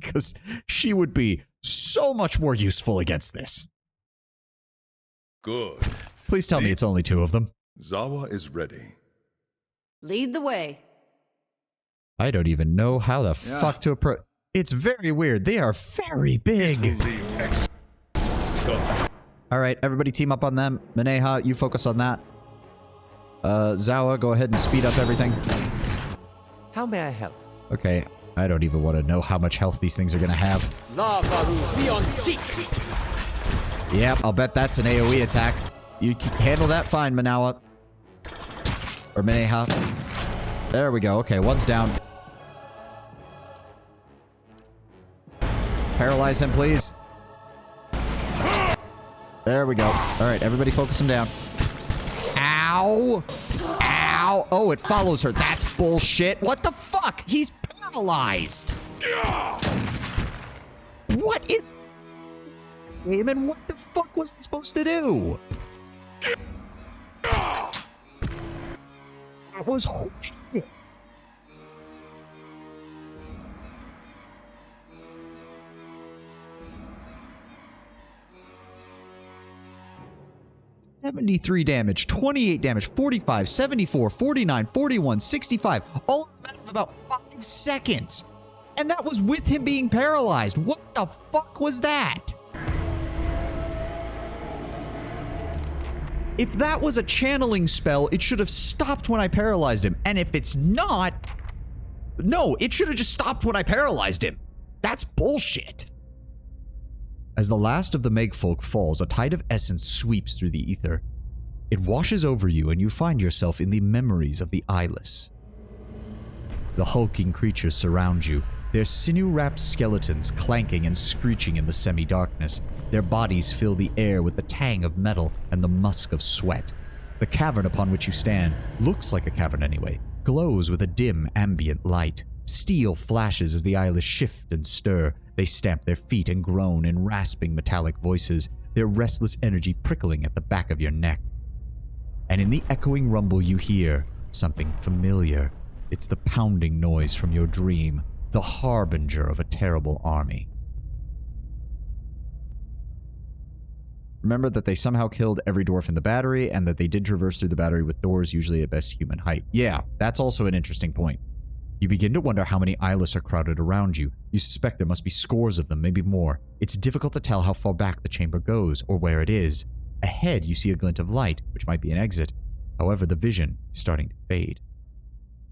Because she would be so much more useful against this. Good. Please tell me it's only 2 of them. Zawa is ready. Lead the way. I don't even know how the fuck to approach. It's very weird. They are very big. All right, everybody team up on them. Maneha, you focus on that. Zawa, go ahead and speed up everything. How may I help? Okay, I don't even want to know how much health these things are going to have. Yep, I'll bet that's an AoE attack. You handle that fine, Manawa. Or Maneha. There we go. Okay, one's down. Paralyze him, please. There we go. All right, everybody focus him down. Ow! Ow! Oh, it follows her. That's bullshit. What the fuck? He's paralyzed. What in... Damon, what the fuck was it supposed to do? That was horseshit. $73 damage, 28 damage, 45, 74, 49, 41, 65, all in a matter of about 5 seconds. And that was with him being paralyzed. What the fuck was that? If that was a channeling spell, it should have stopped when I paralyzed him. And if it's not... No, it should have just stopped when I paralyzed him. That's bullshit. As the last of the Megfolk falls, a tide of essence sweeps through the ether. It washes over you and you find yourself in the memories of the eyeless. The hulking creatures surround you, their sinew-wrapped skeletons clanking and screeching in the semi-darkness. Their bodies fill the air with the tang of metal and the musk of sweat. The cavern upon which you stand looks like a cavern anyway, glows with a dim ambient light. Steel flashes as the eyeless shift and stir. They stamp their feet and groan in rasping metallic voices, their restless energy prickling at the back of your neck. And in the echoing rumble you hear something familiar. It's the pounding noise from your dream, the harbinger of a terrible army. Remember that they somehow killed every dwarf in the battery, and that they did traverse through the battery with doors usually at best human height. Yeah, that's also an interesting point. You begin to wonder how many eyeless are crowded around you. You suspect there must be scores of them, maybe more. It's difficult to tell how far back the chamber goes, or where it is. Ahead, you see a glint of light, which might be an exit. However, the vision is starting to fade.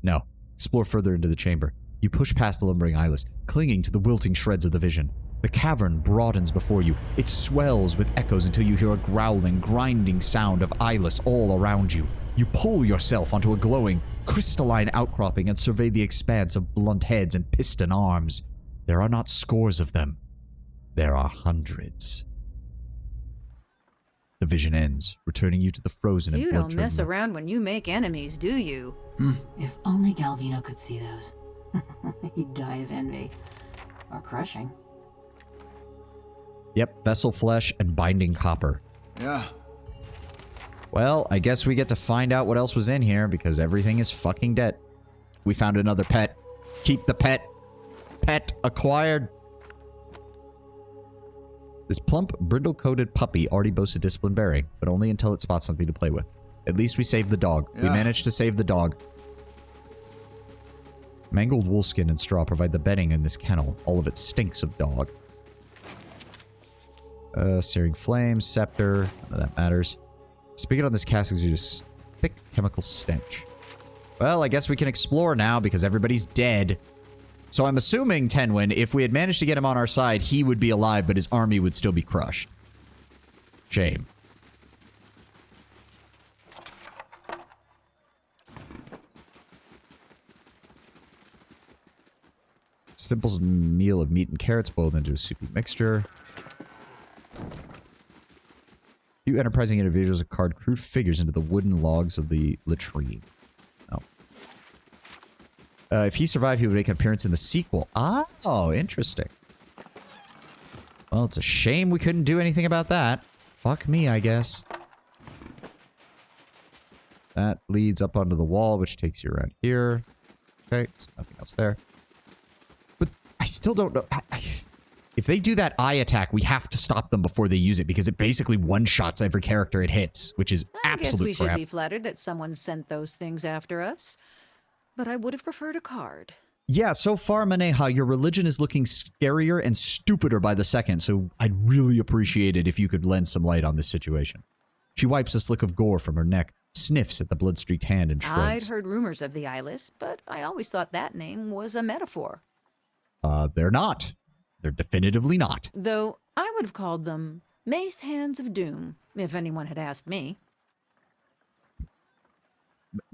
No. Explore further into the chamber. You push past the lumbering eyeless, clinging to the wilting shreds of the vision. The cavern broadens before you. It swells with echoes until you hear a growling, grinding sound of eyeless all around you. You pull yourself onto a glowing, crystalline outcropping and survey the expanse of blunt heads and piston arms. There are not scores of them. There are hundreds. The vision ends, returning you to the frozen and You don't mess blood-chilled around when you make enemies, do you? If only Galvino could see those. He'd die of envy. Or crushing. Yep, vessel flesh and binding copper. Yeah. Well, I guess we get to find out what else was in here because everything is fucking dead. We found another pet. Keep the pet. Pet acquired. This plump, brindle-coated puppy already boasts a discipline bearing, but only until it spots something to play with. At least we saved the dog. We managed to save the dog. Mangled woolskin and straw provide the bedding in this kennel. All of it stinks of dog. Searing flames, scepter. None of that matters. Speaking on this cask is just thick chemical stench. Well, I guess we can explore now because everybody's dead. So I'm assuming, Tenwin, if we had managed to get him on our side, he would be alive, but his army would still be crushed. Shame. Simple meal of meat and carrots boiled into a soupy mixture. Few enterprising individuals have carved crude figures into the wooden logs of the latrine. Oh. If he survived, he would make an appearance in the sequel. Oh, interesting. Well, it's a shame we couldn't do anything about that. Fuck me, I guess. That leads up onto the wall, which takes you around here. Okay, so nothing else there. But I still don't know. If they do that eye attack, we have to stop them before they use it because it basically one-shots every character it hits, which is I guess we absolute should crap. be flattered that someone sent those things after us. But I would have preferred a card. Yeah, so far, Maneha, your religion is looking scarier and stupider by the second, so I'd really appreciate it if you could lend some light on this situation. She wipes a slick of gore from her neck, sniffs at the blood-streaked hand, and I'd shrugs. heard rumors of the Eyeless, but I always thought that name was a metaphor. They're not. They're definitively not. Though I would have called them Mace Hands of Doom, if anyone had asked me.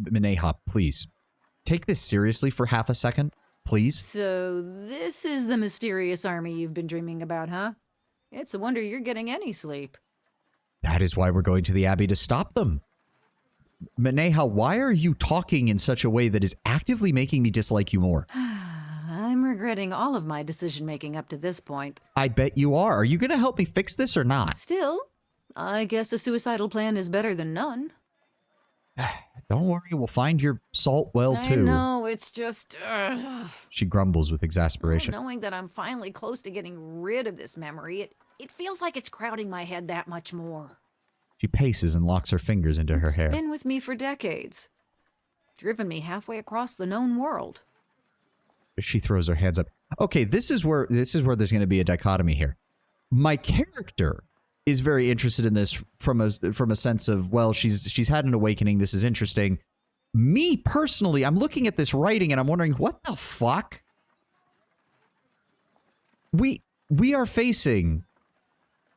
Maneha, please. Take this seriously for half a second, please. So this is the mysterious army you've been dreaming about, huh? It's a wonder you're getting any sleep. That is why we're going to the Abbey to stop them. Maneha, why are you talking in such a way that is actively making me dislike you more? I'm regretting all of my decision-making up to this point. I bet you are. Are you going to help me fix this or not? Still, I guess a suicidal plan is better than none. Don't worry, we'll find your salt well, too. I know, it's just... She grumbles with exasperation. Knowing that I'm finally close to getting rid of this memory, it feels like it's crowding my head that much more. She paces and locks her fingers into her hair. It's been with me for decades. Driven me halfway across the known world. She throws her hands up. Okay, this is where there's going to be a dichotomy here. My character is very interested in this from a sense of, well, she's had an awakening. This is interesting. Me personally, I'm looking at this writing and I'm wondering, what the fuck? We are facing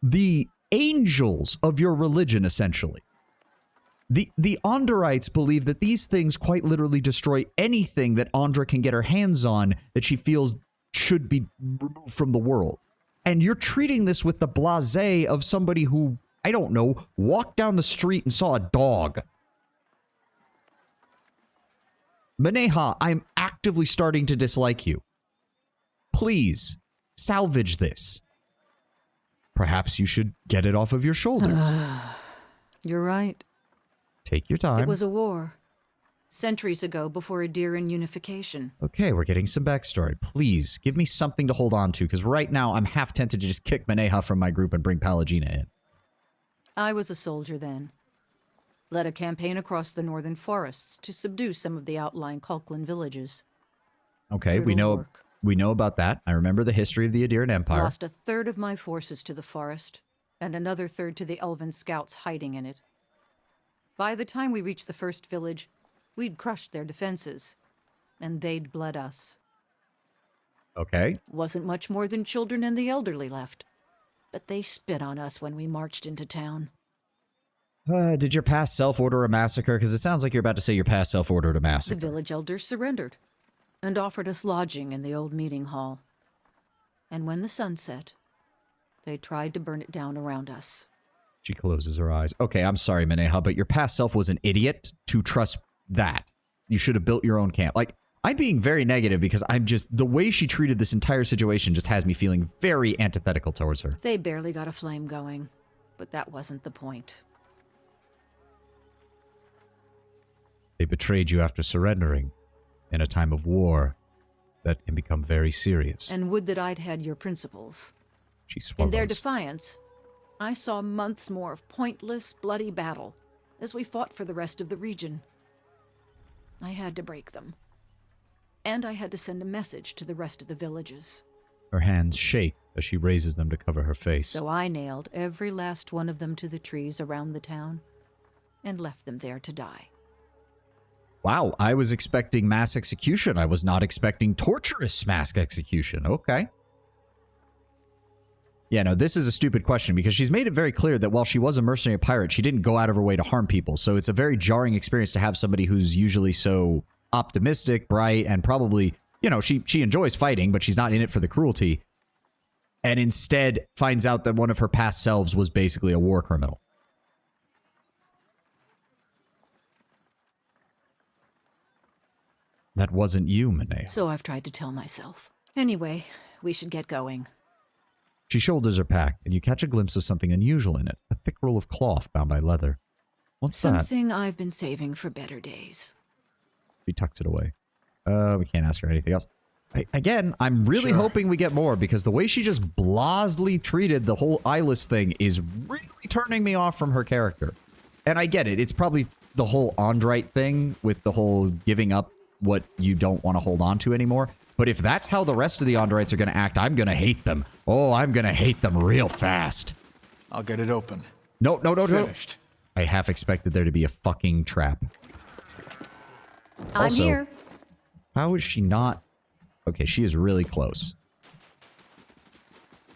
the angels of your religion, essentially. The Andorites believe that these things quite literally destroy anything that Andra can get her hands on that she feels should be removed from the world. And you're treating this with the blasé of somebody who, I don't know, walked down the street and saw a dog. Maneha, I'm actively starting to dislike you. Please, salvage this. Perhaps you should get it off of your shoulders. You're right. Take your time. It was a war. Centuries ago, before Adiran unification. Okay, we're getting some backstory. Please, give me something to hold on to, because right now I'm half tempted to just kick Maneha from my group and bring Pallegina in. I was a soldier then. Led a campaign across the northern forests to subdue some of the outlying Kulklan villages. Okay, Brutal work. we know about that. I remember the history of the Adiran Empire. Lost a third of my forces to the forest, and another third to the elven scouts hiding in it. By the time we reached the first village, we'd crushed their defenses, and they'd bled us. Okay. Wasn't much more than children and the elderly left, but they spit on us when we marched into town. Did your past self order a massacre? Because it sounds like you're about to say your past self ordered a The massacre. village elders surrendered, and offered us lodging in the old meeting hall. And when the sun set, they tried to burn it down around us. She closes her eyes. Okay, I'm sorry, Maneha, but your past self was an idiot to trust that. You should have built your own camp. Like, I'm being very negative because I'm just, the way she treated this entire situation just has me feeling very antithetical towards her. They barely got a flame going, but that wasn't the point. They betrayed you after surrendering. In a time of war, that can become very serious. And would that I'd had your principles. She swallows. In their defiance, I saw months more of pointless, bloody battle as we fought for the rest of the region. I had to break them. And I had to send a message to the rest of the villages. Her hands shake as she raises them to cover her face. So I nailed every last one of them to the trees around the town and left them there to die. Wow, I was expecting mass execution. I was not expecting torturous mass execution. Okay. Yeah, no, this is a stupid question because she's made it very clear that while she was a mercenary pirate, she didn't go out of her way to harm people. So it's a very jarring experience to have somebody who's usually so optimistic, bright, and probably, you know, she enjoys fighting, but she's not in it for the cruelty. And instead finds out that one of her past selves was basically a war criminal. That wasn't you, Maneha. So I've tried to tell myself. Anyway, we should get going. She shoulders her pack, and you catch a glimpse of something unusual in it, a thick roll of cloth bound by leather. What's that? Something I've been saving for better days. She tucks it away. We can't ask her anything else. Again, I'm really hoping we get more because the way she just blasely treated the whole eyeless thing is really turning me off from her character. And I get it. It's probably the whole Andrite thing with the whole giving up what you don't want to hold on to anymore. But if that's how the rest of the Andrites are going to act, I'm going to hate them. Oh, I'm going to hate them real fast. I'll get it open. No. Finished. I half expected there to be a fucking trap. I'm Also, here. how is she not? Okay, she is really close.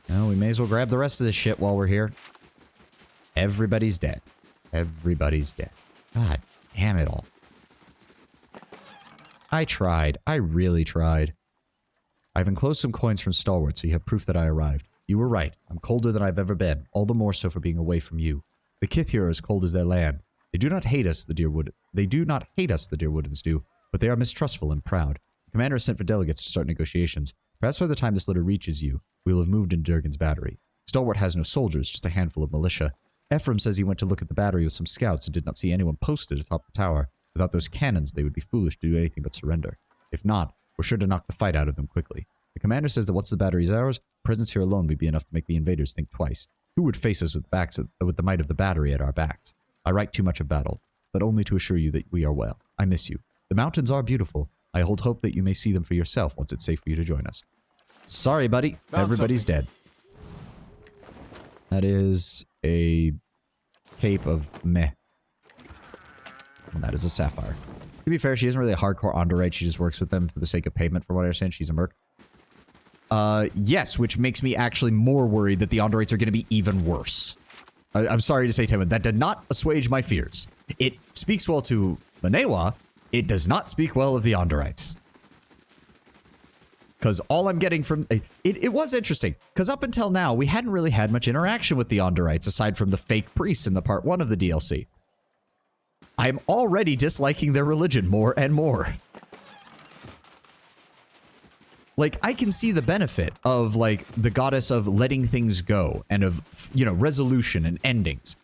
No, we may as well grab the rest of this shit while we're here. Everybody's dead. Everybody's dead. God damn it all. I tried. I really tried. I've enclosed some coins from Stalwart, so you have proof that I arrived. You were right. I'm colder than I've ever been, all the more so for being away from you. The Kith are as cold as their land. They do not hate us, the Deerwoodens do, but they are mistrustful and proud. The commander has sent for delegates to start negotiations. Perhaps by the time this letter reaches you, we will have moved into Durgan's battery. Stalwart has no soldiers, just a handful of militia. Ephraim says he went to look at the battery with some scouts and did not see anyone posted atop the tower. Without those cannons, they would be foolish to do anything but surrender. If not, we're sure to knock the fight out of them quickly. The commander says that once the battery is ours, presence here alone would be enough to make the invaders think twice. Who would face us with the might of the battery at our backs? I write too much of battle, but only to assure you that we are well. I miss you. The mountains are beautiful. I hold hope that you may see them for yourself once it's safe for you to join us. Sorry, buddy. Everybody's dead. That is a cape of meh. And that is a sapphire. To be fair, she isn't really a hardcore Andorite. She just works with them for the sake of payment, from what I understand. She's a merc. Yes, which makes me actually more worried that the Andorites are going to be even worse. I'm sorry to say, Timon, that did not assuage my fears. It speaks well to Manewa. It does not speak well of the Andorites. Because all I'm getting from... It was interesting. Because up until now, we hadn't really had much interaction with the Andorites, aside from the fake priests in the part 1 of the DLC. I'm already disliking their religion more and more. Like, I can see the benefit of, like, the goddess of letting things go and of, you know, resolution and endings.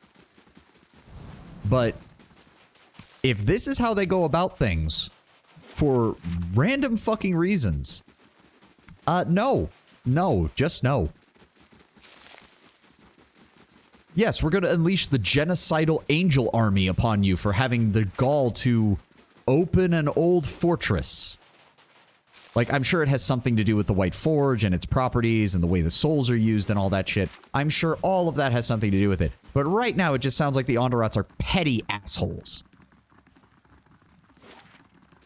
But if this is how they go about things for random fucking reasons, no. No, just no. Yes, we're going to unleash the genocidal angel army upon you for having the gall to open an old fortress. Like, I'm sure it has something to do with the White Forge and its properties and the way the souls are used and all that shit. I'm sure all of that has something to do with it. But right now, it just sounds like the Andorites are petty assholes.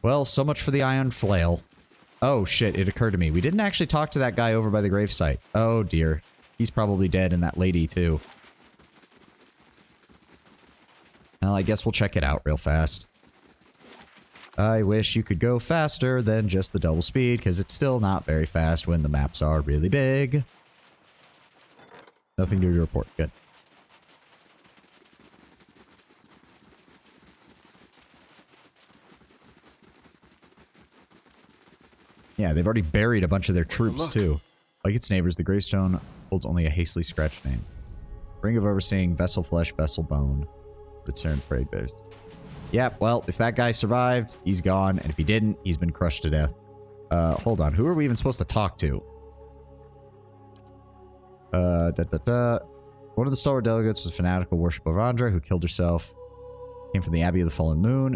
Well, so much for the Iron Flail. Oh, shit, it occurred to me. We didn't actually talk to that guy over by the gravesite. Oh, dear. He's probably dead, and that lady, too. Well, I guess we'll check it out real fast. I wish you could go faster than just the double speed, because it's still not very fast when the maps are really big. Nothing new to report. Good. Yeah, they've already buried a bunch of their troops, too. Like its neighbors, the gravestone holds only a hastily scratched name. Ring of Overseeing, Vessel Flesh, Vessel Bone. Return Parade Bears. Yep, well, if that guy survived, he's gone. And if he didn't, he's been crushed to death. Hold on. Who are we even supposed to talk to? One of the Stalwart delegates was a fanatical worshiper of Andra who killed herself. Came from the Abbey of the Fallen Moon.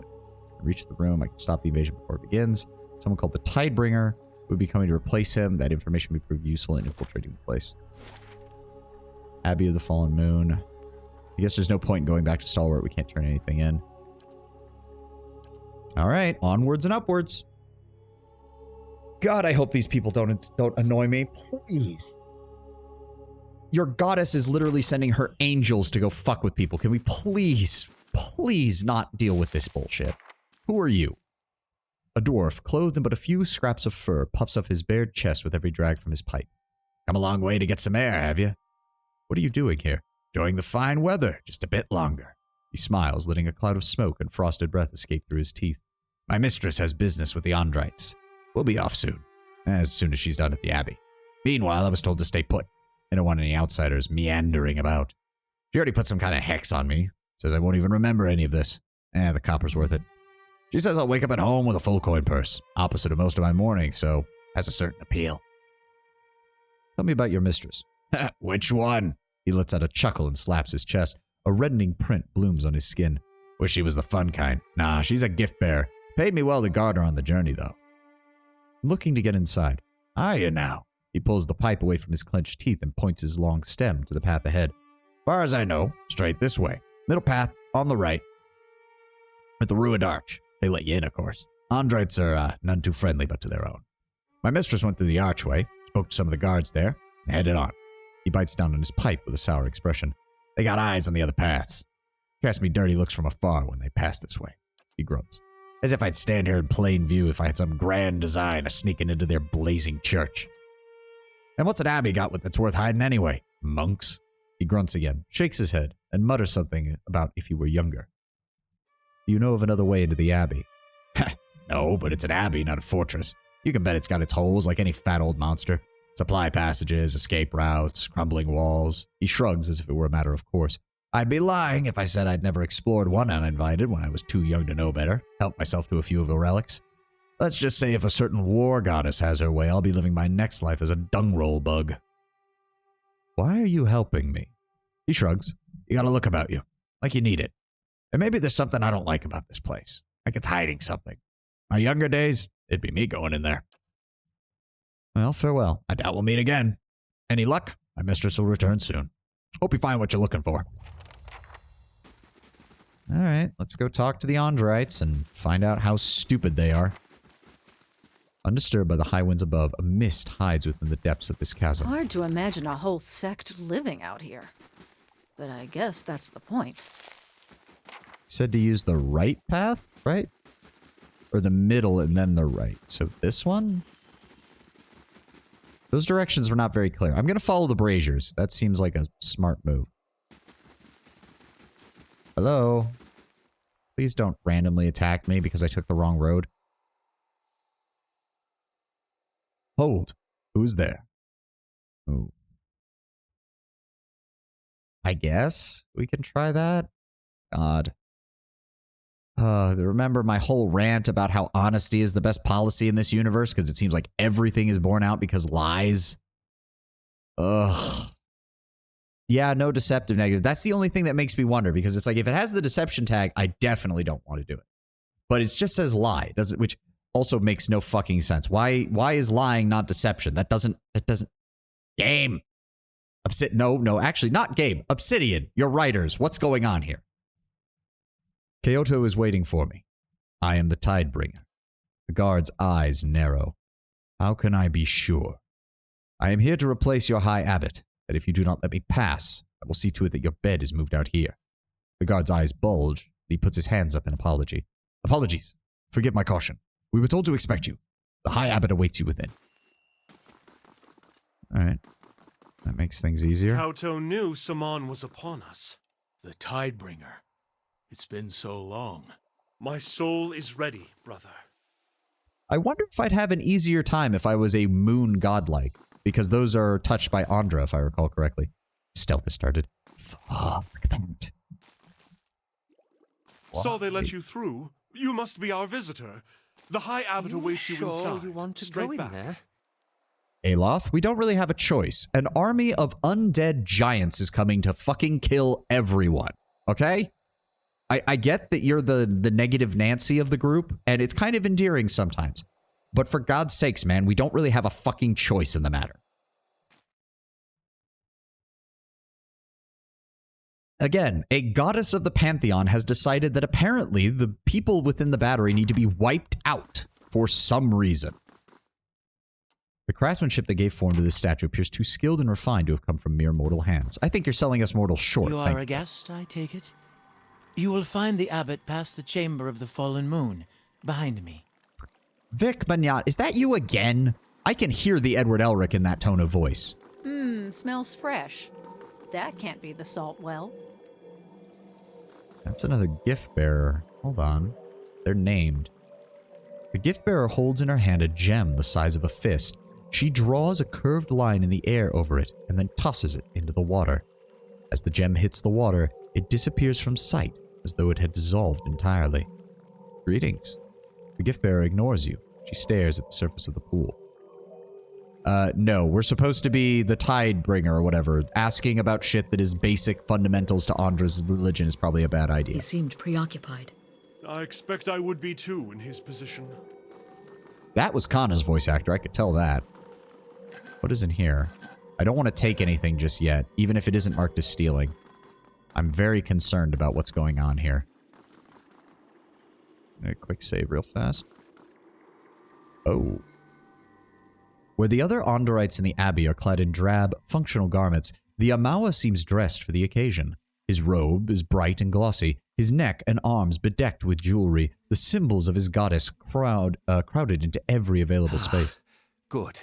Reached the room. I can stop the invasion before it begins. Someone called the Tidebringer would be coming to replace him. That information would prove useful in infiltrating the place. Abbey of the Fallen Moon. I guess there's no point in going back to Stalwart. We can't turn anything in. All right, onwards and upwards. God, I hope these people don't annoy me. Please. Your goddess is literally sending her angels to go fuck with people. Can we please not deal with this bullshit? Who are you? A dwarf, clothed in but a few scraps of fur, puffs up his bared chest with every drag from his pipe. Come a long way to get some air, have you? What are you doing here? Enjoying the fine weather, just a bit longer. He smiles, letting a cloud of smoke and frosted breath escape through his teeth. My mistress has business with the Andrites. We'll be off soon as she's done at the Abbey. Meanwhile, I was told to stay put. I don't want any outsiders meandering about. She already put some kind of hex on me. Says I won't even remember any of this. The copper's worth it. She says I'll wake up at home with a full coin purse, opposite of most of my mornings, so has a certain appeal. Tell me about your mistress. Which one? He lets out a chuckle and slaps his chest. A reddening print blooms on his skin. Wish she was the fun kind. Nah, she's a gift bearer. Paid me well to guard her on the journey, though. Looking to get inside. Are you now? He pulls the pipe away from his clenched teeth and points his long stem to the path ahead. Far as I know, straight this way. Middle path, on the right. At the ruined arch. They let you in, of course. Andrites are none too friendly, but to their own. My mistress went through the archway, spoke to some of the guards there, and headed on. He bites down on his pipe with a sour expression. They got eyes on the other paths. Cast me dirty looks from afar when they pass this way. He grunts. As if I'd stand here in plain view if I had some grand design of sneaking into their blazing church. And what's an abbey got with that's worth hiding anyway? Monks? He grunts again, shakes his head, and mutters something about if he were younger. Do you know of another way into the abbey? No, but it's an abbey, not a fortress. You can bet it's got its holes like any fat old monster. Supply passages, escape routes, crumbling walls. He shrugs as if it were a matter of course. I'd be lying if I said I'd never explored one uninvited when I was too young to know better. Helped myself to a few of the relics. Let's just say if a certain war goddess has her way, I'll be living my next life as a dung roll bug. Why are you helping me? He shrugs. You got a look about you. Like you need it. And maybe there's something I don't like about this place. Like it's hiding something. My younger days, it'd be me going in there. Well, farewell. I doubt we'll meet again. Any luck? My mistress will return soon. Hope you find what you're looking for. Alright, let's go talk to the Andrites and find out how stupid they are. Undisturbed by the high winds above, a mist hides within the depths of this chasm. Hard to imagine a whole sect living out here. But I guess that's the point. Said to use the right path, right? Or the middle and then the right. So this one? Those directions were not very clear. I'm going to follow the braziers. That seems like a smart move. Hello? Please don't randomly attack me because I took the wrong road. Hold. Who's there? Ooh. I guess we can try that. God. Remember my whole rant about how honesty is the best policy in this universe because it seems like everything is borne out because lies? Ugh. Yeah, no deceptive negative. That's the only thing that makes me wonder because it's like if it has the deception tag, I definitely don't want to do it. But it just says lie, does it? Which also makes no fucking sense. Why is lying not deception? That doesn't Game. No, actually not game. Obsidian, your writers. What's going on here? Kyoto is waiting for me. I am the Tidebringer. The guard's eyes narrow. How can I be sure? I am here to replace your High Abbot, that if you do not let me pass, I will see to it that your bed is moved out here. The guard's eyes bulge, and he puts his hands up in apology. Apologies. Forgive my caution. We were told to expect you. The High Abbot awaits you within. Alright. That makes things easier. Kyoto knew Saman was upon us. The Tidebringer. It's been so long. My soul is ready, brother. I wonder if I'd have an easier time if I was a moon godlike, because those are touched by Andra, if I recall correctly. Stealth has started. Fuck that. Saw they let you through. You must be our visitor. The High Abbot awaits you inside. You want to Straight go in back. there? Aloth, we don't really have a choice. An army of undead giants is coming to fucking kill everyone. Okay? I get that you're the negative Nancy of the group, and it's kind of endearing sometimes. But for God's sakes, man, we don't really have a fucking choice in the matter. Again, a goddess of the Pantheon has decided that apparently the people within the battery need to be wiped out for some reason. The craftsmanship that gave form to this statue appears too skilled and refined to have come from mere mortal hands. I think you're selling us mortals short. You are a guest, I take it? You will find the abbot past the chamber of the fallen moon, behind me. Vic Magnat, is that you again? I can hear the Edward Elric in that tone of voice. Smells fresh. That can't be the salt well. That's another gift bearer. Hold on. They're named. The gift bearer holds in her hand a gem the size of a fist. She draws a curved line in the air over it and then tosses it into the water. As the gem hits the water, It disappears from sight, as though it had dissolved entirely. Greetings. The gift bearer ignores you. She stares at the surface of the pool. No, we're supposed to be the Tidebringer or whatever. Asking about shit that is basic fundamentals to Andra's religion is probably a bad idea. He seemed preoccupied. I expect I would be too in his position. That was Kana's voice actor, I could tell that. What is in here? I don't want to take anything just yet, even if it isn't marked as stealing. I'm very concerned about what's going on here. A quick save real fast. Oh. Where the other Ondorites in the Abbey are clad in drab, functional garments, the Amawa seems dressed for the occasion. His robe is bright and glossy, his neck and arms bedecked with jewelry, the symbols of his goddess crowded into every available space. Good.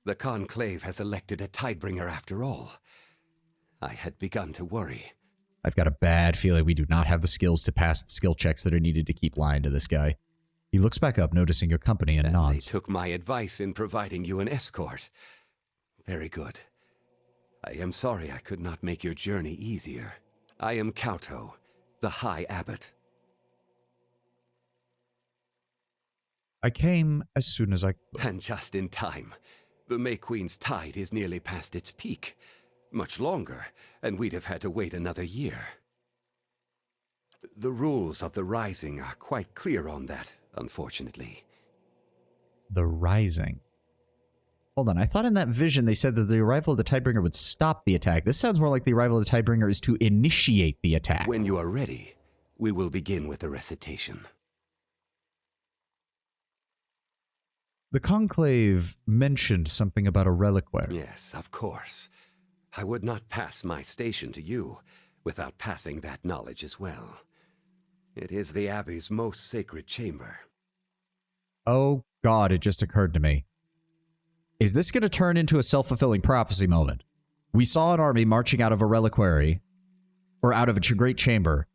The Conclave has elected a Tidebringer after all. I had begun to worry. I've got a bad feeling we do not have the skills to pass the skill checks that are needed to keep lying to this guy. He looks back up, noticing your company, and nods. They took my advice in providing you an escort. Very good. I am sorry I could not make your journey easier. I am Kauto, the High Abbot. I came as soon as I could. And just in time. The May Queen's tide is nearly past its peak. Much longer, and we'd have had to wait another year. The rules of the Rising are quite clear on that, unfortunately. The Rising. Hold on, I thought in that vision they said that the arrival of the Tidebringer would stop the attack. This sounds more like the arrival of the Tidebringer is to initiate the attack. When you are ready, we will begin with the recitation. The Conclave mentioned something about a reliquary. Yes, of course. I would not pass my station to you without passing that knowledge as well. It is the Abbey's most sacred chamber. Oh God, it just occurred to me. Is this going to turn into a self-fulfilling prophecy moment? We saw an army marching out of a reliquary, or out of a great chamber,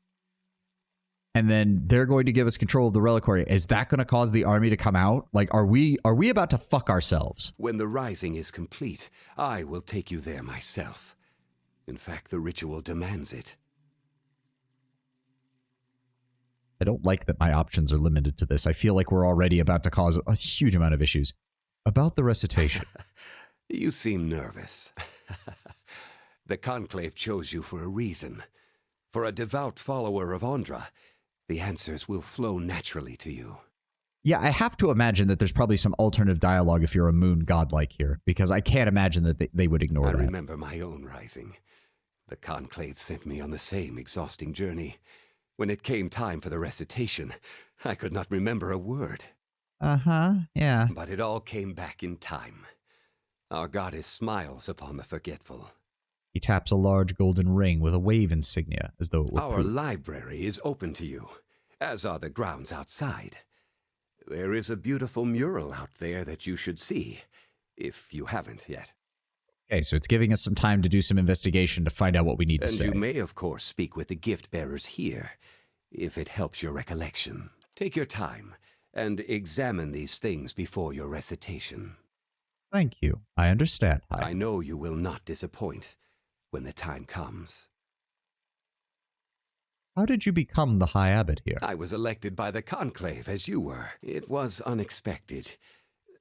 and then they're going to give us control of the reliquary. Is that going to cause the army to come out? Like, are we about to fuck ourselves? When the Rising is complete, I will take you there myself. In fact, the ritual demands it. I don't like that my options are limited to this. I feel like we're already about to cause a huge amount of issues. About the recitation. You seem nervous. The Conclave chose you for a reason. For a devout follower of Andra, the answers will flow naturally to you. Yeah, I have to imagine that there's probably some alternative dialogue if you're a moon godlike here, because I can't imagine that they would ignore that. I remember my own rising. The Conclave sent me on the same exhausting journey. When it came time for the recitation, I could not remember a word. Uh-huh, yeah. But it all came back in time. Our goddess smiles upon the forgetful. He taps a large golden ring with a wave insignia, as though it were Our proof. library is open to you, as are the grounds outside. There is a beautiful mural out there that you should see, if you haven't yet. Okay, so it's giving us some time to do some investigation to find out what we need to say. And you may, of course, speak with the gift bearers here, if it helps your recollection. Take your time, and examine these things before your recitation. Thank you. I understand. I know you will not disappoint when the time comes. How did you become the High Abbot here? I was elected by the Conclave, as you were. It was unexpected.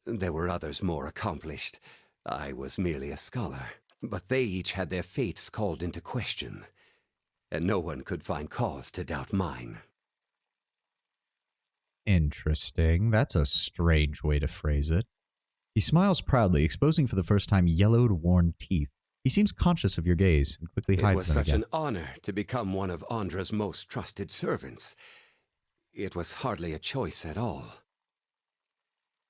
There were others more accomplished. I was merely a scholar. But they each had their faiths called into question, and no one could find cause to doubt mine. Interesting. That's a strange way to phrase it. He smiles proudly, exposing for the first time yellowed, worn teeth. He seems conscious of your gaze and quickly hides them again. It was such an honor to become one of Andra's most trusted servants. It was hardly a choice at all.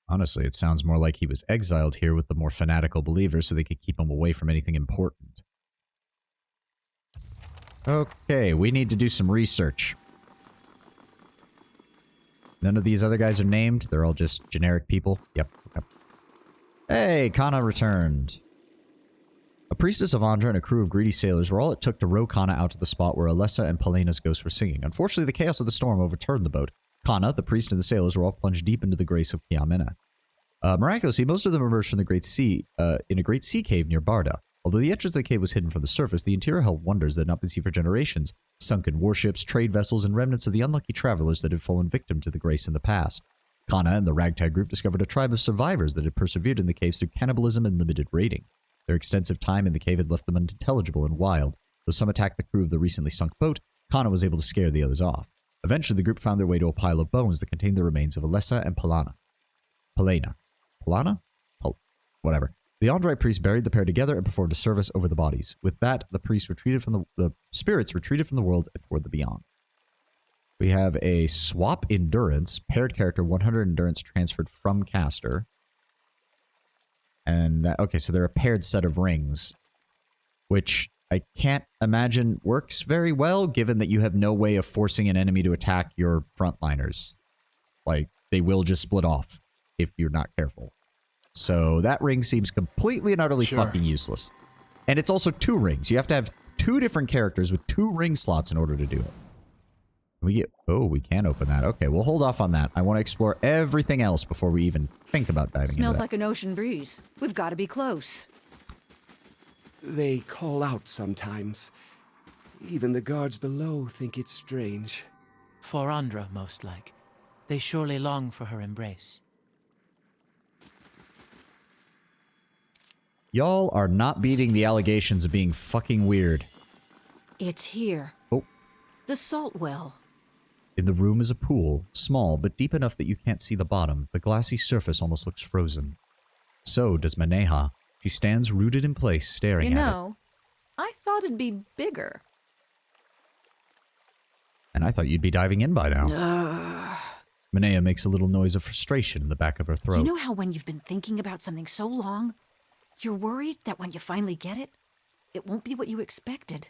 Honestly, it sounds more like he was exiled here with the more fanatical believers so they could keep him away from anything important. Okay, we need to do some research. None of these other guys are named. They're all just generic people. Yep. Hey, Kana returned. A priestess of Andra and a crew of greedy sailors were all it took to row Kana out to the spot where Alessa and Palena's ghosts were singing. Unfortunately, the chaos of the storm overturned the boat. Kana, the priest, and the sailors were all plunged deep into the grace of Kiamena. Miraculously, most of them emerged from the Great Sea, in a great sea cave near Barda. Although the entrance to the cave was hidden from the surface, the interior held wonders that had not been seen for generations. Sunken warships, trade vessels, and remnants of the unlucky travelers that had fallen victim to the Grace in the past. Kana and the ragtag group discovered a tribe of survivors that had persevered in the caves through cannibalism and limited raiding. Their extensive time in the cave had left them unintelligible and wild. Though some attacked the crew of the recently sunk boat, Kana was able to scare the others off. Eventually, the group found their way to a pile of bones that contained the remains of Alessa and Palana. Whatever. The Andrei priest buried the pair together and performed a service over the bodies. With that, the priests retreated from the spirits retreated from the world and toward the beyond. We have a swap endurance, paired character 100 endurance transferred from caster. And that, okay, so they're a paired set of rings, which I can't imagine works very well, given that you have no way of forcing an enemy to attack your frontliners. Like, they will just split off if you're not careful. So that ring seems completely and utterly fucking useless. And it's also 2 rings. You have to have 2 different characters with 2 ring slots in order to do it. We get... Oh, we can open that. Okay, we'll hold off on that. I want to explore everything else before we even think about diving into that. Smells like an ocean breeze. We've got to be close. They call out sometimes. Even the guards below think it's strange. For Andra, most like. They surely long for her embrace. Y'all are not beating the allegations of being fucking weird. It's here. Oh. The salt well. In the room is a pool, small but deep enough that you can't see the bottom. The glassy surface almost looks frozen. So does Maneha. She stands rooted in place, staring at it. You know, I thought it'd be bigger. And I thought you'd be diving in by now. Maneha makes a little noise of frustration in the back of her throat. You know how when you've been thinking about something so long, you're worried that when you finally get it, it won't be what you expected?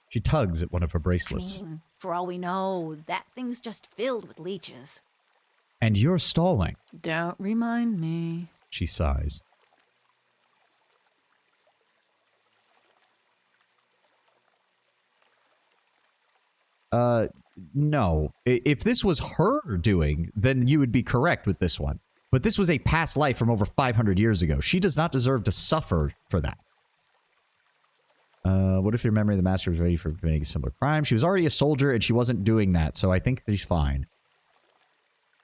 She tugs at one of her bracelets. I mean, for all we know, that thing's just filled with leeches. And you're stalling. Don't remind me. She sighs. No. If this was her doing, then you would be correct with this one. But this was a past life from over 500 years ago. She does not deserve to suffer for that. What if your memory of the master was ready for committing a similar crime? She was already a soldier and she wasn't doing that, so I think she's fine.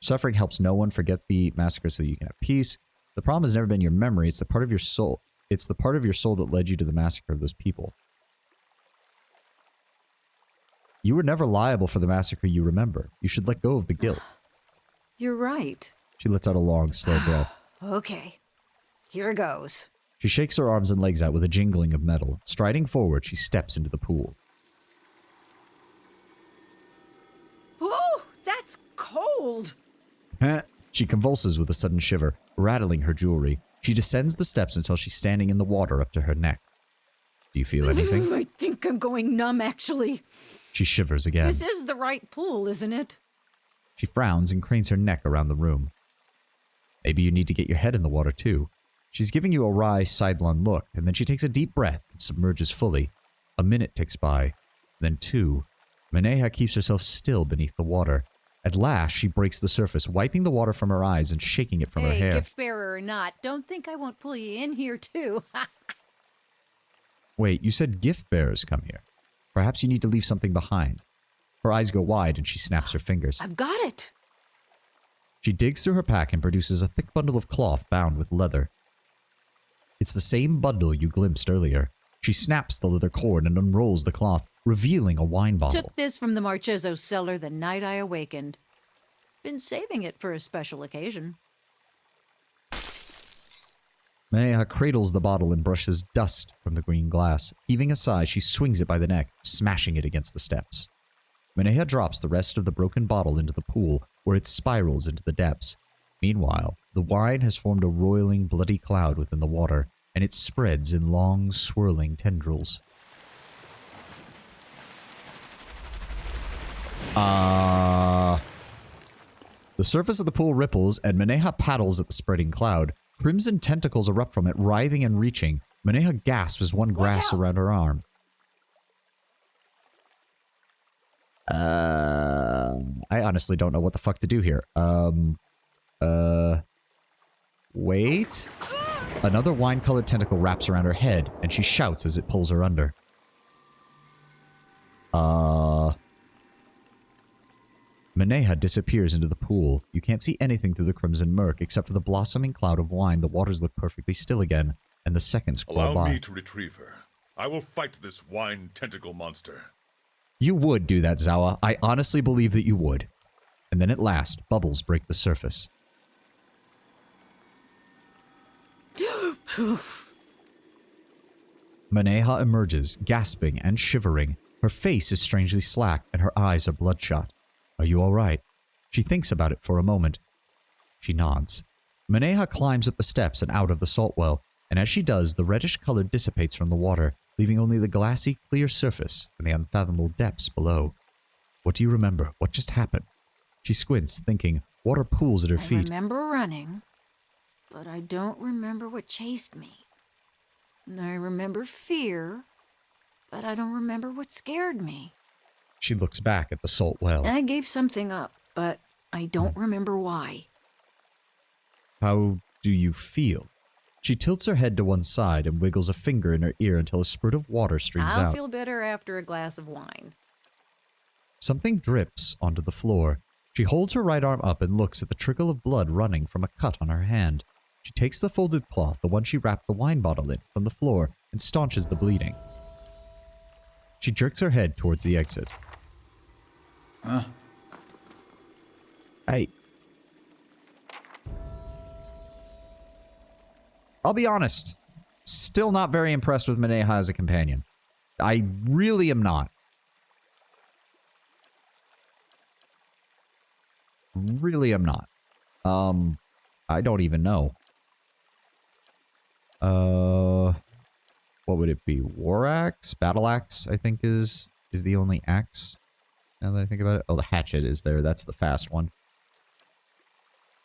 Suffering helps no one. Forget the massacre so that you can have peace. The problem has never been your memory. It's the part of your soul. It's the part of your soul that led you to the massacre of those people. You were never liable for the massacre you remember. You should let go of the guilt. You're right. She lets out a long, slow breath. Okay. Here goes. She shakes her arms and legs out with a jingling of metal. Striding forward, she steps into the pool. Oh, that's cold. She convulses with a sudden shiver, rattling her jewelry. She descends the steps until she's standing in the water up to her neck. Do you feel anything? I think I'm going numb, actually. She shivers again. This is the right pool, isn't it? She frowns and cranes her neck around the room. Maybe you need to get your head in the water, too. She's giving you a wry, sidelong look, and then she takes a deep breath and submerges fully. A minute ticks by, then 2. Maneha keeps herself still beneath the water. At last, she breaks the surface, wiping the water from her eyes and shaking it from her hair. Gift bearer or not, don't think I won't pull you in here, too. Wait, you said gift bearers come here. Perhaps you need to leave something behind. Her eyes go wide and she snaps her fingers. I've got it. She digs through her pack and produces a thick bundle of cloth bound with leather. It's the same bundle you glimpsed earlier. She snaps the leather cord and unrolls the cloth, revealing a wine bottle. Took this from the Marchezo cellar the night I awakened. Been saving it for a special occasion. Maneha cradles the bottle and brushes dust from the green glass. Heaving a sigh, she swings it by the neck, smashing it against the steps. Maneha drops the rest of the broken bottle into the pool, where it spirals into the depths. Meanwhile, the wine has formed a roiling, bloody cloud within the water, and it spreads in long, swirling tendrils. The surface of the pool ripples, and Maneha paddles at the spreading cloud. Crimson tentacles erupt from it, writhing and reaching. Maneha gasps as one grasps around her arm. I honestly don't know what the fuck to do here. Wait. another wine-colored tentacle wraps around her head, and she shouts as it pulls her under. Maneha disappears into the pool. You can't see anything through the crimson murk, except for the blossoming cloud of wine. The waters look perfectly still again, and the seconds crawl Allow by. me to retrieve her. I will fight this wine tentacle monster. You would do that, Zawa. I honestly believe that you would. And then at last, bubbles break the surface. Maneha emerges, gasping and shivering. Her face is strangely slack, and her eyes are bloodshot. Are you all right? She thinks about it for a moment. She nods. Maneha climbs up the steps and out of the salt well, and as she does, the reddish color dissipates from the water, leaving only the glassy, clear surface and the unfathomable depths below. What do you remember? What just happened? She squints, thinking. Water pools at her feet. I remember running, but I don't remember what chased me. And I remember fear, but I don't remember what scared me. She looks back at the salt well. I gave something up, but I don't remember why. How do you feel? She tilts her head to one side and wiggles a finger in her ear until a spurt of water streams I'll out. feel better after a glass of wine. Something drips onto the floor. She holds her right arm up and looks at the trickle of blood running from a cut on her hand. She takes the folded cloth, the one she wrapped the wine bottle in, from the floor and staunches the bleeding. She jerks her head towards the exit. Huh? I'll be honest. Still not very impressed with Maneha as a companion. I really am not. Really am not. I don't even know. What would it be? War axe? Battle axe, I think is the only axe. Now that I think about it. Oh, the hatchet is there. That's the fast one.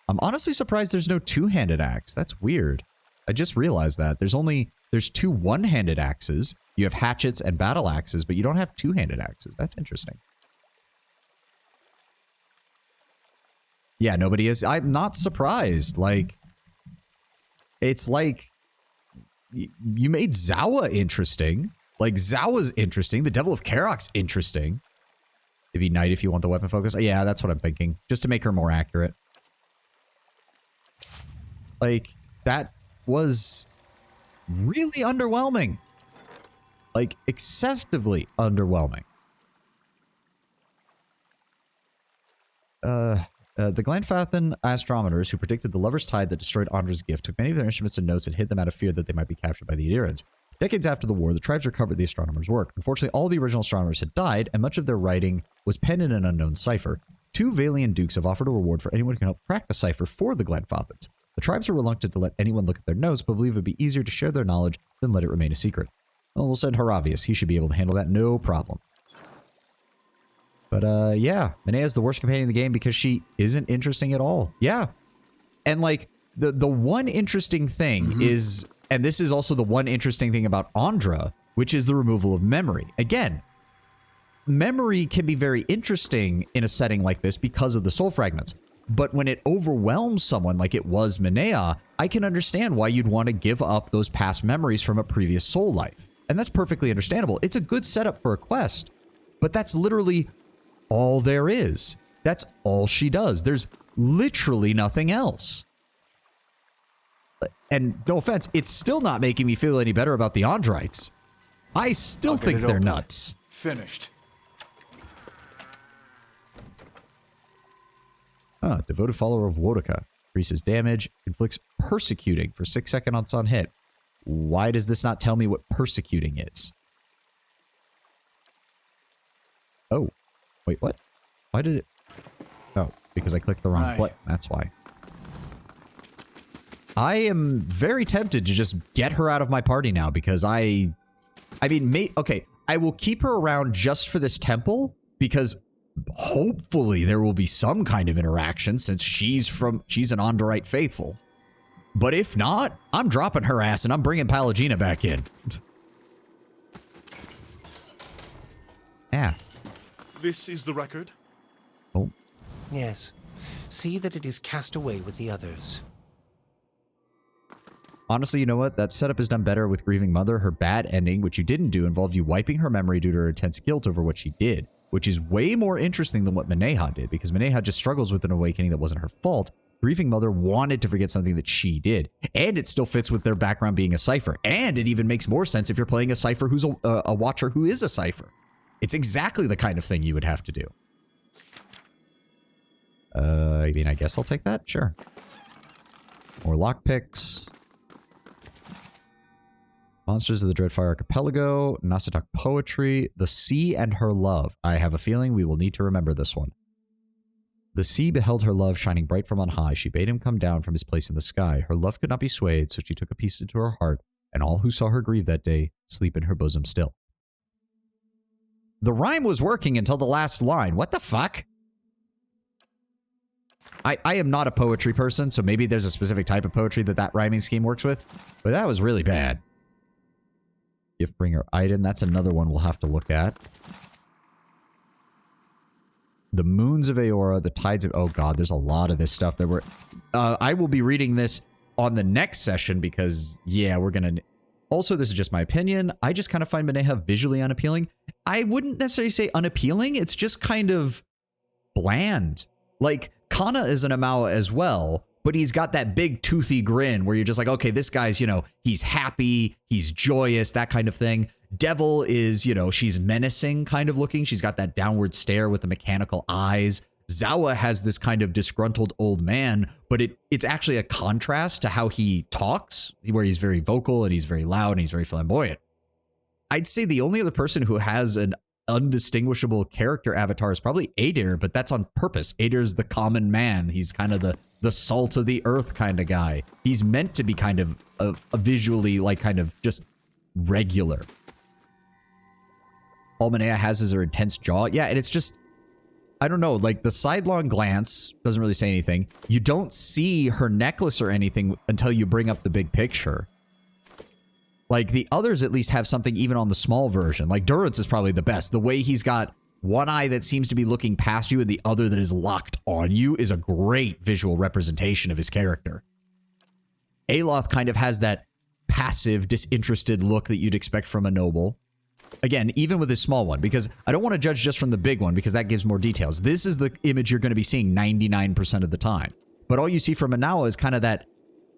I'm honestly surprised there's no two-handed axe. That's weird. I just realized that. There's two one-handed axes. You have hatchets and battle axes, but you don't have two-handed axes. That's interesting. Yeah, nobody is. I'm not surprised. Like, it's like you made Zawa interesting. Like, Zawa's interesting. The Devil of Karok's interesting. It'd be night if you want the weapon focus. Yeah, that's what I'm thinking. Just to make her more accurate. Like, that was really underwhelming. Like, excessively underwhelming. The Glenfathan astronomers who predicted the Lover's Tide that destroyed Andra's gift took many of their instruments and notes and hid them out of fear that they might be captured by the Adirans. Decades after the war, the tribes recovered the astronomers' work. Unfortunately, all the original astronomers had died, and much of their writing was penned in an unknown cipher. Two Valian dukes have offered a reward for anyone who can help crack the cipher for the Glenfathans. The tribes are reluctant to let anyone look at their notes, but believe it would be easier to share their knowledge than let it remain a secret. Well, we'll send Haravius. He should be able to handle that, no problem. But, yeah, Maneha's the worst companion in the game because she isn't interesting at all. Yeah. And, like, the one interesting thing is, and this is also the one interesting thing about Andra, which is the removal of memory. Again, memory can be very interesting in a setting like this because of the soul fragments. But when it overwhelms someone like it was Maneha, I can understand why you'd want to give up those past memories from a previous soul life. And that's perfectly understandable. It's a good setup for a quest. But that's literally all there is. That's all she does. There's literally nothing else. And no offense, it's still not making me feel any better about the Andrites. I still think they're nuts. Finished. Devoted follower of Wodaka. Increases damage. Inflicts persecuting for 6 seconds on hit. Why does this not tell me what persecuting is? Oh. Wait, what? Why did it... Oh, because I clicked the wrong button. That's why. I am very tempted to just get her out of my party now because I mean, okay, I will keep her around just for this temple because hopefully there will be some kind of interaction since she's an Andorite faithful. But if not, I'm dropping her ass and I'm bringing Pallegina back in. Yeah. This is the record? Oh. Yes. See that it is cast away with the others. Honestly, you know what? That setup is done better with Grieving Mother. Her bad ending, which you didn't do, involved you wiping her memory due to her intense guilt over what she did, which is way more interesting than what Mineha did, because Mineha just struggles with an awakening that wasn't her fault. Grieving Mother wanted to forget something that she did, and it still fits with their background being a Cypher, and it even makes more sense if you're playing a Cypher who's a Watcher who is a Cypher. It's exactly the kind of thing you would have to do. I mean, I guess I'll take that. Sure. More lockpicks. Monsters of the Dreadfire Archipelago, Nasatak Poetry, The Sea and Her Love. I have a feeling we will need to remember this one. The sea beheld her love shining bright from on high. She bade him come down from his place in the sky. Her love could not be swayed, so she took a piece into her heart, and all who saw her grieve that day sleep in her bosom still. The rhyme was working until the last line. What the fuck? I am not a poetry person, so maybe there's a specific type of poetry that rhyming scheme works with, but that was really bad. Giftbringer Iden, that's another one we'll have to look at. The Moons of Aora, the Tides of... Oh god, there's a lot of this stuff that we're... I will be reading this on the next session because, yeah, we're gonna... Also, this is just my opinion. I just kind of find Mineha visually unappealing. I wouldn't necessarily say unappealing. It's just kind of bland. Like, Kana is an Amao as well, but he's got that big toothy grin where you're just like, okay, this guy's, you know, he's happy, he's joyous, that kind of thing. Devil is, you know, she's menacing kind of looking. She's got that downward stare with the mechanical eyes. Zawa has this kind of disgruntled old man, but it's actually a contrast to how he talks, where he's very vocal and he's very loud and he's very flamboyant. I'd say the only other person who has an undistinguishable character avatar is probably Adair, but that's on purpose. Adair's the common man. He's kind of the salt of the earth kind of guy. He's meant to be kind of a visually like kind of just regular. All Mineha has is her intense jaw. Yeah, and it's just, I don't know, like the sidelong glance doesn't really say anything. You don't see her necklace or anything until you bring up the big picture. Like the others at least have something even on the small version. Like Durance is probably the best. The way he's got one eye that seems to be looking past you and the other that is locked on you is a great visual representation of his character. Aloth kind of has that passive, disinterested look that you'd expect from a noble. Again, even with his small one, because I don't want to judge just from the big one because that gives more details. This is the image you're going to be seeing 99% of the time. But all you see from Manawa is kind of that,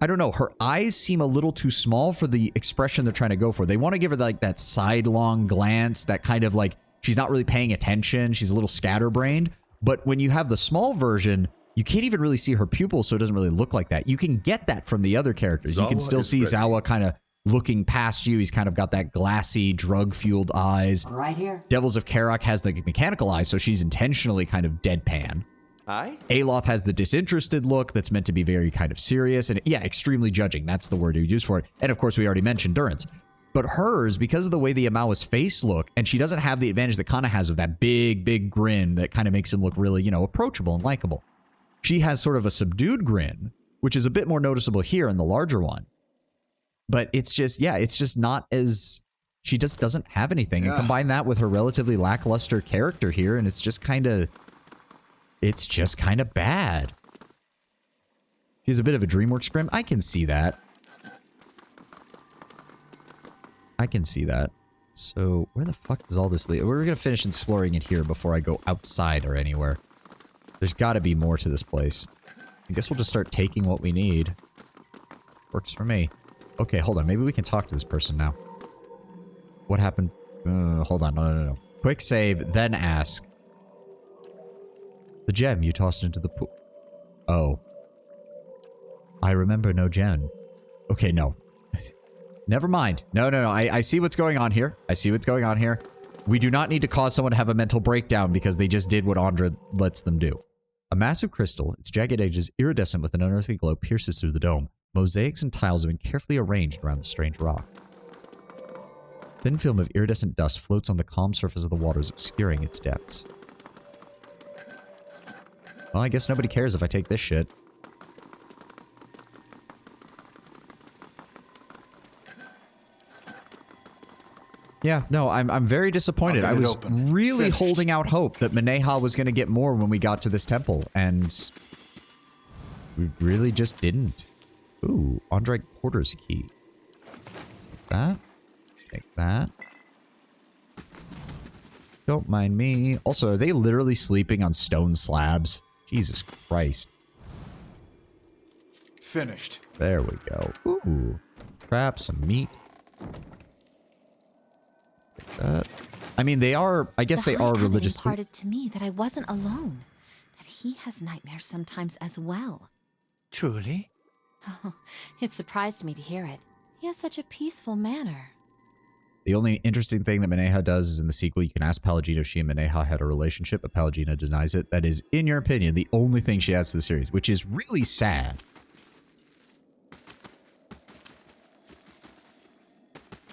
I don't know, her eyes seem a little too small for the expression they're trying to go for. They want to give her like that sidelong glance, that kind of like she's not really paying attention. She's a little scatterbrained. But when you have the small version, you can't even really see her pupils, so it doesn't really look like that. You can get that from the other characters. You can still see Zawa kind of looking past you. He's kind of got that glassy, drug-fueled eyes. Right here. Devils of Karak has the mechanical eyes, so she's intentionally kind of deadpan. Aye? Aloth has the disinterested look that's meant to be very kind of serious and, yeah, extremely judging. That's the word you use for it. And, of course, we already mentioned Durance. But hers, because of the way the Amawa's face look, and she doesn't have the advantage that Kana has of that big, big grin that kind of makes him look really, you know, approachable and likable. She has sort of a subdued grin, which is a bit more noticeable here in the larger one. But it's just, yeah, it's just not as... She just doesn't have anything. And combine that with her relatively lackluster character here, and it's just kind of... It's just kind of bad. She's a bit of a DreamWorks grim. I can see that. I can see that. So, where the fuck does all this lead? We're going to finish exploring it here before I go outside or anywhere. There's got to be more to this place. I guess we'll just start taking what we need. Works for me. Okay, hold on. Maybe we can talk to this person now. What happened? Hold on. No. Quick save, then ask. The gem you tossed into the pool. Oh. I remember no gem. Okay, no. Never mind. No. I see what's going on here. I see what's going on here. We do not need to cause someone to have a mental breakdown because they just did what Andra lets them do. A massive crystal, its jagged edges iridescent with an unearthly glow, pierces through the dome. Mosaics and tiles have been carefully arranged around the strange rock. Thin film of iridescent dust floats on the calm surface of the waters, obscuring its depths. Well, I guess nobody cares if I take this shit. Yeah, no, I'm very disappointed. I was really holding out hope that Mineha was going to get more when we got to this temple, and we really just didn't. Ooh, Andrei Porter's key. Take that. Take that. Don't mind me. Also, are they literally sleeping on stone slabs? Jesus Christ. Finished. There we go. Ooh. Crap, some meat. Take that. I mean, they are, I guess they are religious. Imparted to me that I wasn't alone. That he has nightmares sometimes as well. Truly? Oh, it surprised me to hear it. He has such a peaceful manner. The only interesting thing that Mineha does is in the sequel, you can ask Pallegina if she and Mineha had a relationship, but Pallegina denies it. That is, in your opinion, the only thing she adds to the series, which is really sad.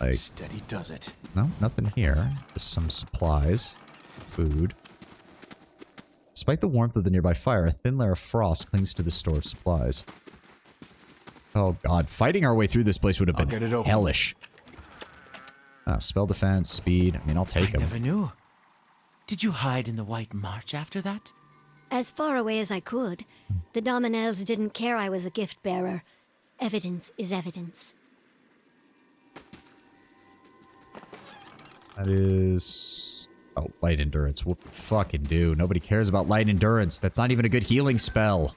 Like, Steady does it. No, nothing here. Just some supplies. Food. Despite the warmth of the nearby fire, a thin layer of frost clings to the store of supplies. Oh god, fighting our way through this place would have been hellish. Spell defense, speed. I mean, I'll take them. I never knew. Did you hide in the White March after that? As far away as I could. The Dominels didn't care I was a gift bearer. Evidence is evidence. That is... Oh, light endurance. What the fucking do? Nobody cares about light endurance. That's not even a good healing spell.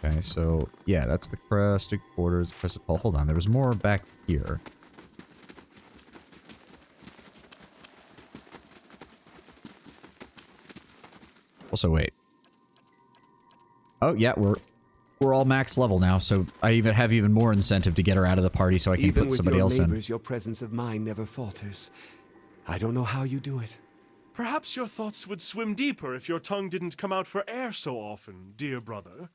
Okay, so, yeah, that's the Crested Quarters, Crested Hall. Hold on, there was more back here. Also, wait. Oh, yeah, we're all max level now, so I even have even more incentive to get her out of the party so I can put somebody else in. Your presence of mind never falters. I don't know how you do it. Perhaps your thoughts would swim deeper if your tongue didn't come out for air so often, dear brother.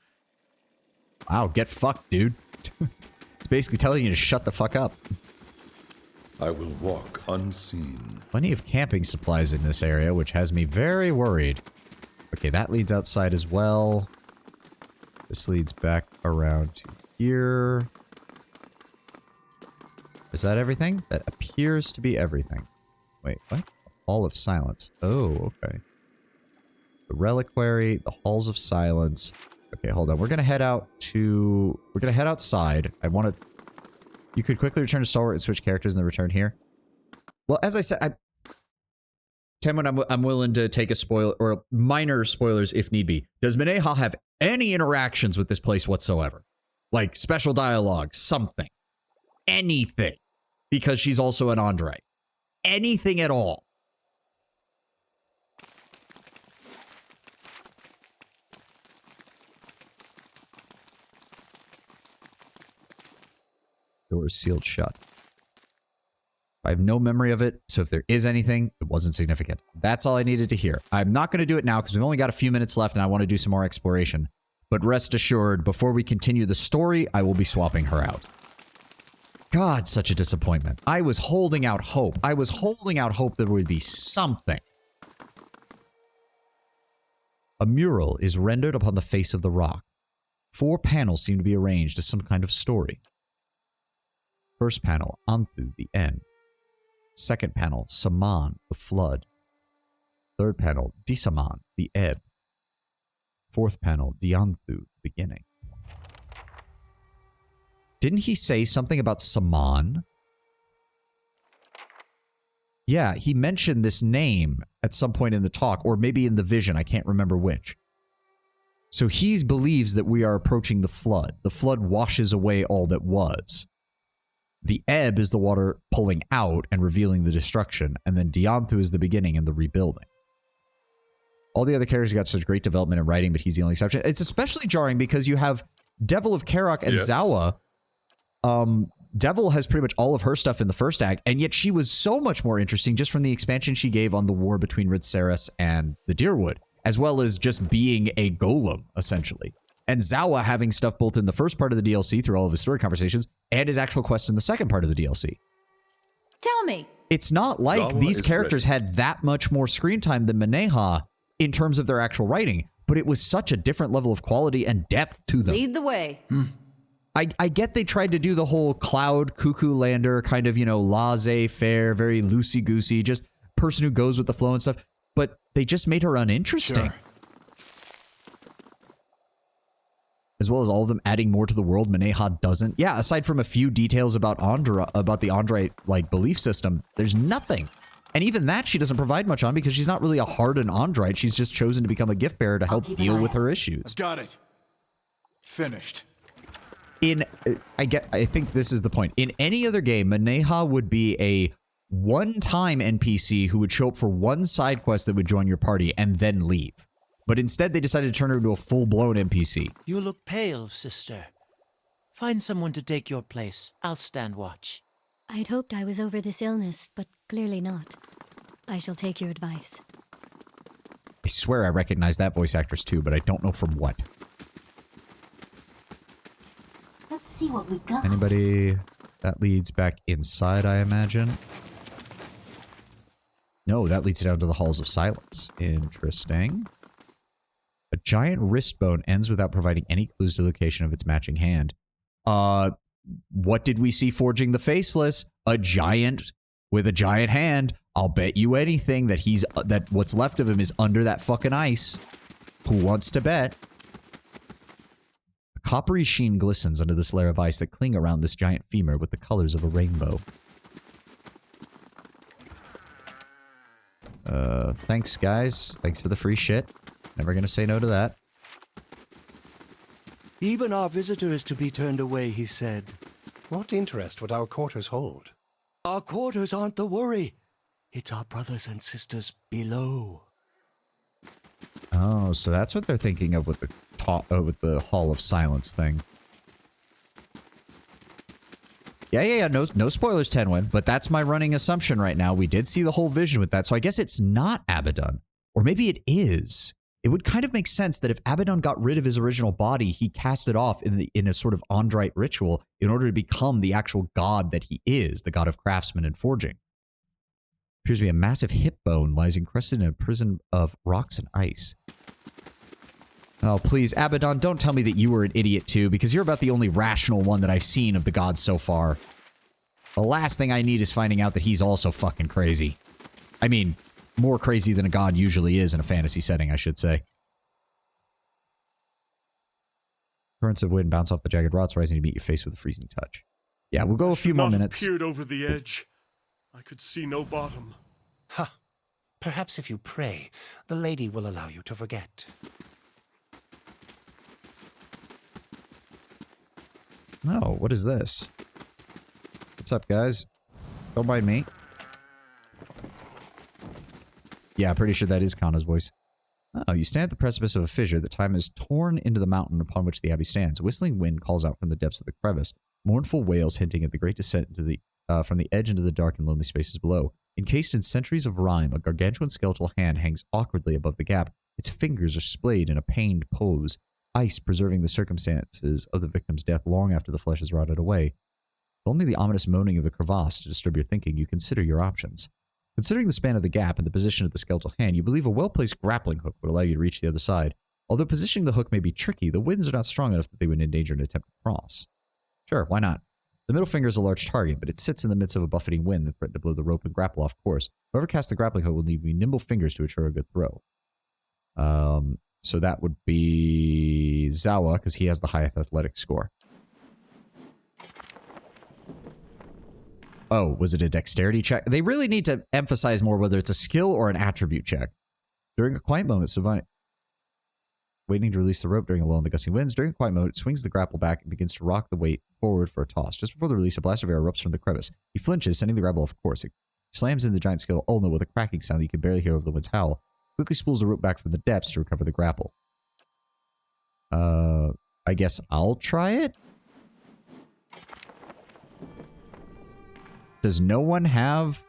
Wow, get fucked, dude. It's basically telling you to shut the fuck up. I will walk unseen. Plenty of camping supplies in this area, which has me very worried. Okay, that leads outside as well. This leads back around to here. Is that everything? That appears to be everything. Wait, what? Hall of Silence. Oh, okay. The Reliquary, the Halls of Silence. Okay, hold on. We're gonna head out to... We're gonna head outside. I want to... You could quickly return to Stalwart and switch characters and then return here. Well, as I said, Timon, I'm willing to take a spoiler, or minor spoilers if need be. Does Mineha have any interactions with this place whatsoever? Like, special dialogue, something. Anything. Because she's also an Andrei. Anything at all. Door is sealed shut. I have no memory of it, so if there is anything, it wasn't significant. That's all I needed to hear. I'm not going to do it now because we've only got a few minutes left and I want to do some more exploration. But rest assured, before we continue the story, I will be swapping her out. God, such a disappointment. I was holding out hope. I was holding out hope there would be something. A mural is rendered upon the face of the rock. 4 panels seem to be arranged as some kind of story. First panel, Anthu, the end. Second panel, Saman, the flood. Third panel, Disaman, the ebb. Fourth panel, Dianthu, the beginning. Didn't he say something about Saman? Yeah, he mentioned this name at some point in the talk, or maybe in the vision, I can't remember which. So he believes that we are approaching the flood. The flood washes away all that was. The ebb is the water pulling out and revealing the destruction, and then Dianthu is the beginning and the rebuilding. All the other characters got such great development in writing, but he's the only exception. It's especially jarring because you have Devil of Karak and Zawa. Devil has pretty much all of her stuff in the first act, and yet she was so much more interesting just from the expansion she gave on the war between Ritzeris and the Deerwood, as well as just being a golem, essentially. And Zawa having stuff both in the first part of the DLC through all of his story conversations and his actual quest in the second part of the DLC. Tell me. It's not like Zawa these is characters had that much more screen time than Mineha in terms of their actual writing, but it was such a different level of quality and depth to them. Lead the way. I get they tried to do the whole Cloud Cuckoo Lander kind of, you know, laissez-faire, very loosey-goosey, just person who goes with the flow and stuff, but they just made her uninteresting. Sure. as well as all of them adding more to the world, Maneha doesn't. Yeah, aside from a few details about about the Andrite like belief system, there's nothing. And even that she doesn't provide much on because she's not really a hardened Andrite. She's just chosen to become a gift bearer to help deal with her issues. Got it. Finished. I think this is the point. In any other game, Maneha would be a one-time NPC who would show up for one side quest that would join your party and then leave. But instead, they decided to turn her into a full-blown NPC. You look pale, sister. Find someone to take your place. I'll stand watch. I'd hoped I was over this illness, but clearly not. I shall take your advice. I swear I recognize that voice actress too, but I don't know from what. Let's see what we got. Anybody? That leads back inside, I imagine. No, that leads down to the Halls of Silence. Interesting. A giant wrist bone ends without providing any clues to the location of its matching hand. What did we see forging the Faceless? A giant with a giant hand. I'll bet you anything that that what's left of him is under that fucking ice. Who wants to bet? A coppery sheen glistens under this layer of ice that cling around this giant femur with the colors of a rainbow. Thanks, guys. Thanks for the free shit. Never gonna say no to that. Even our visitor is to be turned away, he said. What interest would our quarters hold? Our quarters aren't the worry. It's our brothers and sisters below. Oh, so that's what they're thinking of with the Hall of Silence thing. Yeah. No spoilers, Tenwin, but that's my running assumption right now. We did see the whole vision with that, so I guess it's not Abaddon. Or maybe it is. It would kind of make sense that if Abaddon got rid of his original body, he cast it off in a sort of Andrite ritual in order to become the actual god that he is, the god of craftsmen and forging. Appears to be a massive hip bone lies encrusted in a prison of rocks and ice. Oh, please, Abaddon, don't tell me that you were an idiot too, because you're about the only rational one that I've seen of the gods so far. The last thing I need is finding out that he's also fucking crazy. I mean, more crazy than a god usually is in a fantasy setting, I should say. Currents of wind bounce off the jagged rocks, rising to meet your face with a freezing touch. Yeah, we'll go a few more minutes. I peered over the edge. I could see no bottom. Ha! Perhaps if you pray, the lady will allow you to forget. Oh, what is this? What's up, guys? Don't mind me. Yeah, pretty sure that is Kana's voice. Oh, you stand at the precipice of a fissure that time has torn into the mountain upon which the abbey stands. A whistling wind calls out from the depths of the crevice, mournful wails hinting at the great descent into the from the edge into the dark and lonely spaces below. Encased in centuries of rime, a gargantuan skeletal hand hangs awkwardly above the gap. Its fingers are splayed in a pained pose, ice preserving the circumstances of the victim's death long after the flesh has rotted away. With only the ominous moaning of the crevasse to disturb your thinking, you consider your options. Considering the span of the gap and the position of the skeletal hand, you believe a well-placed grappling hook would allow you to reach the other side. Although positioning the hook may be tricky, the winds are not strong enough that they would endanger an attempt to cross. Sure, why not? The middle finger is a large target, but it sits in the midst of a buffeting wind that threatens to blow the rope and grapple off course. Whoever casts the grappling hook will need nimble fingers to ensure a good throw. So that would be Zawa, because he has the highest athletic score. Oh, was it a dexterity check? They really need to emphasize more whether it's a skill or an attribute check. During a quiet moment, Savant, waiting to release the rope during a lull in the gusty winds. During a quiet moment, it swings the grapple back and begins to rock the weight forward for a toss. Just before the release, a blast of air erupts from the crevice. He flinches, sending the grapple off course. It slams into the giant skeletal ulna with a cracking sound that you can barely hear over the wind's howl. Quickly spools the rope back from the depths to recover the grapple. I guess I'll try it? Does no one have...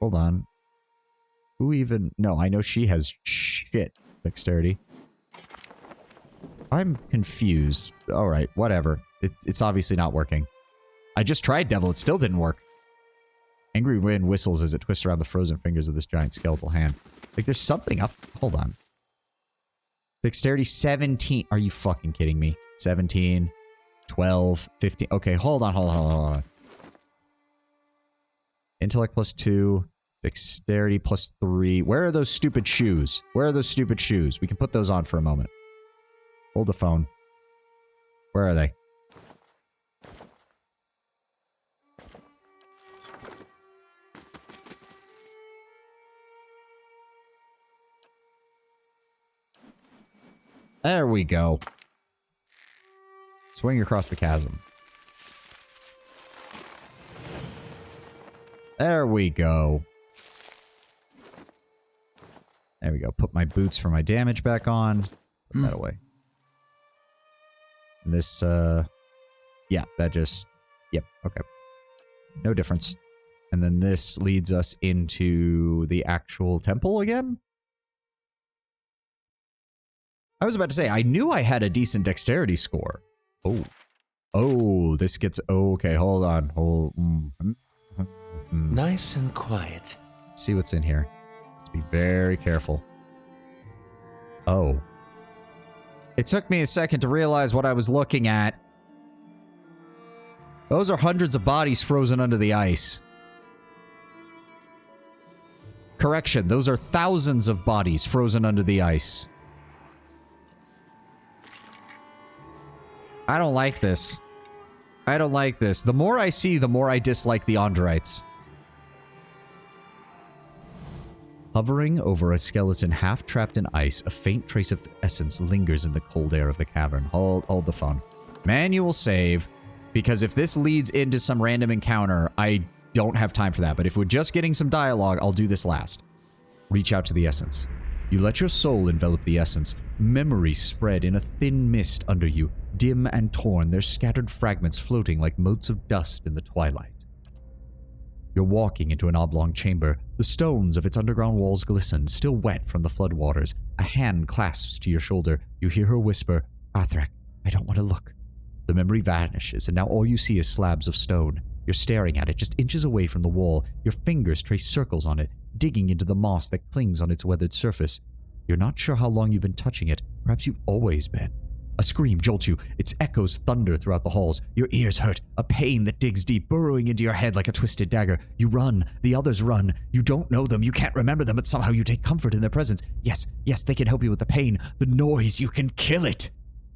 Hold on. Who even... No, I know she has shit dexterity. I'm confused. Alright, whatever. It's obviously not working. I just tried Devil, it still didn't work. Angry wind whistles as it twists around the frozen fingers of this giant skeletal hand. Like there's something up... Hold on. Dexterity 17. Are you fucking kidding me? 17... 12, 15. Okay, hold on. Intellect plus 2. Dexterity plus 3. Where are those stupid shoes? We can put those on for a moment. Hold the phone. Where are they? There we go. Swing across the chasm. There we go. There we go. Put my boots for my damage back on. Put that away. And this, yeah, that just, yep, okay. No difference. And then this leads us into the actual temple again? I was about to say, I knew I had a decent dexterity score. Oh. Oh, this gets, okay, hold on. Nice and quiet. Let's see what's in here. Let's be very careful. Oh. It took me a second to realize what I was looking at. Those are hundreds of bodies frozen under the ice. Correction, those are thousands of bodies frozen under the ice. I don't like this. I don't like this. The more I see, the more I dislike the Ondorites. Hovering over a skeleton half trapped in ice, a faint trace of essence lingers in the cold air of the cavern. Hold the phone. Manual save, because if this leads into some random encounter, I don't have time for that. But if we're just getting some dialogue, I'll do this last. Reach out to the essence. You let your soul envelop the essence. Memories spread in a thin mist under you, dim and torn, their scattered fragments floating like motes of dust in the twilight. You're walking into an oblong chamber. The stones of its underground walls glisten, still wet from the floodwaters. A hand clasps to your shoulder. You hear her whisper, "Arthrak, I don't want to look." The memory vanishes, and now all you see is slabs of stone. You're staring at it just inches away from the wall. Your fingers trace circles on it, digging into the moss that clings on its weathered surface. You're not sure how long you've been touching it. Perhaps you've always been. A scream jolts you. Its echoes thunder throughout the halls. Your ears hurt. A pain that digs deep, burrowing into your head like a twisted dagger. You run. The others run. You don't know them. You can't remember them, but somehow you take comfort in their presence. Yes, they can help you with the pain. The noise, you can kill it.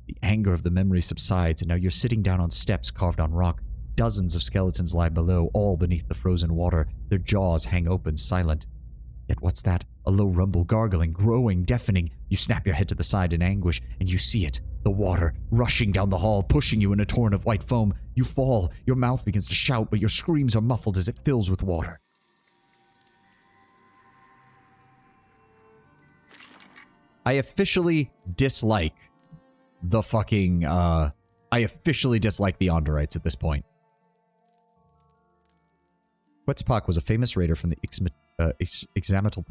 The anger of the memory subsides, and now you're sitting down on steps carved on rock. Dozens of skeletons lie below, all beneath the frozen water. Their jaws hang open, silent. Yet what's that? A low rumble, gargling, growing, deafening. You snap your head to the side in anguish, and you see it. The water, rushing down the hall, pushing you in a torrent of white foam. You fall. Your mouth begins to shout, but your screams are muffled as it fills with water. I officially dislike the fucking, I officially dislike the Ondorites at this point. Quetzalcoatl was a famous raider from the Ishamital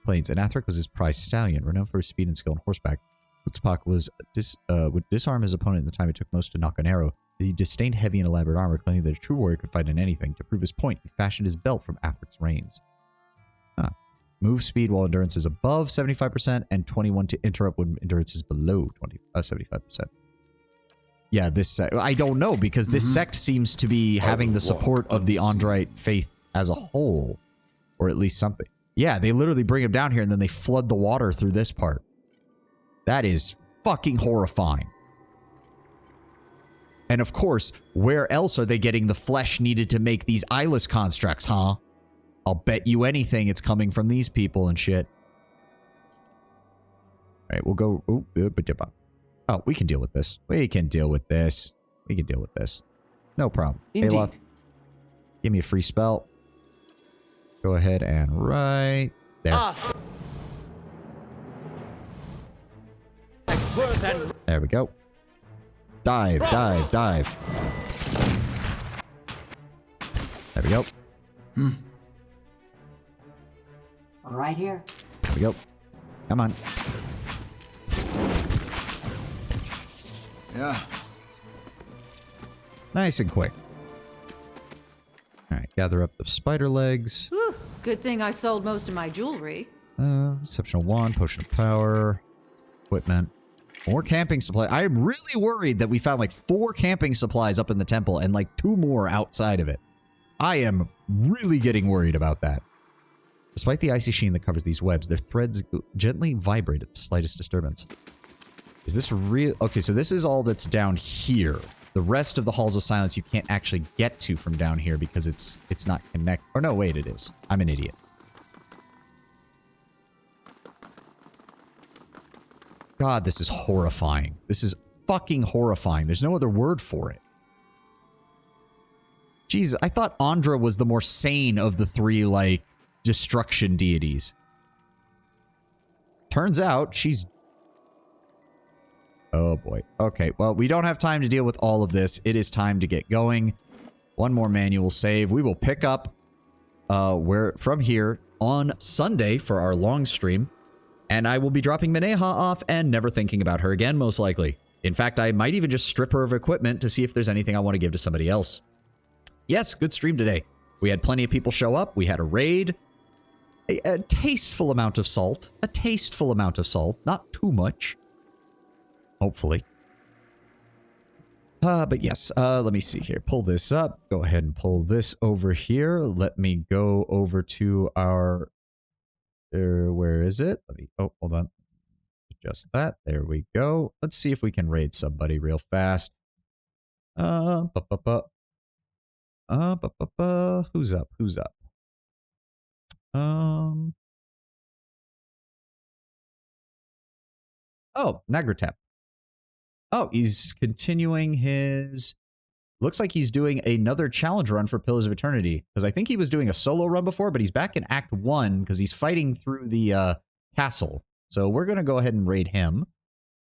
Plains, and Arthrak was his prized stallion, renowned for his speed and skill on horseback. Quetzalcoatl would disarm his opponent in the time it took most to knock an arrow. He disdained heavy and elaborate armor, claiming that a true warrior could fight in anything. To prove his point, he fashioned his belt from Arthrak's reins. Move speed while endurance is above 75%, and 21 to interrupt when endurance is below 75%. Yeah, this I don't know, because this sect seems to be having the support of the Ondorite faith as a whole, or at least something. Yeah, they literally bring him down here and then they flood the water through this part. That is fucking horrifying. And of course, where else are they getting the flesh needed to make these eyeless constructs, huh? I'll bet you anything it's coming from these people and shit. Alright, we'll go... Oh, we can deal with this. We can deal with this. We can deal with this. No problem. Aloth, give me a free spell. Go ahead and right there. There we go. Dive, dive, dive. There we go. Right here. There we go. Come on. Yeah. Nice and quick. Alright, gather up the spider legs. Whew, good thing I sold most of my jewelry. Exceptional wand, potion of power, equipment, more camping supply. I am really worried that we found like 4 camping supplies up in the temple and like 2 more outside of it. I am really getting worried about that. Despite the icy sheen that covers these webs, their threads gently vibrate at the slightest disturbance. Is this real? Okay, so this is all that's down here. The rest of the Halls of Silence you can't actually get to from down here because it's not connected. Or no, wait, it is. I'm an idiot. God, this is horrifying. This is fucking horrifying. There's no other word for it. Jeez, I thought Andra was the more sane of the three, like, destruction deities. Turns out she's... Oh boy. Okay, well, we don't have time to deal with all of this. It is time to get going. One more manual save. We will pick up from here on Sunday for our long stream. And I will be dropping Mineha off and never thinking about her again, most likely. In fact, I might even just strip her of equipment to see if there's anything I want to give to somebody else. Yes, good stream today. We had plenty of people show up. We had a raid. A tasteful amount of salt. A tasteful amount of salt. Not too much. Hopefully. But yes, let me see here. Pull this up. Go ahead and pull this over here. Let me go over to our... where is it? Let me... Oh, hold on. Adjust that. There we go. Let's see if we can raid somebody real fast. Who's up? Who's up? Oh, Nagratep. Oh, he's continuing his... Looks like he's doing another challenge run for Pillars of Eternity. Because I think he was doing a solo run before, but he's back in Act 1 because he's fighting through the castle. So we're going to go ahead and raid him.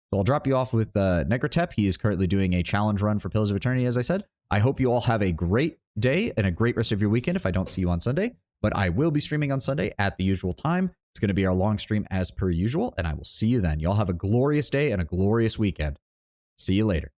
So I'll drop you off with Negratep. He is currently doing a challenge run for Pillars of Eternity, as I said. I hope you all have a great day and a great rest of your weekend if I don't see you on Sunday. But I will be streaming on Sunday at the usual time. It's going to be our long stream as per usual, and I will see you then. Y'all have a glorious day and a glorious weekend. See you later.